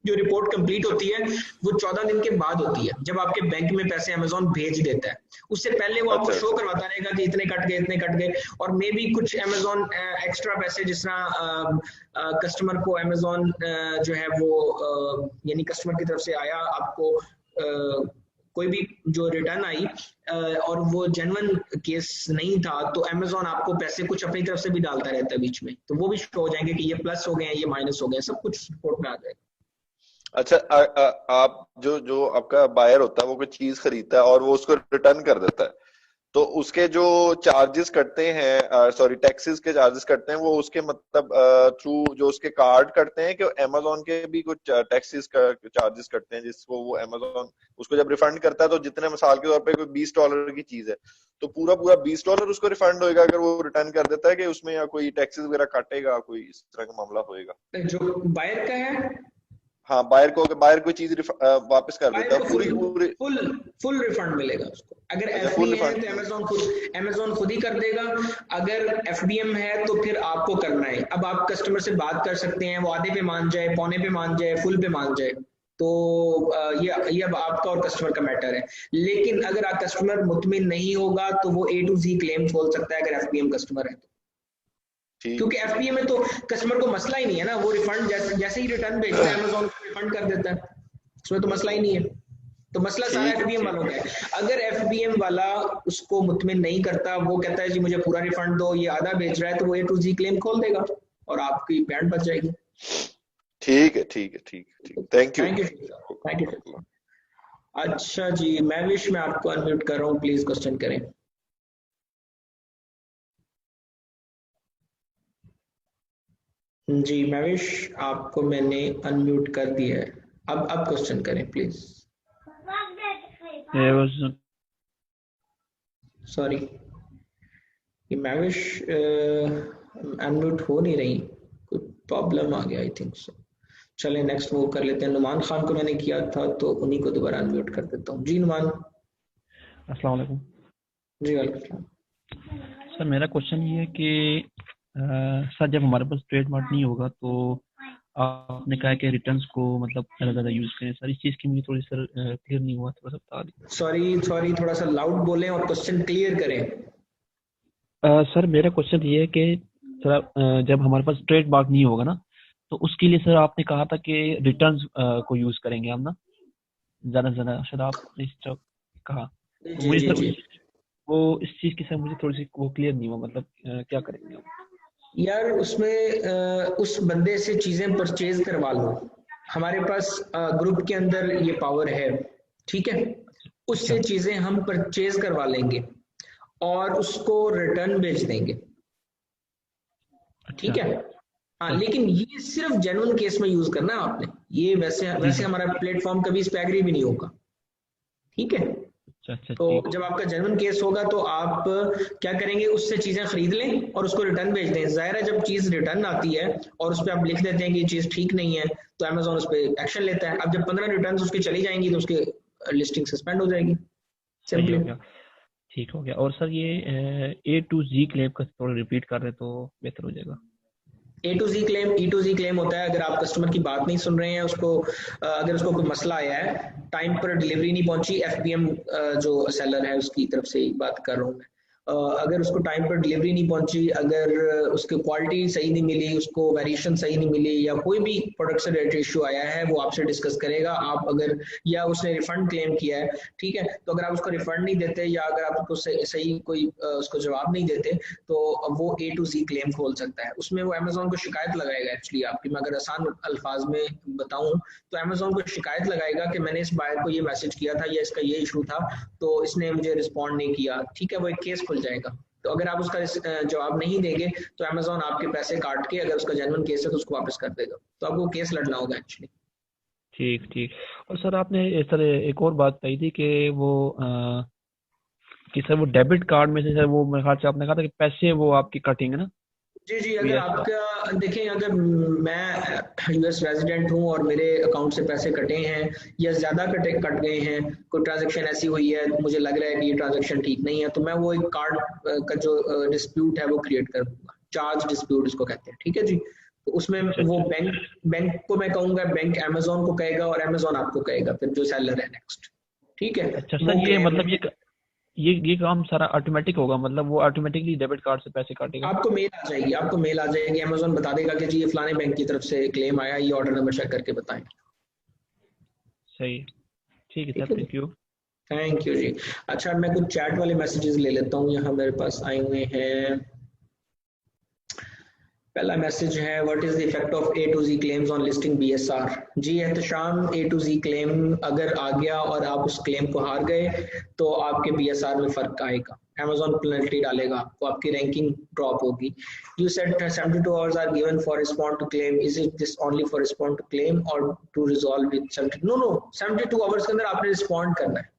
[SPEAKER 1] जो रिपोर्ट कंप्लीट होती है वो 14 दिन के बाद होती है, जब आपके बैंक में पैसे अमेजोन भेज देता है। उससे पहले वो आपको शो करवाता रहेगा कि इतने कट गए, और मे भी कुछ अमेजोन एक्स्ट्रा पैसे, जिस तरह कस्टमर को अमेजोन जो है वो यानी कस्टमर की तरफ से आया आपको कोई भी जो रिटर्न आई और वो जेन्युइन केस नहीं था, तो अमेजोन आपको पैसे कुछ अपनी तरफ से भी डालता रहता है बीच में, तो वो भी शो हो जाएंगे कि ये प्लस हो गए हैं, ये माइनस हो गए, सब कुछ रिपोर्ट में आ जाएगा।
[SPEAKER 5] अच्छा, आप जो आपका बायर होता है वो कोई चीज खरीदता है और वो उसको रिटर्न कर देता है, तो उसके जो चार्जेस कटते हैं, सॉरी टैक्सेस के चार्जेस कटते हैं, वो उसके मतलब थ्रू जो उसके कार्ड कटते हैं कि अमेजोन के भी कुछ टैक्सेस का चार्जेस कटते हैं, जिसको वो अमेजोन उसको जब रिफंड करता है, तो जितने मिसाल के तौर पे कोई $20 की चीज है तो पूरा $20 उसको रिफंड होएगा अगर वो रिटर्न कर देता है, कि उसमें या कोई टैक्सेस वगैरह काटेगा, कोई इस तरह का मामला होएगा?
[SPEAKER 1] जो बायर का है,
[SPEAKER 5] हाँ, बायर कोई चीज वापस कर देता है,
[SPEAKER 1] फुल रिफंड मिलेगा उसको। अगर एफबीएम है तो अमेजोन खुद ही कर देगा, अगर एफबीएम है तो फिर आपको करना है। अब आप कस्टमर से बात कर सकते हैं, वो आधे पे मान जाए, पौने पे मान जाए, फुल पे मान जाए, तो ये अब आपका और कस्टमर का मैटर है। लेकिन अगर आप कस्टमर मुतमिन नहीं होगा तो वो A to Z क्लेम खोल सकता है अगर एफबीएम कस्टमर है तो, क्योंकि एफबीएम में तो कस्टमर को मसला ही नहीं है ना, वो रिफंड जैसे ही रिटर्न भेजता है अमेजोन को रिफंड कर देता है, उसमें तो मसला ही नहीं है। तो मसला सारा एफबीएम वालों का है। अगर एफबीएम वाला उसको मुतमिन नहीं करता, वो कहता है जी मुझे पूरा रिफंड दो, ये आधा भेज रहा है, तो वो A to Z क्लेम खोल देगा और आपकी पैंट बच जाएगी।
[SPEAKER 5] ठीक है, थैंक यू।
[SPEAKER 1] अच्छा जी, मैं आपको अनम्यूट कर रहा हूँ, प्लीज क्वेश्चन करें। जी महविश, आपको मैंने अनम्यूट कर दिया है, अब क्वेश्चन करें प्लीज। सॉरी, ये महविश अनम्यूट हो नहीं रही, कुछ प्रॉब्लम आ गया आई थिंक सो। चलें नेक्स्ट मूव कर लेते हैं। नुमान खान को मैंने किया था तो उन्हीं को दोबारा अनम्यूट कर देता हूँ। जी नुमान।
[SPEAKER 6] अस्सलाम वालेकुम।
[SPEAKER 1] जी वालेकुम।
[SPEAKER 6] सर मेरा क्वेश्चन ये है कि सर जब हमारे पास ट्रेडमार्क नहीं होगा तो आपने कहा कि रिटर्न्स को मतलब ज़्यादा यूज करें, सर इस चीज़ की मुझे थोड़ी सर क्लियर नहीं हुआ, थोड़ा सा बता दीजिए।
[SPEAKER 1] सॉरी थोड़ा सा लाउड बोलें और क्वेश्चन क्लियर करें।
[SPEAKER 6] सर मेरा क्वेश्चन ये है कि सर जब हमारे पास ट्रेडमार्क नहीं होगा ना, तो उसके लिए सर आपने कहा था कि रिटर्न्स को यूज करेंगे हम ना, ज़्यादा शायद आपने इस तरह कहा, मुझे सर वो इस चीज़ की सर मुझे थोड़ी सी वो क्लियर नहीं हुआ, मतलब क्या करेंगे हम?
[SPEAKER 1] यार उसमें उस बंदे से चीजें परचेज करवा लो, हमारे पास ग्रुप के अंदर ये पावर है, ठीक है। उससे चीजें हम परचेज करवा लेंगे और उसको रिटर्न भेज देंगे, ठीक है। हाँ, लेकिन ये सिर्फ जेन्युइन केस में यूज करना है आपने, ये वैसे हमारा प्लेटफॉर्म कभी इस पे एग्री भी नहीं होगा, ठीक है। तो जब आपका जेन्युइन केस होगा तो आप क्या करेंगे, उससे चीजें खरीद लें और उसको रिटर्न भेज दें। जाहिर है जब चीज रिटर्न आती है और उस पर आप लिख देते हैं कि ये चीज ठीक नहीं है तो अमेजोन उस पर एक्शन लेता है। अब जब 15 रिटर्न उसकी चली जाएंगी तो उसकी लिस्टिंग सस्पेंड हो जाएगी, सिंपली।
[SPEAKER 6] ठीक हो गया। और सर ये A to Z क्लेम का थोड़ा रिपीट कर रहे तो बेहतर हो जाएगा।
[SPEAKER 1] A to Z claim, E to Z claim होता है अगर आप कस्टमर की बात नहीं सुन रहे हैं, उसको अगर उसको कोई मसला आया है, टाइम पर डिलीवरी नहीं पहुंची, FPM जो सेलर है उसकी तरफ से बात कर रहा हूँ मैं, अगर उसको टाइम पर डिलीवरी नहीं पहुंची, अगर उसकी क्वालिटी सही नहीं मिली, उसको वेरिएशन सही नहीं मिली, या कोई भी प्रोडक्ट से रिलेटेड इशू आया है, वो आपसे डिस्कस करेगा। आप अगर, या उसने रिफंड क्लेम किया है, ठीक है, तो अगर आप उसको रिफंड नहीं देते या अगर आप उसको सही कोई उसको जवाब नहीं देते तो वो A to Z क्लेम खोल सकता है। उसमें वो अमेजोन को शिकायत लगाएगा। एक्चुअली आपकी मैं अगर आसान अल्फाज में बताऊं तो अमेजोन को शिकायत लगाएगा कि मैंने इस बायर को ये मैसेज किया था या इसका ये इशू था तो इसने मुझे रिस्पॉन्ड नहीं किया, ठीक है, वो एक केस खुल जाएगा। तो अगर आप उसका जवाब नहीं देंगे तो अमेजोन आपके पैसे काट के, अगर उसका जेन्युइन केस है तो उसको वापस कर देगा, तो आपको केस लड़ना होगा एक्चुअली।
[SPEAKER 6] ठीक ठीक। और सर आपने सर एक और बात कही थी कि वो कि सर वो डेबिट कार्ड में से सर वो मेरे ख्याल से आपने कहा था कि पैसे वो आपकी कटेंगे ना।
[SPEAKER 1] जी, अगर आपका देखें, अगर मैं यूएस रेजिडेंट हूं और मेरे अकाउंट से पैसे कटे हैं या ज्यादा कट गए हैं, कोई ट्रांजैक्शन ऐसी हुई है, मुझे लग रहा है कि ये ट्रांजैक्शन ठीक नहीं है, तो मैं वो एक कार्ड का जो डिस्प्यूट है वो क्रिएट कर दूंगा, चार्ज डिस्प्यूट इसको कहते हैं, ठीक है जी। तो उसमें वो बैंक को मैं कहूंगा, बैंक अमेजोन को कहेगा और अमेजोन आपको कहेगा, फिर जो सेलर है नेक्स्ट, ठीक है।
[SPEAKER 6] अच्छा सर, ये मतलब ये काम सारा ऑटोमेटिक होगा, मतलब वो ऑटोमेटिकली डेबिट कार्ड से पैसे काटेगा?
[SPEAKER 1] आपको मेल आ जाएगी, अमेजोन बता देगा कि जी ये फलाने बैंक की तरफ से क्लेम आया, ये ऑर्डर नंबर चेक करके बताएं।
[SPEAKER 6] सही, ठीक है सर,
[SPEAKER 1] थैंक यू जी। अच्छा, मैं कुछ चैट वाले मैसेजेस ले लेता हूँ, यहाँ मेरे पास आए हुए हैं। पहला मैसेज है, what is the effect of A to Z claims on listing BSR। Ji Ehtesham, A to Z claim अगर आ गया और आप उस क्लेम को हार गए तो आपके BSR में फर्क आएगा, Amazon पेनल्टी डालेगा आपको, आपकी रैंकिंग ड्रॉप होगी। You said 72 hours are given for respond to claim. Is it this only for respond to claim or to resolve it? 72? No, 72 hours के अंदर आपने रिस्पॉन्ड करना है,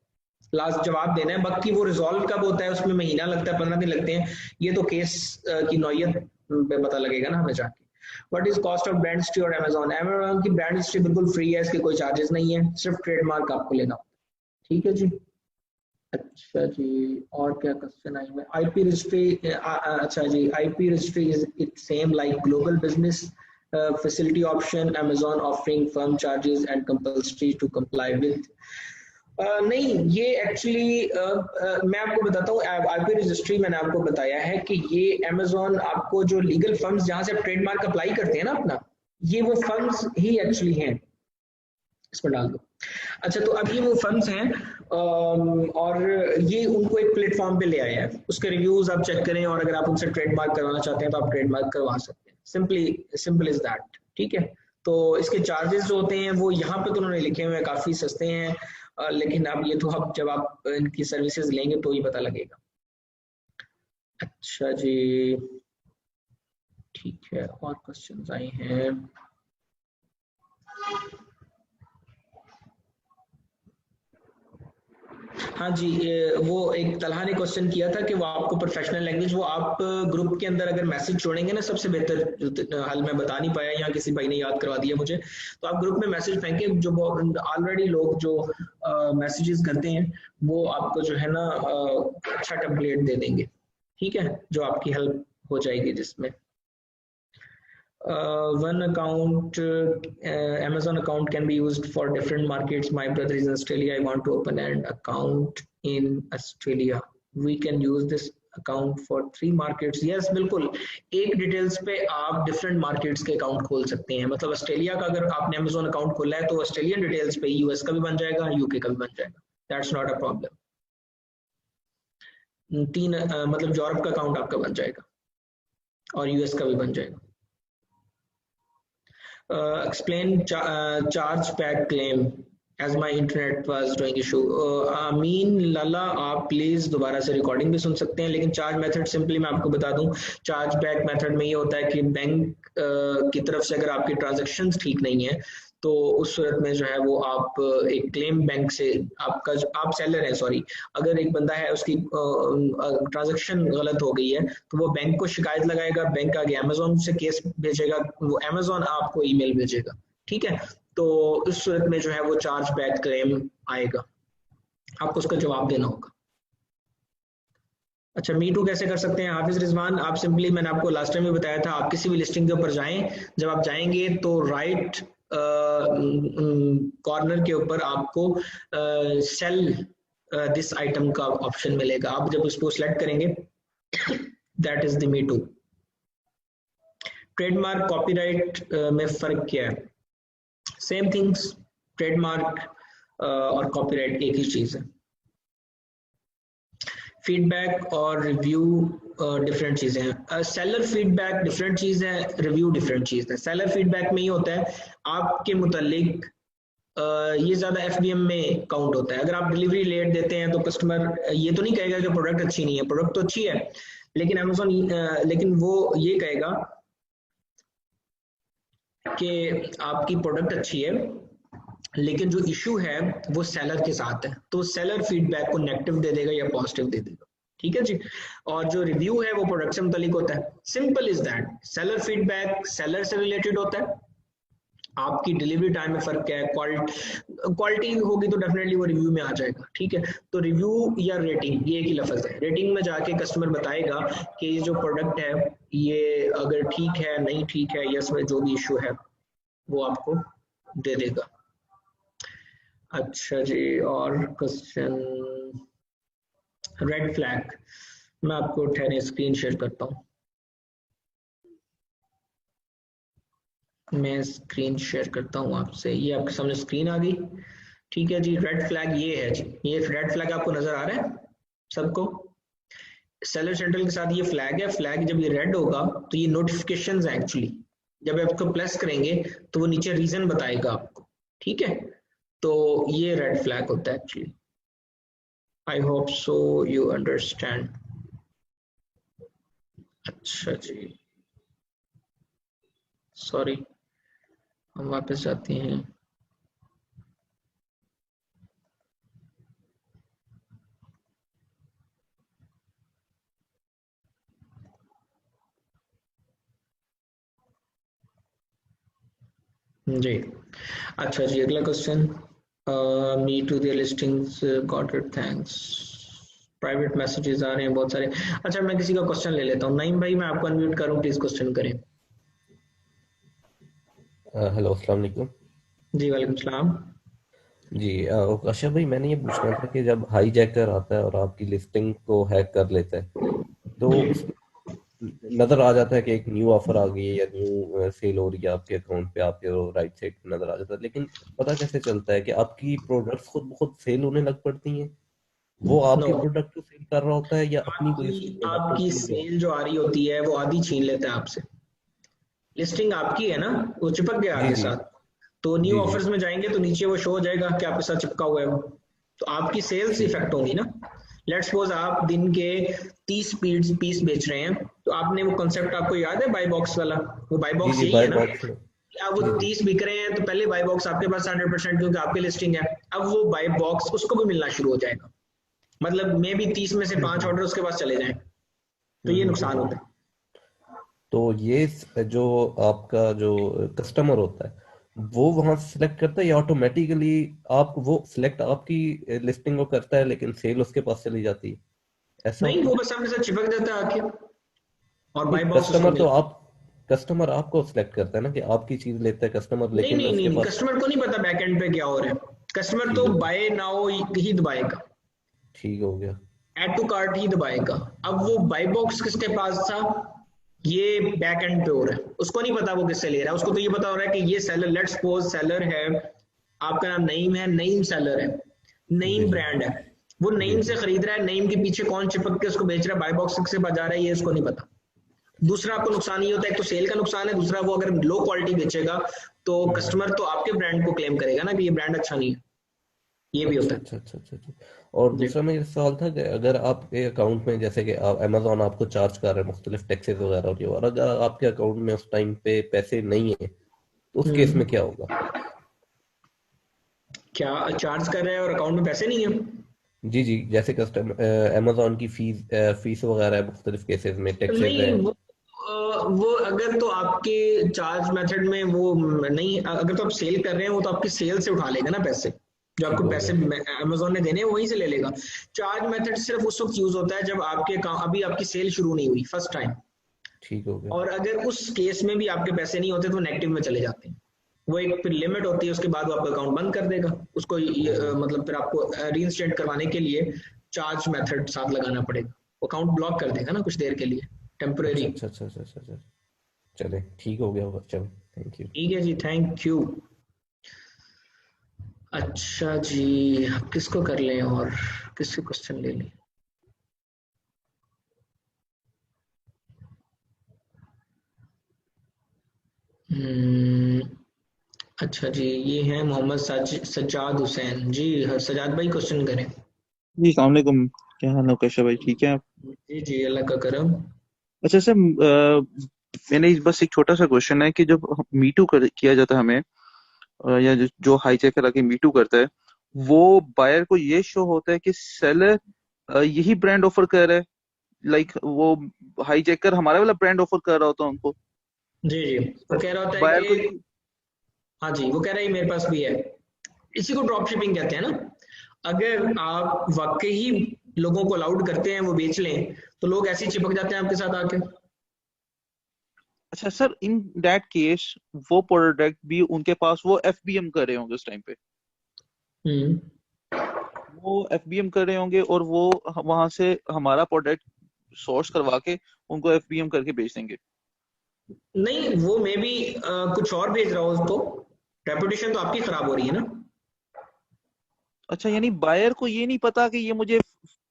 [SPEAKER 1] लास्ट जवाब देना है। बाकी वो रिजॉल्व कब होता है उसमें महीना लगता है, 15 दिन लगते हैं, ये तो केस की नौयत पे पता लगेगा ना हमें जाके। What is cost of brand history और अमेजोन? अमेजोन की ब्रांड हिस्ट्री बिल्कुल फ्री है, इसके कोई चार्जेस नहीं है, सिर्फ ट्रेडमार्क आपको लेना, ठीक है जी। अच्छा जी, और क्या क्वेश्चन आई में? आईपी रजिस्ट्री, अच्छा जी, IP registry is it same like global business facility option, Amazon offering firm charges and compulsory to comply with? नहीं, ये एक्चुअली मैं आपको बताता हूँ, आईपी रजिस्ट्री मैंने आपको बताया है कि ये अमेजोन आपको जो लीगल फर्म्स जहां से आप ट्रेडमार्क अप्लाई करते हैं ना अपना, ये वो फर्म्स ही एक्चुअली हैं, इसमें डाल दो। अच्छा, तो अब ये वो फर्म्स हैं और ये उनको एक प्लेटफॉर्म पे ले आया है, उसके रिव्यूज आप चेक करें और अगर आप उनसे ट्रेडमार्क करवाना चाहते हैं तो आप ट्रेडमार्क करवा सकते हैं, सिंपल इज दैट, ठीक है। तो इसके चार्जेस जो होते हैं वो यहाँ पे तो उन्होंने लिखे हुए हैं, काफी सस्ते हैं, लेकिन अब ये तो अब जब आप इनकी सर्विसेज लेंगे तो ही पता लगेगा। अच्छा जी, ठीक है, और क्वेश्चंस आए हैं। हाँ जी, वो एक तलहा ने क्वेश्चन किया था कि वो आपको प्रोफेशनल लैंग्वेज, वो आप ग्रुप के अंदर अगर मैसेज छोड़ेंगे ना, सबसे बेहतर हल मैं बता नहीं पाया, यहाँ किसी भाई ने याद करवा दिया मुझे, तो आप ग्रुप में मैसेज फेंके, जो ऑलरेडी लोग जो मैसेजेस करते हैं वो आपको जो है ना अच्छा टेम्पलेट दे देंगे, ठीक है, जो आपकी हेल्प हो जाएगी, जिसमें one account, Amazon account can be used for different markets. My brother is in Australia. I want to open an account in Australia. We can use this account for 3 markets. Yes, बिल्कुल, एक डिटेल्स पे आप डिफरेंट मार्केट्स के अकाउंट खोल सकते हैं। मतलब ऑस्ट्रेलिया का अगर आपने Amazon अकाउंट खोला है तो ऑस्ट्रेलियन डिटेल्स पे यूएस का भी बन जाएगा, यूके का भी बन जाएगा, दैट्स नॉट अ प्रॉब्लम। 3 मतलब यूरोप का अकाउंट आपका बन जाएगा और यूएस का भी बन जाएगा। Explain charge back claim. As my internet was doing issue. Ameen Lala, आप प्लीज दोबारा से रिकॉर्डिंग भी सुन सकते हैं, लेकिन चार्ज मेथड सिंपली मैं आपको बता दूं, चार्ज बैक मेथड में ये होता है कि बैंक की तरफ से अगर आपकी ट्रांजैक्शंस ठीक नहीं है तो उस सूरत में जो है वो आप एक क्लेम बैंक से, आपका आप सेलर है सॉरी, अगर एक बंदा है उसकी ट्रांजैक्शन गलत हो गई है तो वो बैंक को शिकायत लगाएगा, बैंक आगे अमेजोन से केस भेजेगा, वो अमेजोन आपको ईमेल भेजेगा, ठीक है। तो इस सूरत में जो है वो चार्ज बैक क्लेम आएगा, आपको उसका जवाब देना होगा। अच्छा, मी टू कैसे कर सकते हैं हाफिज रिजवान? आप सिंपली, मैंने आपको लास्ट टाइम भी बताया था, आप किसी भी लिस्टिंग के ऊपर जाएं, जब आप जाएंगे तो राइट कॉर्नर के ऊपर आपको सेल दिस आइटम का ऑप्शन मिलेगा। आप जब उसको सिलेक्ट करेंगे that is the me too. Trademark copyright में फर्क क्या है? सेम थिंग्स, ट्रेडमार्क और कॉपीराइट एक ही चीज है। फीडबैक और रिव्यू डिफरेंट चीजें हैं। सेलर फीडबैक डिफरेंट चीज है, रिव्यू डिफरेंट चीज है। सेलर फीडबैक में ये होता है आपके मुतालिक, ये ज्यादा एफबीएम में काउंट होता है। अगर आप डिलीवरी लेट देते हैं तो कस्टमर ये तो नहीं कहेगा कि प्रोडक्ट अच्छी नहीं है, प्रोडक्ट तो अच्छी है, लेकिन अमेजोन लेकिन वो ये कहेगा कि आपकी प्रोडक्ट अच्छी है लेकिन जो इशू है वो सेलर के साथ है, तो सेलर फीडबैक को नेगेटिव दे देगा या पॉजिटिव दे देगा, ठीक है जी। और जो रिव्यू है वो प्रोडक्ट से मुतालिक होता है, simple is that. Seller feedback seller से रिलेटेड होता है, आपकी डिलीवरी टाइम में फर्क क्या है, क्वालिटी होगी तो डेफिनेटली वो रिव्यू में आ जाएगा, ठीक है। तो रिव्यू या रेटिंग ये एक ही लफ्ज है। रेटिंग में जाके कस्टमर बताएगा कि ये जो प्रोडक्ट है ये अगर ठीक है नहीं ठीक है, या इसमें जो भी इशू है वो आपको दे देगा। अच्छा जी, और क्वेश्चन, रेड फ्लैग, मैं आपको ठहरे स्क्रीन शेयर करता हूँ, मैं स्क्रीन शेयर करता हूँ आपसे, ये आपके सामने स्क्रीन आ गई, ठीक है जी। रेड फ्लैग ये है जी, ये रेड फ्लैग आपको नजर आ रहा है सबको? सेलर सेंट्रल के साथ ये फ्लैग है, फ्लैग जब ये रेड होगा तो ये नोटिफिकेशंस है एक्चुअली, जब आप इसको प्रेस करेंगे तो वो नीचे रीजन बताएगा आपको, ठीक है। तो ये रेड फ्लैग होता है actually. I hope so you understand. अच्छा जी, सॉरी, हम वापस जाते हैं। जी अच्छा जी, अगला question, me to the listings got it, thanks. Private messages आ रहे हैं बहुत सारे। अच्छा, मैं किसी का क्वेश्चन ले लेता हूँ। नईम भाई, मैं आपको अनम्यूट करूँ, प्लीज क्वेश्चन करें।
[SPEAKER 7] हेलो, अस्सलाम वालेकुम।
[SPEAKER 1] जी वालेकुम सलाम।
[SPEAKER 7] जी अशरफ भाई, मैंने ये पूछना था कि जब हाईजैकर आता है और आपकी लिस्टिंग को हैक कर लेता है तो उसमें नजर आ जाता है कि एक न्यू ऑफर आ गई है या न्यू सेल हो रही है आपके अकाउंट पे, आपके राइट साइड नजर आ जाता है, लेकिन पता कैसे चलता है कि आपकी प्रोडक्ट्स खुद ब खुद सेल होने लग पड़ती हैं? वो आपके
[SPEAKER 1] नो,
[SPEAKER 7] प्रोडक्ट को सेल कर रहा होता है या अपनी कोई प्रोडक्ट
[SPEAKER 1] आपकी सेल जो आ रही होती है वो आधी छीन लेता है आपसे। लिस्टिंग आपकी है ना, वो चिपक गया
[SPEAKER 7] जी
[SPEAKER 1] आपके
[SPEAKER 7] जी
[SPEAKER 1] साथ, तो न्यू
[SPEAKER 7] जी जी
[SPEAKER 1] ऑफर्स में जाएंगे तो नीचे वो शो हो जाएगा कि आपके साथ चिपका हुआ है वो, तो आपकी सेल्स
[SPEAKER 7] ठीक
[SPEAKER 1] इफेक्ट होंगी ना। लेट्स सपोज आप दिन के 30 पीस बेच रहे हैं, तो आपने वो कॉन्सेप्ट आपको याद है बाय बॉक्स वाला? वो बाय
[SPEAKER 7] जी
[SPEAKER 1] बॉक्स
[SPEAKER 7] जी
[SPEAKER 1] यही
[SPEAKER 7] बाय
[SPEAKER 1] है ना,
[SPEAKER 7] बॉक्स।
[SPEAKER 1] अब वो
[SPEAKER 7] जी जी
[SPEAKER 1] 30 बिक रहे हैं तो पहले बाय बॉक्स आपके पास 100% क्योंकि आपकी लिस्टिंग है, अब वो बाय बॉक्स उसको भी मिलना शुरू हो जाएगा, मतलब मे भी 30 में से 5 ऑर्डर उसके पास चले जाएं, तो ये नुकसान होता है।
[SPEAKER 7] तो ये जो आपका जो कस्टमर होता है वो वहां सिलेक्ट करता है या ऑटोमेटिकली आप वो सिलेक्ट आपकी लिस्टिंग को करता है लेकिन सेल उसके पास चली जाती है, ऐसा
[SPEAKER 1] नहीं,
[SPEAKER 7] होता
[SPEAKER 1] वो
[SPEAKER 7] है?
[SPEAKER 1] बस आपके साथ चिपक जाता है आके, और
[SPEAKER 7] नहीं,
[SPEAKER 1] बाय बॉक्स उसको मिल,
[SPEAKER 7] कस्टमर आपको सिलेक्ट करता है ना कि आपकी चीज लेता है कस्टमर,
[SPEAKER 1] नहीं
[SPEAKER 7] लेकिन
[SPEAKER 1] नहीं
[SPEAKER 7] उसके
[SPEAKER 1] नहीं,
[SPEAKER 7] पास।
[SPEAKER 1] कस्टमर को नहीं पता बैकएंड पे क्या हो रहा है, कस्टमर
[SPEAKER 7] ठीक
[SPEAKER 1] तो
[SPEAKER 7] हो गया,
[SPEAKER 1] बाय नाउ ही दबाएगा,
[SPEAKER 7] ठीक हो गया।
[SPEAKER 1] ऐड टू कार्ट ही दबाएगा। अब वो बाय बॉक्स किसके पास था, ये बैक एंड पे हो रहा है, उसको नहीं पता वो किससे ले रहा है, उसको तो ये पता हो रहा है कि ये सेलर, लेट्स सपोज सेलर है, आपका नाम नईम है, नईम सेलर है,
[SPEAKER 7] जी
[SPEAKER 1] नईम
[SPEAKER 7] जी
[SPEAKER 1] ब्रांड है, वो
[SPEAKER 7] जी
[SPEAKER 1] नईम
[SPEAKER 7] जी
[SPEAKER 1] से खरीद रहा है, नईम के पीछे कौन चिपक के उसको बेच रहा है, बाय बॉक्स किससे बजा रहा है, ये उसको नहीं पता। दूसरा आपको नुकसान ये होता है, एक तो सेल का नुकसान है, दूसरा वो अगर लो क्वालिटी बेचेगा तो कस्टमर तो आपके ब्रांड को क्लेम करेगा ना कि ये ब्रांड अच्छा नहीं है, ये भी होता
[SPEAKER 7] अच्छा अच्छा अच्छा अच्छा। और
[SPEAKER 1] है जी।
[SPEAKER 7] दूसरा मेरा सवाल था कि अगर आपके अकाउंट में जैसे कि आप अमेजोन आपको चार्ज कर रहे हैं मुख्तलिफ टैक्सेस वगैरह और ये, और अगर आपके अकाउंट में उस टाइम पे पैसे नहीं है तो उस केस में क्या होगा?
[SPEAKER 1] क्या चार्ज कर रहे हैं और अकाउंट में पैसे नहीं है?
[SPEAKER 7] जी जी, जैसे अमेजोन की फीस वगैरह है मुख्तलिफ केसेस में, टैक्सेस
[SPEAKER 1] नहीं
[SPEAKER 7] हैं।
[SPEAKER 1] वो अगर तो आपके चार्ज मेथड में वो नहीं, अगर तो आप सेल कर रहे हैं वो तो आपकी सेल से उठा लेगा ना पैसे, जो
[SPEAKER 7] ठीक
[SPEAKER 1] आपको
[SPEAKER 7] हो
[SPEAKER 1] पैसे
[SPEAKER 7] गया।
[SPEAKER 1] अमेजोन ने देने हैं वहीं से ले लेगा। चार्ज मेथड सिर्फ उस वक्त यूज होता है जब आपके अभी आपकी सेल शुरू नहीं हुई फर्स्ट टाइम,
[SPEAKER 7] ठीक हो गया।
[SPEAKER 1] और अगर उस केस में भी आपके पैसे नहीं होते तो नेगेटिव में चले जाते हैं। वो एक फिर लिमिट होती है, उसके बाद वो आपका अकाउंट बंद कर देगा उसको, मतलब फिर आपको रीइंस्टेट करवाने के लिए चार्ज मेथड साथ लगाना पड़ेगा, अकाउंट ब्लॉक कर देगा ना कुछ देर के लिए, टेम्परेरी।
[SPEAKER 7] अच्छा अच्छा अच्छा अच्छा अच्छा, चले ठीक हो गया होगा, चलो थैंक यू।
[SPEAKER 1] ठीक है जी, थैंक यू। अच्छा जी, अब किसको कर लें और किससे क्वेश्चन ले लें? अच्छा जी, ये है मोहम्मद सज्जाद हुसैन जी। सज्जाद भाई क्वेश्चन करें।
[SPEAKER 8] जी अस्सलाम वालेकुम, क्या हाल है कैशा भाई, ठीक है आप?
[SPEAKER 1] जी जी, अल्लाह का करम।
[SPEAKER 8] अच्छा सर, मैंने बस एक छोटा सा क्वेश्चन है कि जब मीटू किया जाता है हमें, या जो हाईजैकर आके मीटू करता है, वो बायर को ये शो होता है कि सेलर यही ब्रांड ऑफर कर रहा है, लाइक वो हाईजैकर हमारा वाला ब्रांड ऑफर कर रहा होता है उनको,
[SPEAKER 1] जी जी, वो कह रहा होता है
[SPEAKER 8] बायर को।
[SPEAKER 1] कि हाँ जी, वो कह रहा है मेरे पास भी है। इसी को ड्रॉप शिपिंग कहते हैं ना। अगर आप वाकई लोगों को अलाउड करते हैं वो बेच लें, तो लोग ऐसे ही चिपक जाते हैं आपके साथ आके।
[SPEAKER 8] अच्छा सर, इन दैट केस वो प्रोडक्ट भी उनके पास वो एफबीएम कर रहे होंगे उस टाइम पे, वो एफबीएम कर रहे होंगे और वो वहां से हमारा प्रोडक्ट सोर्स करवा के उनको एफबीएम करके बेच देंगे।
[SPEAKER 1] नहीं, वो मे भी कुछ और भेज रहा हो उसको, रेपुटेशन तो आपकी खराब हो रही है ना।
[SPEAKER 8] अच्छा, यानी बायर को ये नहीं पता कि ये मुझे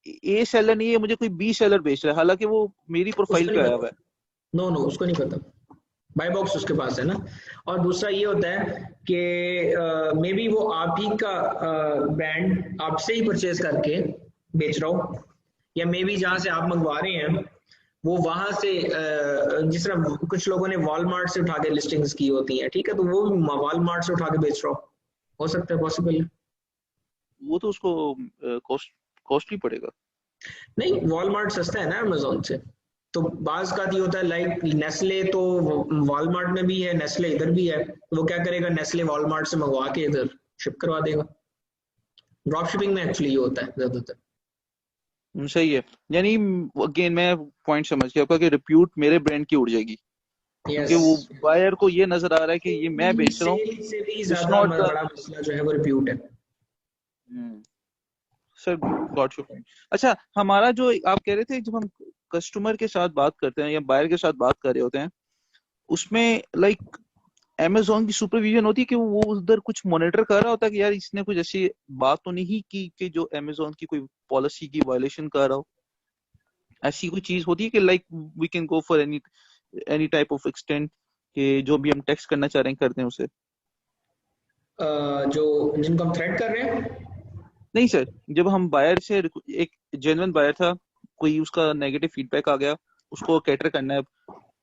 [SPEAKER 8] ए सेलर नहीं है, मुझे कोई बी सेलर बेच रहा है, हालांकि वो मेरी प्रोफाइल
[SPEAKER 1] उसको
[SPEAKER 8] पे
[SPEAKER 1] नहीं
[SPEAKER 8] आया
[SPEAKER 1] पता,
[SPEAKER 8] हुआ है।
[SPEAKER 1] नो नो, उसको नहीं पता। बाय बॉक्स उसके पास है ना। और दूसरा ये होता है कि मे बी वो आप ही का ब्रांड आपसे ही परचेज करके बेच रहा हो, या मे बी जहां से आप मंगवा रहे हैं वो वहां से, जिस तरह कुछ लोगों ने वॉलमार्ट से उठा के लिस्टिंग्स की होती हैं, ठीक है, तो वो वॉलमार्ट से उठा के बेच रहा हो सकता है, पॉसिबल है।
[SPEAKER 8] वो तो उसको कॉस्टली पड़ेगा।
[SPEAKER 1] नहीं, वॉलमार्ट सस्ता है ना अमेजोन से। तो बाज का ये होता है, लाइक नेस्ले तो वॉलमार्ट में भी है, नेस्ले इधर भी है, तो वो क्या करेगा, नेस्ले वॉलमार्ट से मंगवा के इधर शिप करवा देगा। ड्रॉप शिपिंग में एक्चुअली ये होता है ज्यादातर।
[SPEAKER 8] सही है, यानी अगेन मैं पॉइंट समझ गया आपका कि रिप्यूट मेरे ब्रांड की उड़ जाएगी, क्योंकि वो
[SPEAKER 1] यस,
[SPEAKER 8] बायर को ये नजर आ रहा है कि ये मैं बेच रहा हूँ,
[SPEAKER 1] सेल से भी
[SPEAKER 8] इट्स
[SPEAKER 1] ज्यादा
[SPEAKER 8] नॉट
[SPEAKER 1] बड़ा मसला जो है वो रिप्यूट है।
[SPEAKER 8] Sir, got you. अच्छा, हमारा जो आप कह रहे थे, जब हम कस्टमर के साथ बात करते हैं या बायर के साथ बात कर रहे होते हैं, उसमें लाइक अमेजोन की सुपरविजन होती है कि वो उधर कुछ मॉनिटर कर रहा होता है कि यार इसने कुछ ऐसी बात तो नहीं की कि जो अमेजोन की कोई पॉलिसी की वायलेशन कर रहा हो, ऐसी कोई चीज होती है कि like we can go for any type of extent कि जो भी हम टैक्स करना चाह रहे हैं करते हैं उसे?
[SPEAKER 1] जो जिनको हम थ्रेट कर रहे हैं।
[SPEAKER 8] नहीं सर, जब हम बायर से, एक जेन्युइन बायर था, कोई उसका नेगेटिव फीडबैक आ गया, उसको कैटर करना है,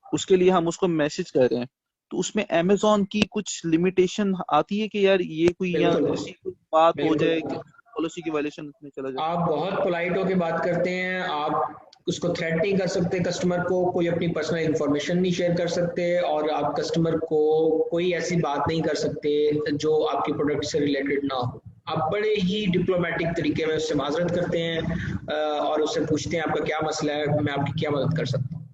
[SPEAKER 8] उसके लिए हम उसको मैसेज कर रहे हैं, तो उसमें अमेजोन की कुछ लिमिटेशन आती है कि यार ये कोई या
[SPEAKER 1] बिल्कुल
[SPEAKER 8] ऐसी कोई बात हो जाए कि
[SPEAKER 1] बिल्कुल,
[SPEAKER 8] पॉलिसी की वायलेशन में चला जाए?
[SPEAKER 1] आप बहुत पोलाइट होके बात करते हैं, आप उसको थ्रेट नहीं कर सकते, कस्टमर को कोई अपनी पर्सनल इंफॉर्मेशन नहीं शेयर कर सकते, और आप कस्टमर को कोई ऐसी बात नहीं कर सकते जो आपके प्रोडक्ट से रिलेटेड ना हो। आप बड़े ही डिप्लोमेटिक तरीके में उससे माजरत करते हैं और उससे पूछते हैं आपका क्या मसला है, मैं आपकी क्या मदद कर सकता हूँ।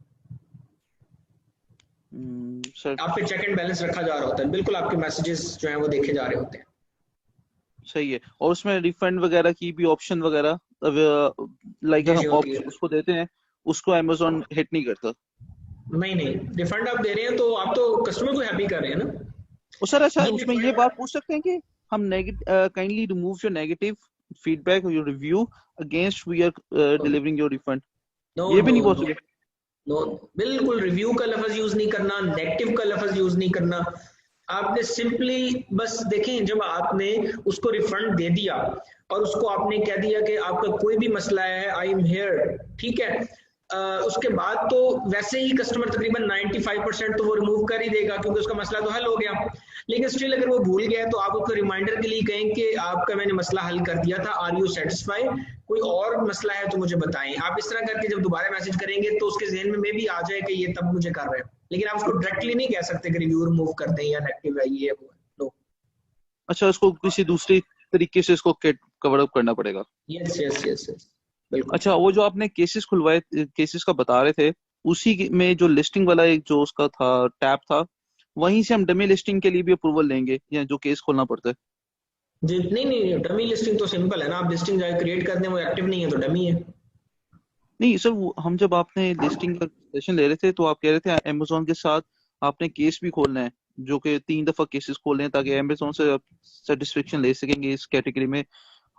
[SPEAKER 8] सर
[SPEAKER 1] आप पे चेक एंड बैलेंस रखा जा रहा होता है, बिल्कुल आपके मैसेजेस जो हैं वो देखे जा रहे होते हैं।
[SPEAKER 8] सही है, और उसमें रिफंड वगैरह की भी ऑप्शन वगैरह लाइक
[SPEAKER 1] जी
[SPEAKER 8] हम
[SPEAKER 1] जी होती है।
[SPEAKER 8] ऑप्शन उसको देते हैं, उसको अमेजोन हिट नहीं करता।
[SPEAKER 1] नहीं नहीं, रिफंड आप दे रहे हैं तो आप तो कस्टमर को हैप्पी कर रहे हैं ना।
[SPEAKER 8] और सर अच्छा,
[SPEAKER 1] ये
[SPEAKER 8] उसमें ये बात पूछ सकते हैं कि हम kindly remove your negative feedback, your review, against we are delivering your refund,
[SPEAKER 1] no
[SPEAKER 8] ये भी
[SPEAKER 1] नो
[SPEAKER 8] नहीं
[SPEAKER 1] नो
[SPEAKER 8] पॉसिबल?
[SPEAKER 1] नो, बिल्कुल रिव्यू का लफ्ज यूज नहीं करना, नेगेटिव का लफ्ज यूज नहीं करना। आपने सिंपली बस देखें, जब आपने उसको रिफंड दे दिया और उसको आपने कह दिया कि आपका कोई भी मसला है, आई एम हियर, ठीक है, उसके बाद तो वैसे ही कस्टमर तकरीबन 95% तो वो रिमूव कर ही देगा क्योंकि उसका मसला तो हल हो गया। लेकिन स्टिल अगर वो भूल गया तो आप उसको रिमाइंडर के लिए कहें कि आपका मैंने मसला हल कर दिया था, आर यू सेटिस्फाइड, कोई और मसला है तो मुझे बताएं। आप इस तरह करके जब दोबारा मैसेज करेंगे तो उसके जहन में भी आ जाए कि ये तब मुझे कर रहे हैं, लेकिन आप उसको डायरेक्टली नहीं कह सकते कि रिव्यू रिमूव कर दें या नेगेटिव है ये वो। नो।
[SPEAKER 8] अच्छा, उसको किसी दूसरी तरीके से इसको कवर अप करना पड़ेगा।
[SPEAKER 1] यस यस यस यस, बिल्कुल।
[SPEAKER 8] अच्छा, वो जो आपने केसेस खुलवाए, केसेस का बता रहे थे, उसी में जो लिस्टिंग वाला एक जो उसका था टैब था, वहीं से हम डमी लिस्टिंग के लिए भी अप्रूवल लेंगे या जो केस खोलना पड़ता है?
[SPEAKER 1] जी नहीं, डमी लिस्टिंग तो सिंपल है ना, आप लिस्टिंग जाके क्रिएट कर दें, वो एक्टिव नहीं है तो डमी है।
[SPEAKER 8] नहीं सर, हम जब आपने लिस्टिंग का सेशन ले रहे थे तो आप कह रहे थे अमेजोन के साथ आपने केस भी खोलना है, जो कि 3 दफा केसेस खोलने हैं ताकि अमेजोन से आप सेटिस्फेक्शन ले सकेंगे इस कैटेगरी में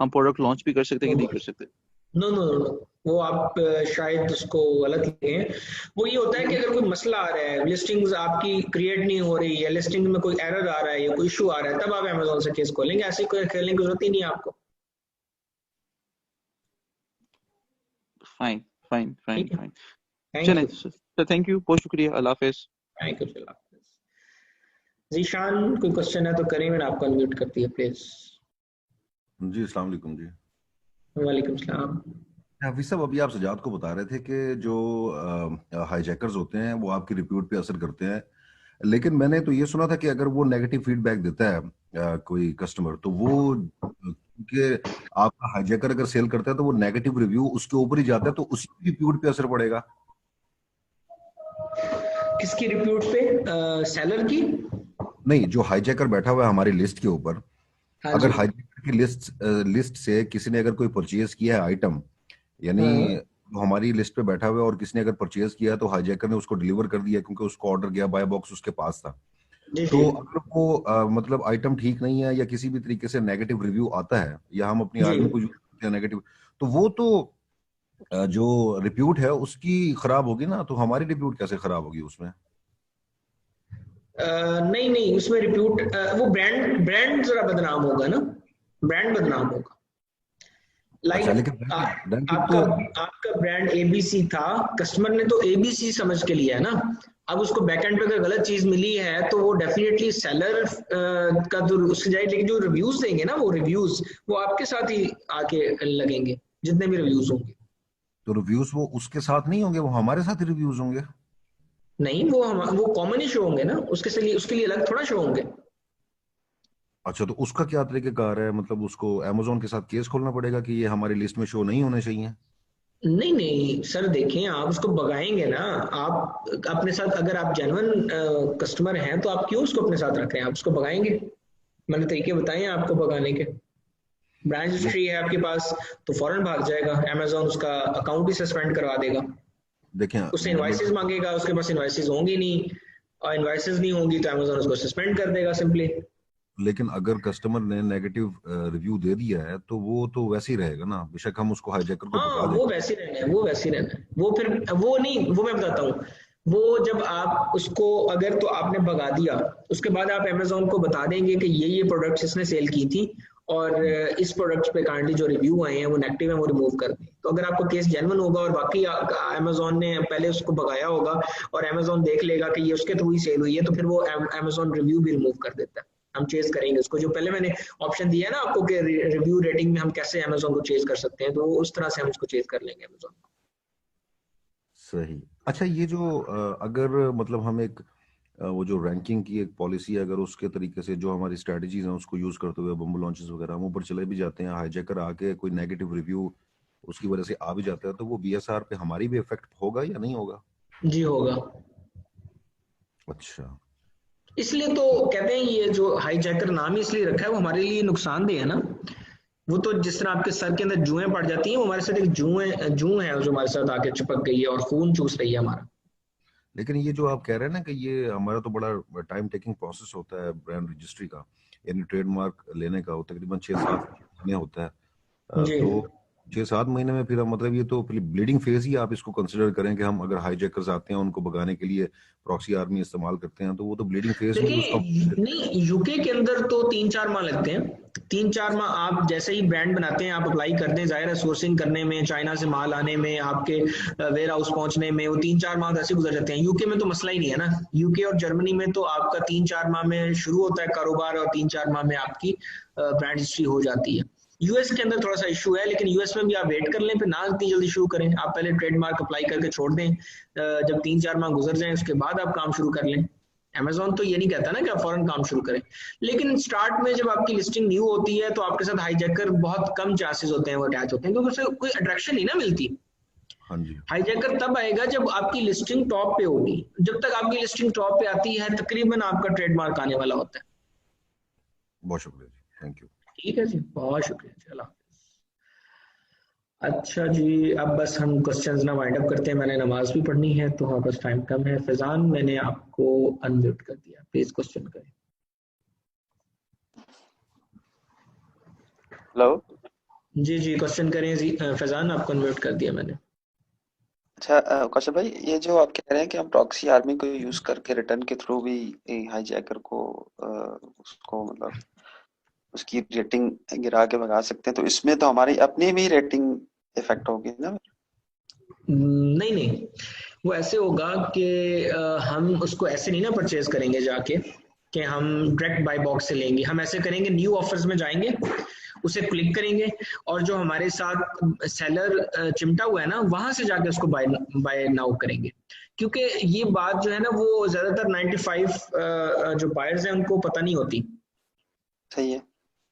[SPEAKER 8] हम प्रोडक्ट लॉन्च भी कर सकते हैं कि नहीं कर सकते।
[SPEAKER 1] नो नो नो, वो आप शायद उसको गलत लिखे हैं। वो ये होता है कि अगर कोई मसला आ रहा है, लिस्टिंग्स आपकी क्रिएट नहीं हो रही है, लिस्टिंग में कोई एरर आ रहा है या कोई इशू आ रहा है, तब आप अमेजोन से केस खोलेंगे, ऐसे कोई खेलने की जरूरत ही नहीं है आपको।
[SPEAKER 8] फाइन फाइन फाइन
[SPEAKER 1] ठीक है,
[SPEAKER 8] फाइन।
[SPEAKER 1] थैंक
[SPEAKER 8] चलें
[SPEAKER 1] यू।
[SPEAKER 8] सर, थैंक यू, बहुत शुक्रिया, अल्लाह हाफिज।
[SPEAKER 1] Thank you. जीशान, कोई क्वेश्चन है तो करें, मैंने आपको अनम्यूट कर दिया प्लीज।
[SPEAKER 9] जी अस्सलाम वालेकुम जी।
[SPEAKER 1] वालेकुम सलाम।
[SPEAKER 9] हाफिज साहब, अभी आप सजाद को बता रहे थे कि जो हाईजैकर्स होते हैं वो आपकी रिप्यूट पे असर करते हैं, लेकिन मैंने तो ये सुना था कि अगर वो नेगेटिव फीडबैक देता है कोई कस्टमर, तो वो क्योंकि आपका हाईजैकर अगर सेल करता है तो वो नेगेटिव रिव्यू उसके ऊपर ही जाता है, तो उसी रिप्यूट पे असर पड़ेगा।
[SPEAKER 1] किसकी रिप्यूट पे? सेलर की?
[SPEAKER 9] नहीं, जो हाईजैकर बैठा हुआ है हमारी लिस्ट के ऊपर,
[SPEAKER 1] हाँ
[SPEAKER 9] अगर
[SPEAKER 1] जी।
[SPEAKER 9] हाईजैकर की लिस्ट से किसी ने अगर कोई परचेज किया है आइटम, यानी
[SPEAKER 1] हाँ
[SPEAKER 9] वो हमारी लिस्ट पे बैठा हुआ है और किसी ने अगर परचेज किया तो हाईजैकर ने उसको डिलीवर कर दिया क्योंकि उसको ऑर्डर गया, बाय बॉक्स उसके पास था।
[SPEAKER 1] जी
[SPEAKER 9] तो
[SPEAKER 1] जी।
[SPEAKER 9] अगर वो मतलब आइटम ठीक नहीं है या किसी भी तरीके से नेगेटिव रिव्यू आता है या हम अपनी
[SPEAKER 1] जी
[SPEAKER 9] आर्मी को यूज करते हैं नेगेटिव, तो वो तो जो रिप्यूट है उसकी खराब होगी ना, तो हमारी रिप्यूट कैसे खराब होगी उसमें?
[SPEAKER 1] नहीं नहीं, उसमें रिप्यूट वो ब्रांड ब्रांड जरा बदनाम होगा ना, ब्रांड बदनाम होगा।
[SPEAKER 9] अच्छा,
[SPEAKER 1] लाइक
[SPEAKER 9] लेकिन रैंकिंग
[SPEAKER 1] आपका
[SPEAKER 9] तो
[SPEAKER 1] आपका ब्रांड एबीसी था, कस्टमर ने तो एबीसी समझ के लिया है ना। अब उसको बैकएंड पे अगर गलत चीज मिली है तो वो डेफिनेटली सेलर का तो उससे जाए, लेकिन जो रिव्यूज देंगे ना, वो रिव्यूज वो आपके साथ ही आके लगेंगे, जितने भी रिव्यूज होंगे।
[SPEAKER 9] तो रिव्यूज वो उसके साथ नहीं होंगे, वो हमारे साथ ही रिव्यूज होंगे।
[SPEAKER 1] नहीं, वो कॉमन ही शो होंगे ना, उसके लिए अलग थोड़ा शो होंगे।
[SPEAKER 9] अच्छा, तो उसका क्या तरीकेकार है? मतलब उसको अमेजोन के साथ केस खोलना पड़ेगा कि ये हमारी लिस्ट में शो नहीं होने चाहिए?
[SPEAKER 1] नहीं नहीं सर, देखें, आप उसको भगाएंगे ना। आप अपने साथ, अगर आप जेन्युइन कस्टमर हैं तो आप क्यों उसको अपने साथ रख रहे हैं? आप उसको भगाएंगे। मैंने तरीके बताए हैं आपको भगाने के। ब्रांच
[SPEAKER 9] वो
[SPEAKER 1] हिस्ट्री है आपके पास तो फौरन भाग जाएगा, अमेजोन उसका अकाउंट ही सस्पेंड करवा देगा,
[SPEAKER 9] देखें,
[SPEAKER 1] उससे इनवाइसेस मांगेगा, उसके पास इनवाइसेस होंगी नहीं, और इनवाइसेस नहीं होंगी तो अमेजोन उसको सस्पेंड कर देगा सिंपली।
[SPEAKER 9] लेकिन अगर कस्टमर ने नेगेटिव रिव्यू दे दिया है तो वो तो वैसे ही रहेगा ना, बेशक हम उसको हाईजैकर को
[SPEAKER 1] हाँ,
[SPEAKER 9] भगा
[SPEAKER 1] वो
[SPEAKER 9] दें।
[SPEAKER 1] वैसे ही रहना है, वो वैसे ही रहना है। वो फिर वो नहीं, वो मैं बताता हूँ। वो जब आप उसको, अगर तो आपने भगा दिया, उसके बाद आप अमेजोन को बता देंगे कि ये प्रोडक्ट्स इसने सेल की थी और इस प्रोडक्ट्स पे काइंडली जो रिव्यू आए हैं वो नेगेटिव है, वो रिमूव कर दें। तो अगर आपका केस जेन्युइन होगा और बाकी अमेजोन ने पहले उसको भगाया होगा और अमेजोन देख लेगा कि ये उसके थ्रू ही सेल हुई है, तो फिर वो अमेजोन रिव्यू भी रिमूव कर देता है। हम चेज करेंगे उसको, जो पहले मैंने ऑप्शन दिया है ना आपको कि रिव्यू रेटिंग में हम कैसे अमेजोन को चेज कर सकते हैं, तो उस तरह से हम उसको चेज कर लेंगे अमेजोन को।
[SPEAKER 9] सही। अच्छा, ये जो अगर मतलब हम एक वो जो रैंकिंग की एक पॉलिसी है, अगर उसके तरीके से जो हमारी स्ट्रेटजीज हैं उसको यूज करते हुए बम्बो लॉन्चेस वगैरह हम ऊपर चले भी जाते हैं, हाईजैकर आके कोई नेगेटिव रिव्यू उसकी वजह से आ भी जाता है, तो वो बीएसआर पे हमारी भी इफेक्ट होगा या नहीं होगा?
[SPEAKER 1] जी होगा।
[SPEAKER 9] अच्छा।
[SPEAKER 1] इसलिए तो कहते हैं ये जो हाईजैकर नाम ही इसलिए रखा है, वो हमारे लिए नुकसानदेह है ना। वो तो जिस तरह आपके सर के अंदर जुएं पड़ जाती हैं, वो हमारे साथ एक जू है जो हमारे साथ आके चिपक गई है और खून चूस रही है हमारा।
[SPEAKER 9] लेकिन ये जो आप कह रहे हैं ना कि ये हमारा तो बड़ा टाइम टेकिंग प्रोसेस होता है ब्रांड रजिस्ट्री का, यानी ट्रेडमार्क लेने का, वो तकरीबन 6-7 महीने होता है।
[SPEAKER 1] जी
[SPEAKER 9] तो 6-7 महीने में फिर मतलब ये तो ब्लीडिंग फेज ही आप इसको कंसिडर करें कि हम अगर हाईजैकर्स आते हैं उनको भगाने के लिए प्रॉक्सी आर्मी इस्तेमाल करते हैं तो वो तो ब्लीडिंग फेज में उसका
[SPEAKER 1] देखिए नहीं, यूके के अंदर तो 3-4 माह लगते हैं। 3-4 माह आप जैसे ही ब्रांड बनाते हैं, आप अप्लाई करते हैं, जाहिर है सोर्सिंग करने में, चाइना से माल आने में, आपके वेयर हाउस पहुंचने में, वो 3-4 माह ऐसे गुजर जाते हैं। यूके में तो मसला ही नहीं है ना। यूके और जर्मनी में तो आपका 3-4 माह में शुरू होता है कारोबार और 3-4 माह में आपकी ब्रांड रजिस्ट्री हो जाती है। यूएस के अंदर थोड़ा सा इशू है, लेकिन यूएस में भी आप वेट कर लें, फिर ना इतनी जल्दी शुरू करें। आप पहले ट्रेडमार्क अप्लाई करके छोड़ दें, जब 3-4 माह गुजर जाएं उसके बाद आप काम शुरू कर लें। अमेजोन तो ये नहीं कहता ना कि आप फौरन काम शुरू करें, लेकिन स्टार्ट में जब आपकी लिस्टिंग न्यू होती है तो आपके साथ हाईजैकर बहुत कम चांसेस होते हैं वो अटैच होते हैं, क्योंकि उससे कोई अट्रैक्शन नहीं ना मिलती।
[SPEAKER 9] हाँ जी।
[SPEAKER 1] हाईजैकर तब आएगा जब आपकी लिस्टिंग टॉप पे होगी। जब तक आपकी लिस्टिंग टॉप पे आती है तकरीबन आपका ट्रेडमार्क आने वाला होता है।
[SPEAKER 9] बहुत शुक्रिया जी, थैंक यू।
[SPEAKER 1] ठीक है जी, बहुत शुक्रिया, चलो। अच्छा जी, अब बस हम क्वेश्चंस ना वाइंड अप करते हैं, मैंने नमाज भी पढ़नी है तो हाँ बस टाइम कम है। फैजान, मैंने आपको अनम्यूट कर दिया, प्लीज क्वेश्चन करें।
[SPEAKER 10] हेलो
[SPEAKER 1] जी जी, क्वेश्चन करें जी। फैजान, आपको अनम्यूट कर दिया मैंने।
[SPEAKER 10] अच्छा कौशल भाई, ये जो आप कह रहे हैं कि हम प्रॉक्सी आर्मी को यूज करके रिटर्न के थ्रू भी हाईजैकर को उसको मतलब उसकी रेटिंग गिरा के भगा सकते हैं, तो इसमें तो हमारी अपनी भी रेटिंग इफेक्ट होगी ना?
[SPEAKER 1] नहीं नहीं, वो ऐसे होगा कि हम उसको ऐसे नहीं ना परचेज करेंगे जाके कि हम डायरेक्ट बाय बॉक्स से लेंगे। हम ऐसे करेंगे, न्यू ऑफर्स में जाएंगे, उसे क्लिक करेंगे और जो हमारे साथ सेलर चिमटा हुआ है ना, वहां से जाके उसको बाय नाउ करेंगे। क्योंकि ये बात जो है ना, वो ज्यादातर 95 जो बायर्स हैं उनको पता नहीं होती।
[SPEAKER 10] सही है,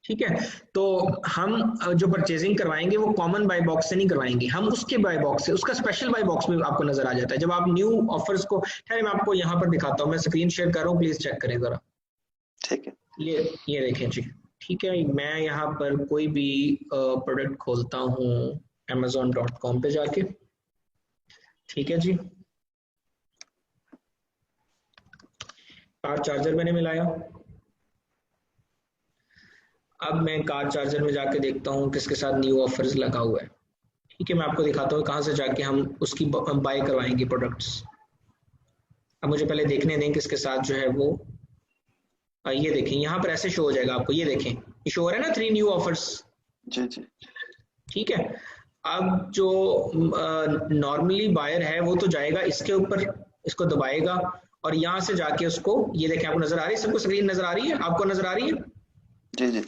[SPEAKER 1] ठीक है। तो हम जो परचेजिंग करवाएंगे वो कॉमन बाय बॉक्स से नहीं करवाएंगे, हम उसके बाय बॉक्स से, उसका स्पेशल बाय बॉक्स में आपको नजर आ जाता है। जब आप न्यू ऑफर्स को, खैर मैं आपको यहाँ पर दिखाता हूँ, मैं स्क्रीन शेयर कर रहा हूँ, प्लीज चेक करें जरा।
[SPEAKER 10] ठीक है,
[SPEAKER 1] ये देखें जी। ठीक है, मैं यहाँ पर कोई भी प्रोडक्ट खोलता हूँ amazon.com पे जाके। ठीक है जी, कार चार्जर मैंने मिलाया। अब मैं कार चार्जर में जाके देखता हूँ किसके साथ न्यू ऑफर्स लगा हुआ है। ठीक है, मैं आपको दिखाता हूँ कहाँ से जाके हम उसकी बाय करवाएंगे प्रोडक्ट्स। अब मुझे पहले देखने दें किसके साथ जो है वो। ये देखें, यहाँ पर ऐसे शो हो जाएगा आपको, ये देखें, ये शो हो रहा है ना 3 न्यू ऑफर्स।
[SPEAKER 10] जी जी,
[SPEAKER 1] ठीक है। अब जो नॉर्मली बायर है वो तो जाएगा इसके ऊपर, इसको दबाएगा और यहाँ से जाके उसको, ये देखें, आपको नजर आ रही है, सबको स्क्रीन नजर आ रही है, आपको नजर आ रही है?
[SPEAKER 10] जी जी,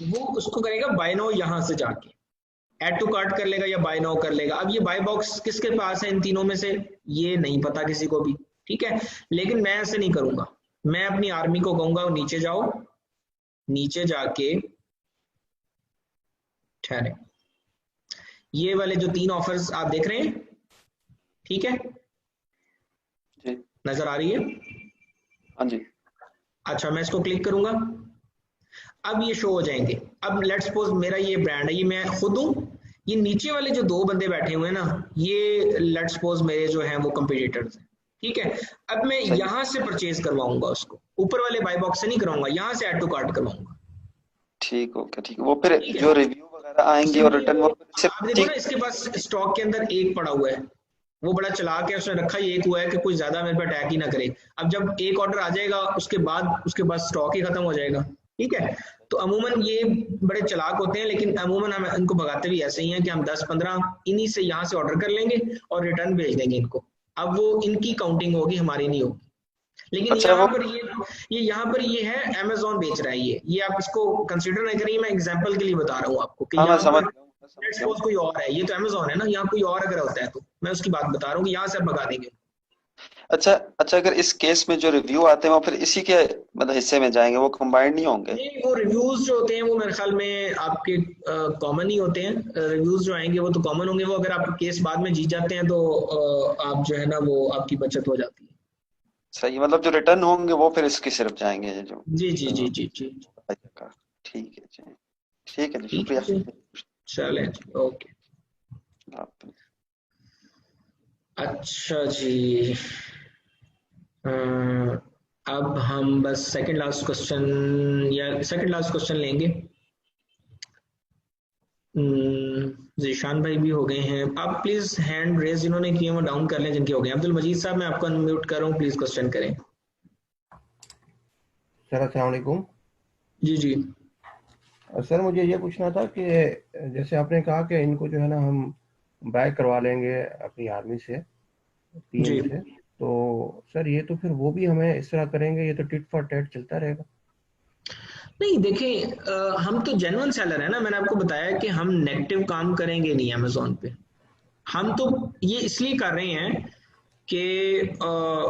[SPEAKER 1] वो उसको करेगा बाय नाउ, यहाँ से जाके ऐड टू कार्ट कर लेगा या बाय नाउ कर लेगा। अब ये बाय बॉक्स किसके पास है इन तीनों में से, ये नहीं पता किसी को भी। ठीक है, लेकिन मैं ऐसे नहीं करूंगा, मैं अपनी आर्मी को कहूंगा नीचे जाओ, नीचे जाके ठहरे, ये वाले जो 3 ऑफर्स आप देख रहे हैं, ठीक है,
[SPEAKER 10] जी
[SPEAKER 1] नजर आ रही है?
[SPEAKER 10] हाँ जी,
[SPEAKER 1] अच्छा, मैं इसको क्लिक करूंगा, अब ये शो हो जाएंगे। अब लेट्स सपोज मेरा ये ब्रांड है, ये मैं खुद हूं, ये नीचे वाले जो 2 बंदे बैठे हुए हैं ना, ये लेट्स सपोज मेरे जो हैं वो कंपटीटर्स हैं। ठीक है, अब मैं यहां से परचेज करवाऊंगा उसको, ऊपर वाले बाय बॉक्स से नहीं करवाऊंगा, यहां से ऐड टू कार्ट करवाऊंगा।
[SPEAKER 10] ठीक हो गया, ठीक है। वो फिर जो रिव्यू वगैरह आएंगे और रिटर्न, वो
[SPEAKER 1] आप देखो ना, इसके पास स्टॉक के अंदर 1 पड़ा हुआ है, वो बड़ा चला के उसने रखा ही 1 हुआ है कि कुछ ज्यादा मेरे पे अटैक ही ना करे। अब जब 1 ऑर्डर आ जाएगा उसके बाद स्टॉक ही खत्म हो जाएगा। ठीक है, तो अमूमन ये बड़े चालाक होते हैं, लेकिन अमूमन हम इनको भगाते भी ऐसे ही हैं कि हम 10-15 इन्हीं से यहाँ से ऑर्डर कर लेंगे और रिटर्न भेज देंगे इनको। अब वो इनकी काउंटिंग होगी, हमारी नहीं होगी। लेकिन
[SPEAKER 10] अच्छा,
[SPEAKER 1] यहाँ पर ये यहाँ पर ये है अमेजोन बेच रहा है, ये आप इसको कंसीडर नहीं करिए, मैं एग्जांपल के लिए बता रहा हूँ आपको कि यहाँ पर सपोज कोई और है, ये तो अमेजोन है ना, यहाँ कोई और अगर होता है तो मैं उसकी बात बता रहा हूँ कि यहाँ से आप भगा देंगे।
[SPEAKER 10] अच्छा, अगर इस केस में जो रिव्यू आते हैं वो फिर इसी के मतलब हिस्से में जाएंगे, वो कंबाइंड नहीं होंगे?
[SPEAKER 1] नहीं, वो रिव्यूज जो होते हैं वो मेरे ख्याल में आपके कॉमन ही होते हैं। रिव्यूज जो आएंगे वो तो कॉमन होंगे, वो अगर आप केस बाद में जीत जाते हैं तो आप जो है ना वो आपकी बचत हो जाती है।
[SPEAKER 10] सही, मतलब जो रिटर्न होंगे वो फिर इसकी सिर्फ जाएंगे जो।
[SPEAKER 1] जी जी जी जी जी,
[SPEAKER 10] ठीक है जी, ठीक है जी, शुक्रिया।
[SPEAKER 1] चले जी, ओके। अच्छा जी, अब हम बस सेकंड लास्ट क्वेश्चन लेंगे। जीशान भाई भी हो गए हैं। आप प्लीज हैंड रेज जिन्होंने किए वो डाउन कर लें जिनके हो गए। अब्दुल मजीद साहब, मैं आपको अनम्यूट कर रहा हूँ, प्लीज क्वेश्चन करें।
[SPEAKER 11] सर अस्सलाम वालेकुम।
[SPEAKER 1] जी जी
[SPEAKER 11] सर मुझे ये पूछना था कि जैसे आपने कहा कि इनको जो है ना हम बाय करवा लेंगे अपनी आर्मी से,
[SPEAKER 1] जी।
[SPEAKER 11] पीएम से, तो सर ये तो फिर वो भी हमें इस तरह करेंगे, ये तो टिट फॉर टैट चलता रहेगा।
[SPEAKER 1] नहीं देखें, हम तो जेन्युइन सेलर है ना, मैंने आपको बताया कि हम नेगेटिव काम करेंगे नहीं अमेजोन पे। हम तो ये इसलिए कर रहे हैं कि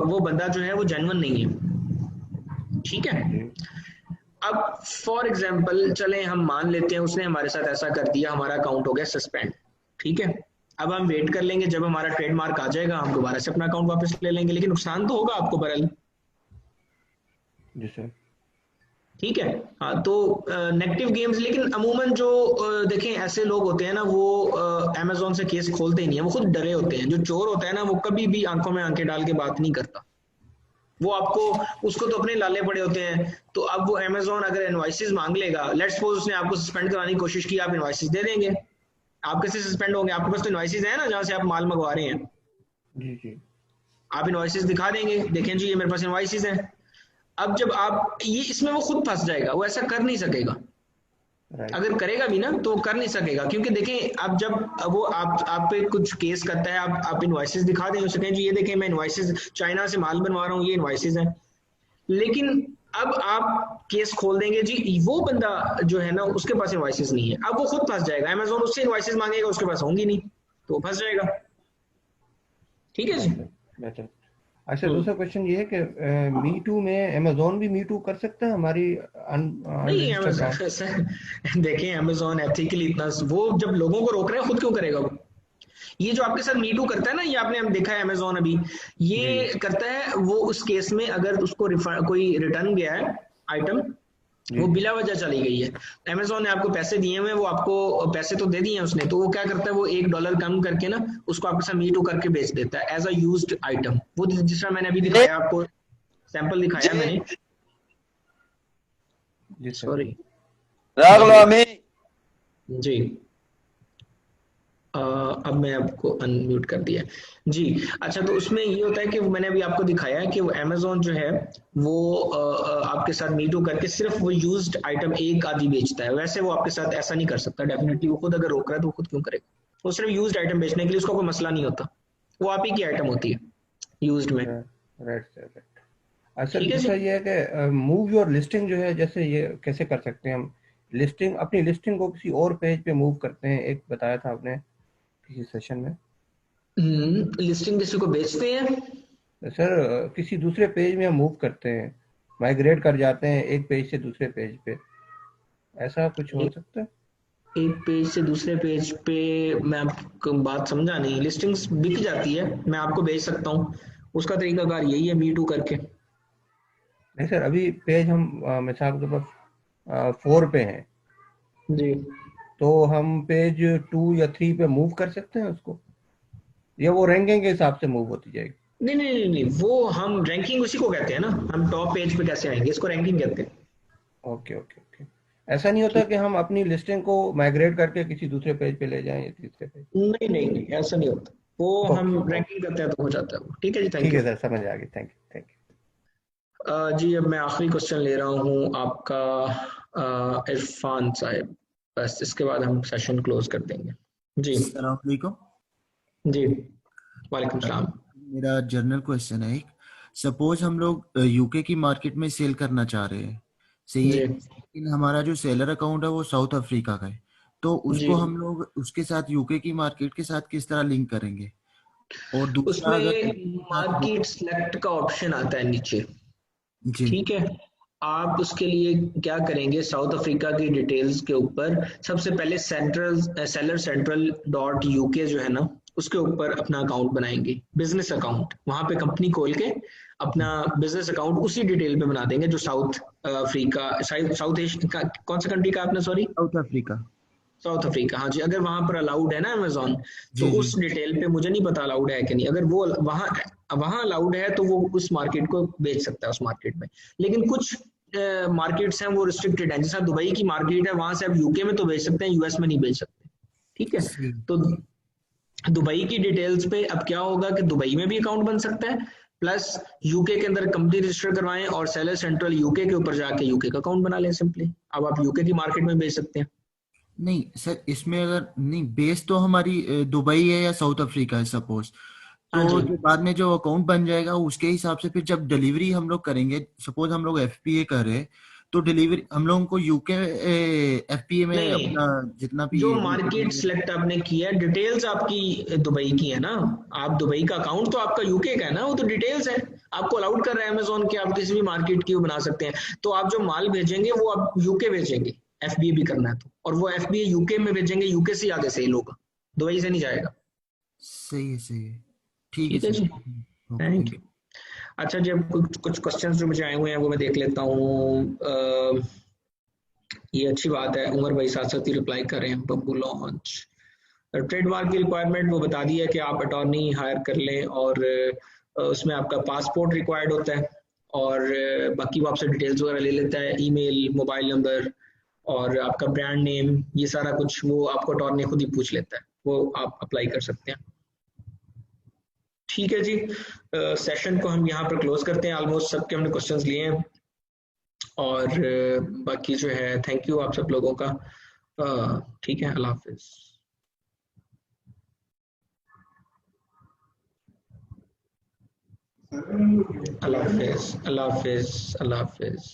[SPEAKER 1] वो बंदा जो है वो जेन्युइन नहीं है, ठीक है।
[SPEAKER 11] जी
[SPEAKER 1] अब फॉर एग्जाम्पल चलें हम मान लेते हैं उसने हमारे साथ ऐसा कर दिया, हमारा अकाउंट हो गया सस्पेंड, ठीक है। अब हम वेट कर लेंगे, जब हमारा ट्रेडमार्क आ जाएगा हम दोबारा से अपना अकाउंट वापस ले लेंगे, लेकिन नुकसान तो होगा आपको बहरहाल,
[SPEAKER 11] जी सर।
[SPEAKER 1] ठीक है। हाँ, तो नेगेटिव गेम्स, लेकिन अमूमन जो देखें ऐसे लोग होते हैं ना, वो अमेजोन से केस खोलते ही नहीं है, वो खुद डरे होते हैं। जो चोर होता है ना, वो कभी भी आंखों में आंखें डाल के बात नहीं करता, वो आपको, उसको तो अपने लाले पड़े होते हैं। तो अब वो अमेजोन अगर इनवॉइसेस मांग लेगा, लेट्स सपोज उसने आपको सस्पेंड कराने की कोशिश की, आप इनवॉइसेस दे देंगे, आप कैसे सस्पेंड होंगे? आपके पास तो इनवॉइसेस है ना जहां से आप माल मंगवा रहे हैं,
[SPEAKER 11] जी जी
[SPEAKER 1] आप इनवॉइसेस दिखा देंगे, देखें जी ये मेरे पास इनवॉइसेस हैं। अब जब आप ये, इसमें वो खुद फंस जाएगा, वो ऐसा कर नहीं सकेगा।
[SPEAKER 11] राइट
[SPEAKER 1] अगर करेगा भी ना तो वो कर नहीं सकेगा, क्योंकि देखें अब जब वो आप पे कुछ केस करता है, आप इनवॉइसेस दिखा दें उसे, कहें जी ये देखें मैं इनवॉइसेस चाइना से माल बनवा रहा हूँ, ये इनवॉइसेस हैं। लेकिन अब आप केस खोल देंगे जी, वो बंदा जो है ना उसके पास इनवॉइसेस नहीं है, अब वो खुद फंस जाएगा। अमेजोन उससे इनवॉइसेस मांगेगा, उसके पास होंगी नहीं, तो वो फंस जाएगा, ठीक है जी।
[SPEAKER 11] बेहतर। अच्छा दूसरा क्वेश्चन ये है कि मी टू में अमेजोन भी मी टू कर सकता है हमारी
[SPEAKER 1] नहीं
[SPEAKER 11] अनरजिस्टर्ड
[SPEAKER 1] अमेजोन देखें, अमेजोन एथिकली इतना, वो जब लोगों को रोक रहे हैं खुद क्यों करेगा वो? ये जो आपके साथ मीटू करता है ना, ये आपने हम देखा है अमेजोन अभी ये करता है। वो उस केस में अगर उसको कोई रिटर्न गया है आइटम, वो बिला वजह चली गई है, अमेजोन ने आपको पैसे दिए हुए, वो आपको पैसे तो दे दिए हैं उसने, तो वो क्या करता है, वो $1 कम करके ना उसको आपके साथ मीटू करके बेच देता है एज अ यूज्ड आइटम। वो जिस तरह मैंने अभी दिखाया आपको, सैंपल दिखाया मैंने, सॉरी जी। अब मैं आपको अनम्यूट कर दिया जी। अच्छा, तो उसमें ये होता है कि मैंने अभी आपको दिखाया है कि वो अमेजोन जो है वो आपके साथ मीटू करके सिर्फ वो यूज्ड आइटम एक आधी बेचता है। वैसे वो आपके साथ ऐसा नहीं कर सकता डेफिनेटली, वो खुद अगर रोक रहा है तो वो खुद क्यों करेगा? वो सिर्फ यूज्ड आइटम बेचने के लिए उसका कोई मसला नहीं होता, वो आप ही की आइटम होती है यूज्ड में।
[SPEAKER 11] Right sir. अच्छा दूसरा ये है कि मूव योर लिस्टिंग जो है, जैसे ये कैसे कर सकते हैं हम? लिस्टिंग, अपनी लिस्टिंग को किसी और पेज पे मूव करते हैं, एक बताया था आपने किसी सेशन में।
[SPEAKER 1] लिस्टिंग किसी को बेचते हैं
[SPEAKER 11] सर, किसी दूसरे पेज में हम मूव करते हैं, माइग्रेट कर जाते हैं एक पेज से दूसरे पेज पे, ऐसा कुछ हो सकता है?
[SPEAKER 1] एक पेज से दूसरे पेज पे, मैं आपको बात समझा नहीं। लिस्टिंग्स बिक जाती है, मैं आपको भेज सकता हूँ, उसका तरीकाकार यही है मीटू करके।
[SPEAKER 11] नहीं सर, अभी पेज हम मिसाल के तौर पर 4 पे हैं
[SPEAKER 1] जी,
[SPEAKER 11] तो हम पेज 2 या 3 पे मूव कर सकते हैं उसको, या वो रैंकिंग के हिसाब से मूव होती जाएगी?
[SPEAKER 1] नहीं, वो हम रैंकिंग उसी को कहते हैं ना, हम टॉप पेज पे कैसे आएंगे, इसको रैंकिंग कहते हैं।
[SPEAKER 11] Okay okay okay. ऐसा नहीं होता कि हम अपनी लिस्टिंग को माइग्रेट करके किसी दूसरे पेज पे ले जाएं या तीसरे पेज?
[SPEAKER 1] नहीं, ऐसा नहीं होता, वो हम रैंकिंग करते हैं तो हो जाता है वो। ठीक है जी, थैंक यू।
[SPEAKER 11] ठीक है सर, समझ आ गई, थैंक यू।
[SPEAKER 1] जी, अब मैं आखिरी क्वेश्चन ले रहा हूँ आपका, इरफान साहब, बस इसके बाद हम सेशन क्लोज कर देंगे जी।
[SPEAKER 12] अस्सलाम वालेकुम।
[SPEAKER 1] जी वालेकुम सलाम।
[SPEAKER 12] मेरा जनरल क्वेश्चन है, एक सपोज हम लोग यूके की मार्केट में सेल करना चाह रहे हैं, सही है, लेकिन हमारा जो सेलर अकाउंट है वो साउथ अफ्रीका का है, तो उसको हम लोग उसके साथ यूके की मार्केट के साथ किस तरह लिंक करेंगे? और दूसरा,
[SPEAKER 1] उसमें मार्केट सेलेक्ट का ऑप्शन आता है नीचे, ठीक है। आप उसके लिए क्या करेंगे, साउथ अफ्रीका की डिटेल्स के ऊपर सबसे पहले सेलर सेंट्रल .uk जो है ना, उसके ऊपर अपना अकाउंट बनाएंगे, बिजनेस अकाउंट, वहां पे कंपनी खोल के अपना बिजनेस अकाउंट उसी डिटेल पे बना देंगे जो साउथ अफ्रीका, साउथ एशिया, कौन सा कंट्री का आपने, सॉरी? साउथ अफ्रीका, हाँ जी। अगर वहां पर अलाउड है ना अमेजोन, तो उस डिटेल पे मुझे नहीं पता अलाउड है कि नहीं, अगर वो वहां अलाउड है तो वो उस मार्केट को बेच सकता है उस मार्केट में। लेकिन कुछ मार्केट्स हैं वो रिस्ट्रिक्टेड हैं, जैसा दुबई की मार्केट है, वहां से आप यूके में तो बेच सकते हैं, यूएस में नहीं बेच सकते, ठीक है, तो दुबई की डिटेल्स पे अब क्या होगा कि दुबई में भी अकाउंट बन सकता है, प्लस यूके के अंदर कंपनी रजिस्टर करवाएं और सेलर सेंट्रल यूके के ऊपर जाके यूके का अकाउंट बना लें सिंपली। अब आप यूके की मार्केट में बेच सकते हैं।
[SPEAKER 12] नहीं सर, इसमें अगर नहीं, बेस तो हमारी दुबई है या साउथ अफ्रीका है सपोज, तो जो बाद में जो अकाउंट बन जाएगा उसके हिसाब से फिर जब डिलीवरी हम लोग करेंगे, सपोज हम लोग एफपीए कर रहे हैं, तो डिलीवरी हम लोगों को यूके एफपीए में अपना जितना भी
[SPEAKER 1] जो मार्केट सिलेक्ट आपने किया, डिटेल्स आपकी दुबई की है ना, आप दुबई का अकाउंट तो आपका यूके का है ना, वो तो डिटेल्स है, आपको अलाउड कर रहा है अमेजोन के, आप किसी भी मार्केट की वो बना सकते हैं। तो आप जो माल भेजेंगे वो आप यूके भेजेंगे, एफबीए भी करना है तो, और वो एफबीए यूके में भेजेंगे, यूके से आगे सेल होगा, दुबई से नहीं जाएगा।
[SPEAKER 12] सही है, सही है, ठीक
[SPEAKER 1] है जी, थैंक यू। अच्छा जी, अब कुछ क्वेश्चंस जो मुझे आए हुए हैं वो मैं देख लेता हूँ। ये अच्छी बात है, उमर भाई साथ साथ ही रिप्लाई कर रहे हैं। बब्बू लॉन्च ट्रेडमार्क की रिक्वायरमेंट वो बता दी है कि आप अटॉर्नी हायर कर लें, और उसमें आपका पासपोर्ट रिक्वायर्ड होता है, और बाकी वो आपसे डिटेल्स वगैरह ले लेता है, ईमेल, मोबाइल नंबर और आपका ब्रांड नेम, ये सारा कुछ वो आपको अटॉर्नी खुद ही पूछ लेता है, वो आप अप्लाई कर सकते हैं। ठीक है जी, सेशन को हम यहाँ पर क्लोज करते हैं, ऑलमोस्ट सबके हमने क्वेश्चंस लिए हैं, और बाकी जो है थैंक यू आप सब लोगों का। ठीक है, अल्लाह हाफिज। अल्लाह हाफिज, अल्लाह हाफिज, अल्लाह हाफिज।